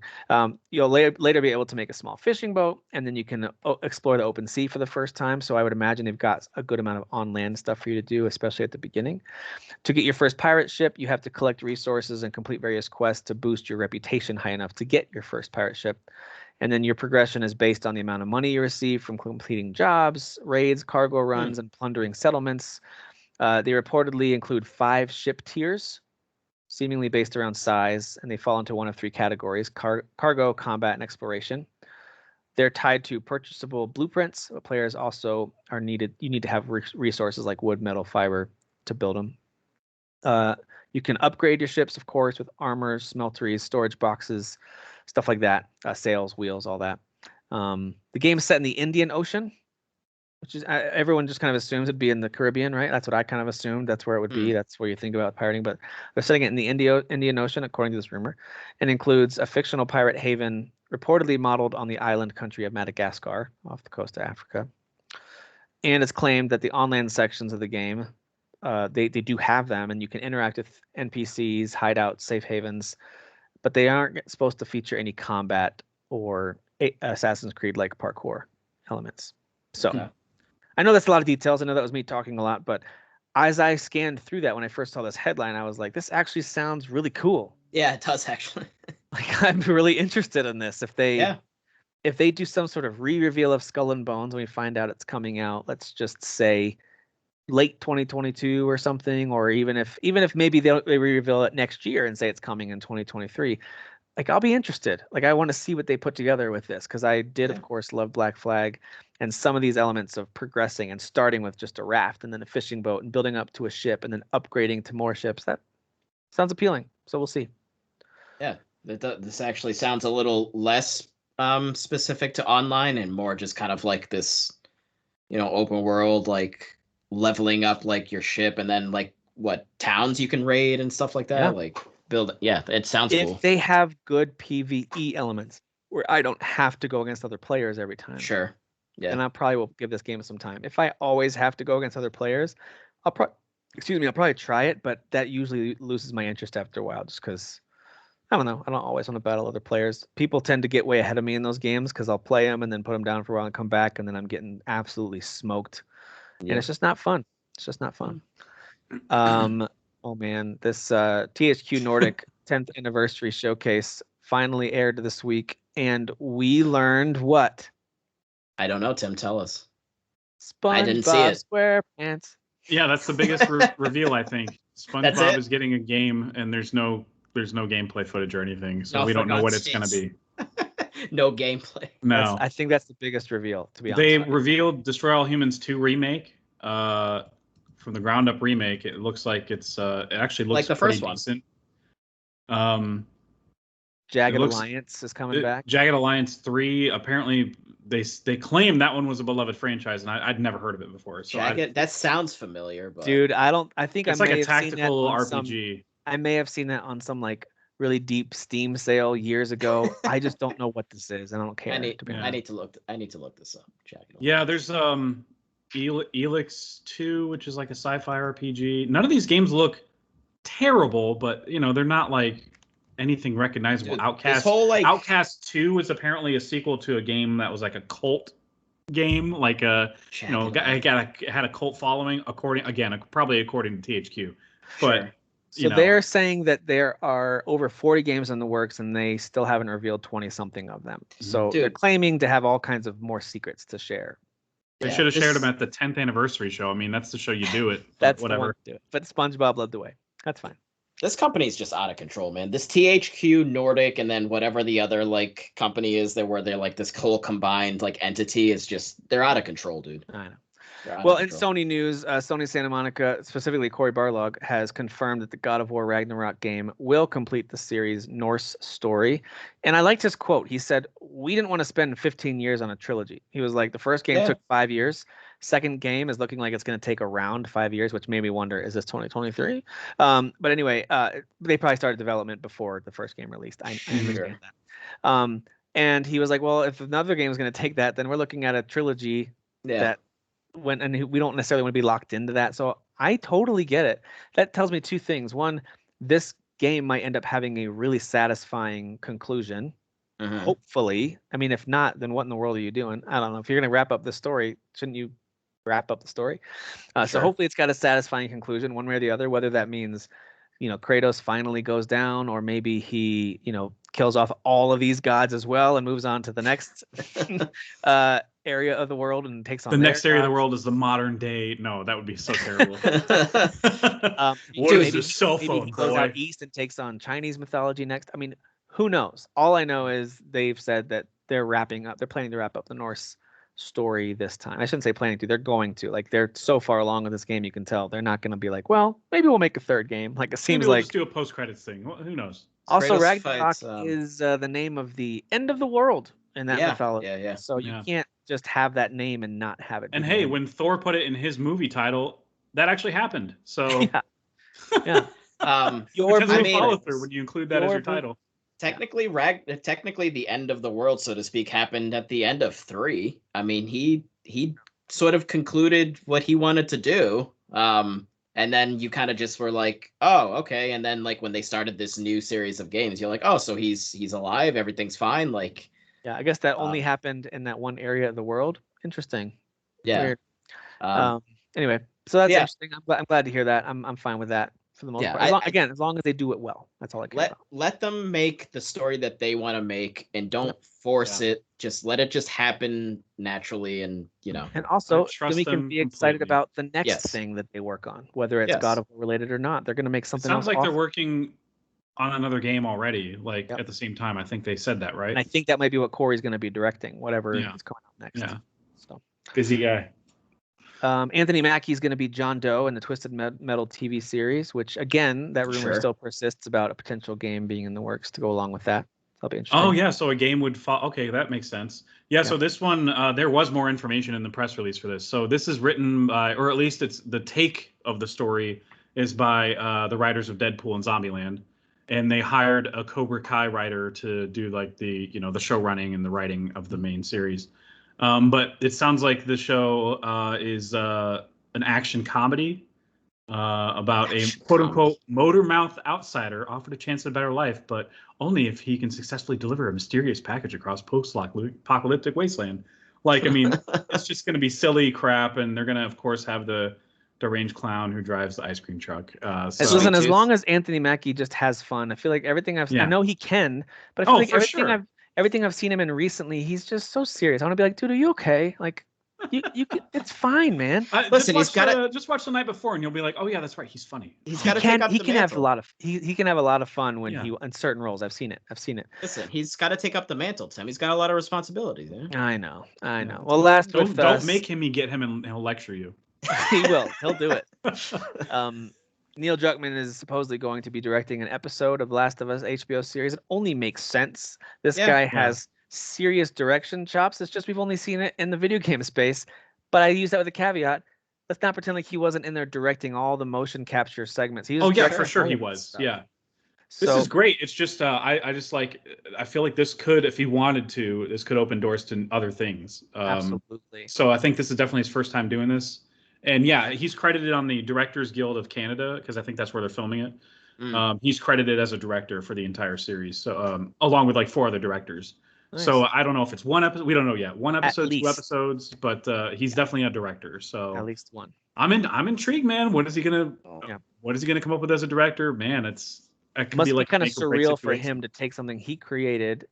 You'll later be able to make a small fishing boat, and then you can explore the open sea for the first time. So I would imagine they've got a good amount of on-land stuff for you to do, especially at the beginning. To get your first pirate ship, you have to collect resources and complete various quests to boost your reputation high enough to get your first pirate ship. And then your progression is based on the amount of money you receive from completing jobs, raids, cargo runs, and plundering settlements. They reportedly include 5 ship tiers, seemingly based around size, and they fall into one of 3 categories: cargo, combat, and exploration. They're tied to purchasable blueprints, but players also are needed. You need to have resources like wood, metal, fiber to build them. You can upgrade your ships, of course, with armor, smelteries, storage boxes, stuff like that, sails, wheels, all that. The game is set in the Indian Ocean, which is everyone just kind of assumes it'd be in the Caribbean, right? That's what I kind of assumed. That's where it would be. That's where you think about pirating. But they're setting it in the Indian Ocean, according to this rumor, and includes a fictional pirate haven reportedly modeled on the island country of Madagascar off the coast of Africa. And it's claimed that the on-land sections of the game, they do have them, and you can interact with NPCs, hideouts, safe havens, but they aren't supposed to feature any combat or Assassin's Creed-like parkour elements. So I know that's a lot of details. I know that was me talking a lot, but as I scanned through that when I first saw this headline, I was like, this actually sounds really cool. Yeah, it does actually. Like, I'm really interested in this. If they do some sort of re-reveal of Skull and Bones when we find out it's coming out, let's just say late 2022 or something, or even if maybe they re-reveal it next year and say it's coming in 2023, like, I'll be interested. Like, I want to see what they put together with this, because I did, of course, love Black Flag, and some of these elements of progressing and starting with just a raft and then a fishing boat and building up to a ship and then upgrading to more ships. That sounds appealing. So we'll see. Yeah, this actually sounds a little less specific to online and more just kind of like this, open world, like leveling up like your ship and then like what towns you can raid and stuff like that. Yeah. Like build. Yeah, it sounds cool. If they have good PvE elements where I don't have to go against other players every time. Sure. Yeah. And I probably will give this game some time. If I always have to go against other players, I'll probably try it, but that usually loses my interest after a while, just because I don't know. I don't always want to battle other players. People tend to get way ahead of me in those games because I'll play them and then put them down for a while and come back, and then I'm getting absolutely smoked. And it's just not fun. It's just not fun. Oh man, this THQ Nordic 10th anniversary showcase finally aired this week, and we learned what? I don't know, Tim. Tell us. SpongeBob I didn't see it. SquarePants. Yeah, that's the biggest reveal, I think. SpongeBob is getting a game, and there's no gameplay footage or anything, so we don't know what it's going to be. No gameplay. No. I think that's the biggest reveal, to be honest. They revealed Destroy All Humans 2 remake. From the ground up remake, it looks like it actually looks like the first one. Decent. Jagged Alliance is coming back. Jagged Alliance 3, apparently they claim that one was a beloved franchise, and I'd never heard of it before. So that sounds familiar, but dude, I think it's I like may a have seen that tactical on RPG. I may have seen that on some like really deep Steam sale years ago. I just don't know what this is, and I don't care. I need to look this up. Yeah, there's Elix 2, which is like a sci-fi RPG. None of these games look terrible, but they're not like anything recognizable. Dude, Outcast Outcast 2 is apparently a sequel to a game that was like a cult game, like had a cult following, probably according to THQ. But so they're saying that there are over 40 games in the works, and they still haven't revealed 20 something of them. So they're claiming to have all kinds of more secrets to share. They should have shared them at the 10th anniversary show. I mean, that's the show you do it. That's whatever. The one to do it. But SpongeBob led the way. That's fine. This company is just out of control, man. This THQ Nordic and then whatever the other like company is where they're like this whole combined like entity is they're out of control, dude. I know. Well, in Sony news, Sony Santa Monica, specifically Cory Barlog, has confirmed that the God of War Ragnarok game will complete the series' Norse story. And I liked his quote. He said, "We didn't want to spend 15 years on a trilogy." He was like, the first game took 5 years. second game is looking like it's going to take around 5 years, which made me wonder, is this 2023? But anyway, they probably started development before the first game released. I understand that. And he was like, well, if another game is going to take that, then we're looking at a trilogy that and we don't necessarily want to be locked into that. So I totally get it. That tells me two things. One, this game might end up having a really satisfying conclusion. Hopefully. I mean, if not, then what in the world are you doing? I don't know. If you're going to wrap up the story, shouldn't you wrap up the story? So hopefully it's got a satisfying conclusion one way or the other, whether that means, Kratos finally goes down, or maybe he, kills off all of these gods as well and moves on to the next area of the world and takes on the next area of the world is the modern day. No, that would be so terrible. What is this cell phone, he goes out east and takes on Chinese mythology next. I mean, who knows? All I know is they've said that they're planning to wrap up the Norse story this time. I shouldn't say planning to, they're going to. Like, they're so far along with this game, you can tell they're not going to be like, well, maybe we'll make a third game. Like, it seems maybe we'll like just do a post-credits thing. Well, who knows? Also, Ragnarok is the name of the end of the world in that mythology. Yeah. So you can't just have that name and not have it. And hey, when Thor put it in his movie title, that actually happened. So yeah. Your follow through when you include that as your title. Technically, technically, the end of the world, so to speak, happened at the end of 3. I mean, he sort of concluded what he wanted to do. And then you kind of just were like, oh, okay. And then like when they started this new series of games, you're like, oh, so he's alive, everything's fine. Like, yeah, I guess that only happened in that one area of the world. Interesting. Yeah. Weird. Anyway, so that's interesting. I'm glad to hear that. I'm fine with that for the most part. As long as they do it well, that's all I care about. Let them make the story that they want to make, and don't force it. Just let it just happen naturally, and And also, then we can be excited about the next thing that they work on, whether it's God of War related or not. They're going to make something. Sounds like they're working on another game already, at the same time. I think they said that, right? And I think that might be what Corey's going to be directing, whatever is coming out next. Yeah. So busy guy. Anthony Mackie's going to be John Doe in the Twisted Metal TV series, which again, that rumor still persists about a potential game being in the works to go along with that. That'll be interesting. Oh yeah, so a game would follow. Okay, that makes sense. Yeah, so this one, there was more information in the press release for this. So this is written by, or at least it's the take of the story is by the writers of Deadpool and Zombieland, and they hired a Cobra Kai writer to do like the the show running and the writing of the main series. But it sounds like the show is an action comedy about a quote-unquote motor-mouth outsider offered a chance at a better life, but only if he can successfully deliver a mysterious package across post-apocalyptic wasteland. Like, I mean, it's just going to be silly crap, and they're going to, of course, have the deranged clown who drives the ice cream truck. Listen, as long as Anthony Mackie just has fun, I feel like everything I know he can, but I feel like everything I've seen him in recently, he's just so serious. I want to be like, dude, are you okay? Like, you can, it's fine, man. Listen, he's got just watch the night before, and you'll be like, oh yeah, that's right, he's funny. He's got to take up the mantle. He can have a lot of fun when he in certain roles. I've seen it. Listen, he's got to take up the mantle, Tim. He's got a lot of responsibilities. I know. Yeah. Well, don't make him get him, and he'll lecture you. He will. He'll do it. Neil Druckmann is supposedly going to be directing an episode of Last of Us HBO series. It only makes sense. This guy has serious direction chops. It's just we've only seen it in the video game space. But I use that with a caveat. Let's not pretend like he wasn't in there directing all the motion capture segments. He was for sure he was. Stuff. Yeah. This is great. It's just I feel like this could, if he wanted to, this could open doors to other things. Absolutely. So I think this is definitely his first time doing this. And yeah, he's credited on the Directors Guild of Canada because I think that's where they're filming it. He's credited as a director for the entire series, so along with like 4 other directors. Nice. So I don't know if it's one episode. We don't know yet. 1 episode, 2 episodes, but he's definitely a director. So at least 1. I'm intrigued, man. What is he gonna come up with as a director? Man, it must be like kind of surreal for him to take something he created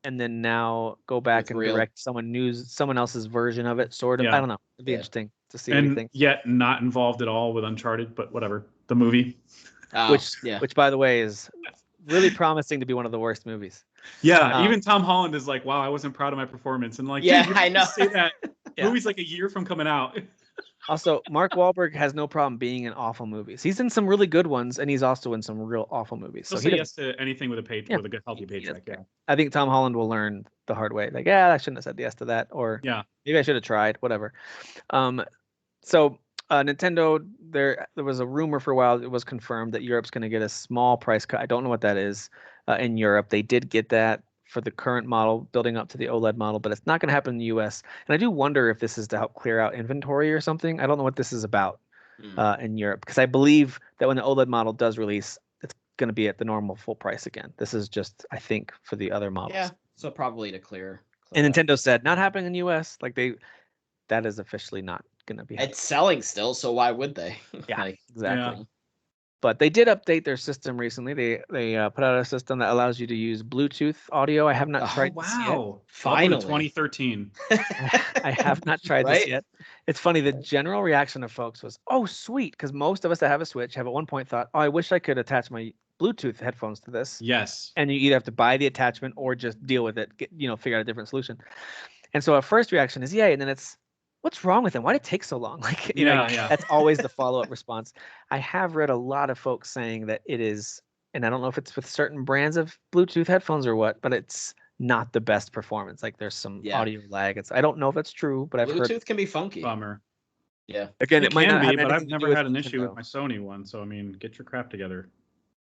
and then now go back and direct someone else's version of it. Sort of. Yeah. I don't know. It'd be interesting to see what he thinks. Yet not involved at all with Uncharted, but whatever. The movie, which by the way is really promising to be one of the worst movies. Yeah, even Tom Holland is like, "Wow, I wasn't proud of my performance," and like, I know. Say that movie's like a year from coming out. Also, Mark Wahlberg has no problem being in awful movies. He's in some really good ones, and he's also in some real awful movies. He'll So say he yes to anything with a Yeah. with a good healthy paycheck. Yeah. I think Tom Holland will learn the hard way. Like, yeah, I shouldn't have said yes to that, or Yeah. maybe I should have tried. Whatever. So Nintendo, there was a rumor for a while. It was confirmed that Europe's going to get a small price cut. I don't know what that is in Europe. They did get that for the current model, building up to the OLED model, but it's not going to happen in the US. And I do wonder if this is to help clear out inventory or something. I don't know what this is about in Europe, because I believe that when the OLED model does release, it's going to be at the normal full price again. This is just, I think, for the other models. Yeah, so probably to clear And out. Nintendo said not happening in the US. Like that is officially not going to be happening. It's selling still, so why would they? Yeah, Like, exactly. Yeah. But they did update their system recently. They put out a system that allows you to use Bluetooth audio. I have not tried this yet. Wow. Finally. Welcome to 2013. I have not tried this Right? yet. It's funny. The general reaction of folks was, "Oh, sweet," because most of us that have a Switch have at one point thought, "Oh, I wish I could attach my Bluetooth headphones to this." Yes. And you either have to buy the attachment or just deal with it. Figure out a different solution. And so our first reaction is, "Yay!" And then it's, what's wrong with them? Why did it take so long? Like, Yeah. that's always the follow-up response. I have read a lot of folks saying that it is, and I don't know if it's with certain brands of Bluetooth headphones or what, but it's not the best performance. Like there's some audio lag. I don't know if that's true, but I've heard Bluetooth can be funky. Bummer. Yeah. Again, It it might can not be, have but anything I've to never do with had an issue with Nintendo. my Sony one. So I mean, get your crap together.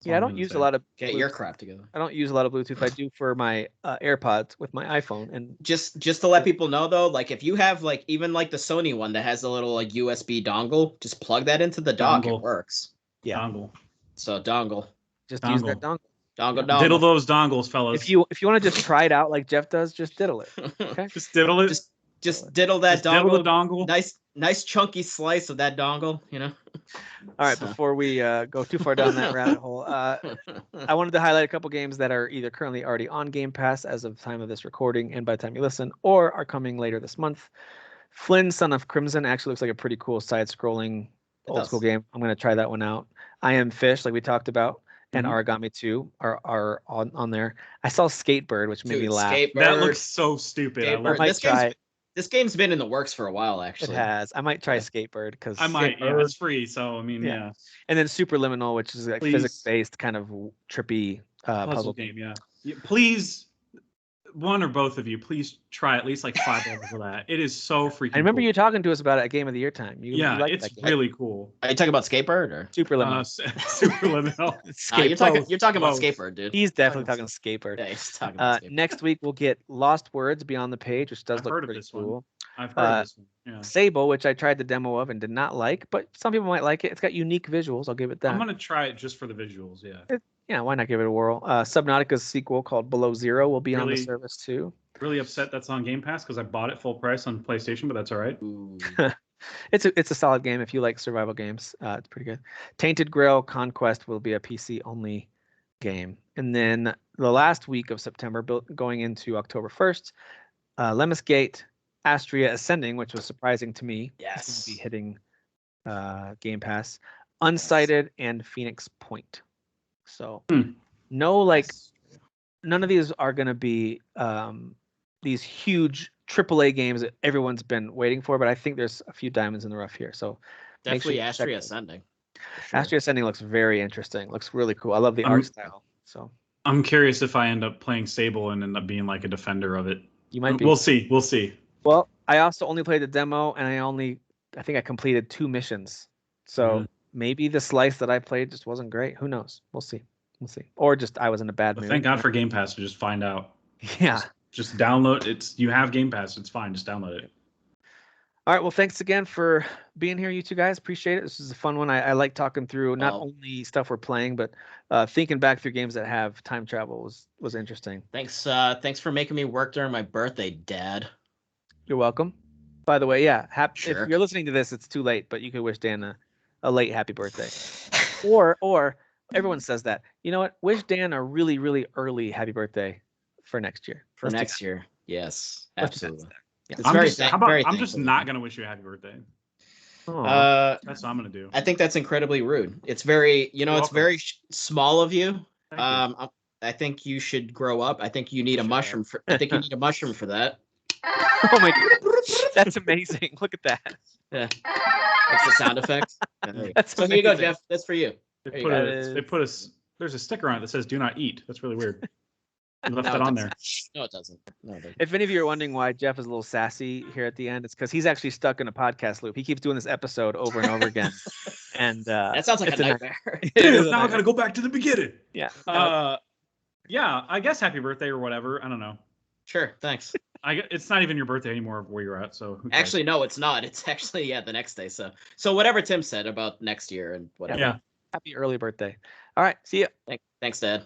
That's Yeah, I all I'm don't gonna use say. a lot of Get your crap together. I don't use a lot of Bluetooth. I do for my AirPods with my iPhone, and Just to let people know though, like if you have like even like the Sony one that has a little like USB dongle, just plug that into the dock. Dongle. It works. yeah, Dongle. So dongle. just use that dongle. Dongle Yeah. Diddle dongle. those dongles, fellas. If you want to just try it out like Jeff does, just diddle it. Okay. Just diddle it. Just diddle that Just diddle dongle. the dongle. Nice chunky slice of that dongle, All right, So. before we go too far down that rabbit hole, I wanted to highlight a couple games that are either currently already on Game Pass as of the time of this recording and by the time you listen, or are coming later this month. Flynn, Son of Crimson actually looks like a pretty cool side-scrolling old school game. I'm going to try that one out. I Am Fish, like we talked about, and Origami 2 are on there. I saw Skatebird, which made me laugh. Skatebird. That looks so stupid. I love it. This game's been in the works for a while, actually. It has. I might try Skatebird because I might. Yeah, it's free, so I mean, yeah. And then Superliminal, which is like physics-based, kind of trippy puzzle game. Yeah. Please, one or both of you, please try at least like 5 levels of that. It is so freaking. I remember cool. you talking to us about it at Game of the Year time. You it's that game. really cool. Are you talking about Skatebird or Superliminal? Superliminal. You're talking about Skatebird, dude. He's definitely talking Skatebird. Yeah, he's talking about Skatebird. Next week we'll get Lost Words Beyond the Page, which does look pretty cool. I've heard of this one. Yeah. Sable, which I tried the demo of and did not like, but some people might like it. It's got unique visuals. I'll give it that. I'm gonna try it just for the visuals. Yeah. Why not give it a whirl? Subnautica's sequel called Below Zero will be on the service too. Really upset that's on Game Pass because I bought it full price on PlayStation, but that's all right. It's a solid game if you like survival games. It's pretty good. Tainted Grail Conquest will be a PC only game, and then the last week of September, going into October 1st, Lemnis Gate, Astria Ascending, which was surprising to me. Yes. To be hitting Game Pass, Unsighted, and Phoenix Point. So none of these are going to be these huge AAA games that everyone's been waiting for, but I think there's a few diamonds in the rough here. So definitely Astria Ascending. Sure. Astria Ascending looks very interesting. Looks really cool. I love the art style. So I'm curious if I end up playing Sable and end up being like a defender of it. You might be. We'll see. Well, I also only played the demo, and I think I completed 2 missions. So maybe the slice that I played just wasn't great. Who knows? We'll see. Or just I was in a bad mood. Thank God for Game Pass to just find out. Yeah. Just download it. You have Game Pass. It's fine. Just download it. All right. Well, thanks again for being here, you two guys. Appreciate it. This is a fun one. I like talking through not only stuff we're playing, but thinking back through games that have time travel was interesting. Thanks for making me work during my birthday, Dad. You're welcome. By the way, yeah. If you're listening to this, it's too late, but you could wish Dan a late happy birthday. or everyone says that. You know what? Wish Dan a really, really early happy birthday for next year. Next year. Yes, absolutely. Yeah. I'm just not going to wish you a happy birthday. That's what I'm going to do. I think that's incredibly rude. It's very, it's very small of you. I think you should grow up. I think you need a mushroom for that. Oh my God. That's amazing. Look at that. Yeah. That's the sound effect. That's So here you go, amazing. Jeff. That's for you. They There you put go. they put a there's a sticker on it that says "Do not eat." That's really weird. They left No, that it on doesn't. there. No, it doesn't. No, it doesn't. If any of you are wondering why Jeff is a little sassy here at the end, it's because he's actually stuck in a podcast loop. He keeps doing this episode over and over again. And That sounds like it's a nightmare. It is a Now I nightmare. gotta go back to the beginning. Yeah. Yeah, I guess happy birthday or whatever. I don't know. Sure, thanks. It's not even your birthday anymore where you're at. So who cares? Actually, no, it's not. It's actually the next day. So whatever Tim said about next year and whatever. Yeah. Happy early birthday. All right. See ya. Thanks, Dad.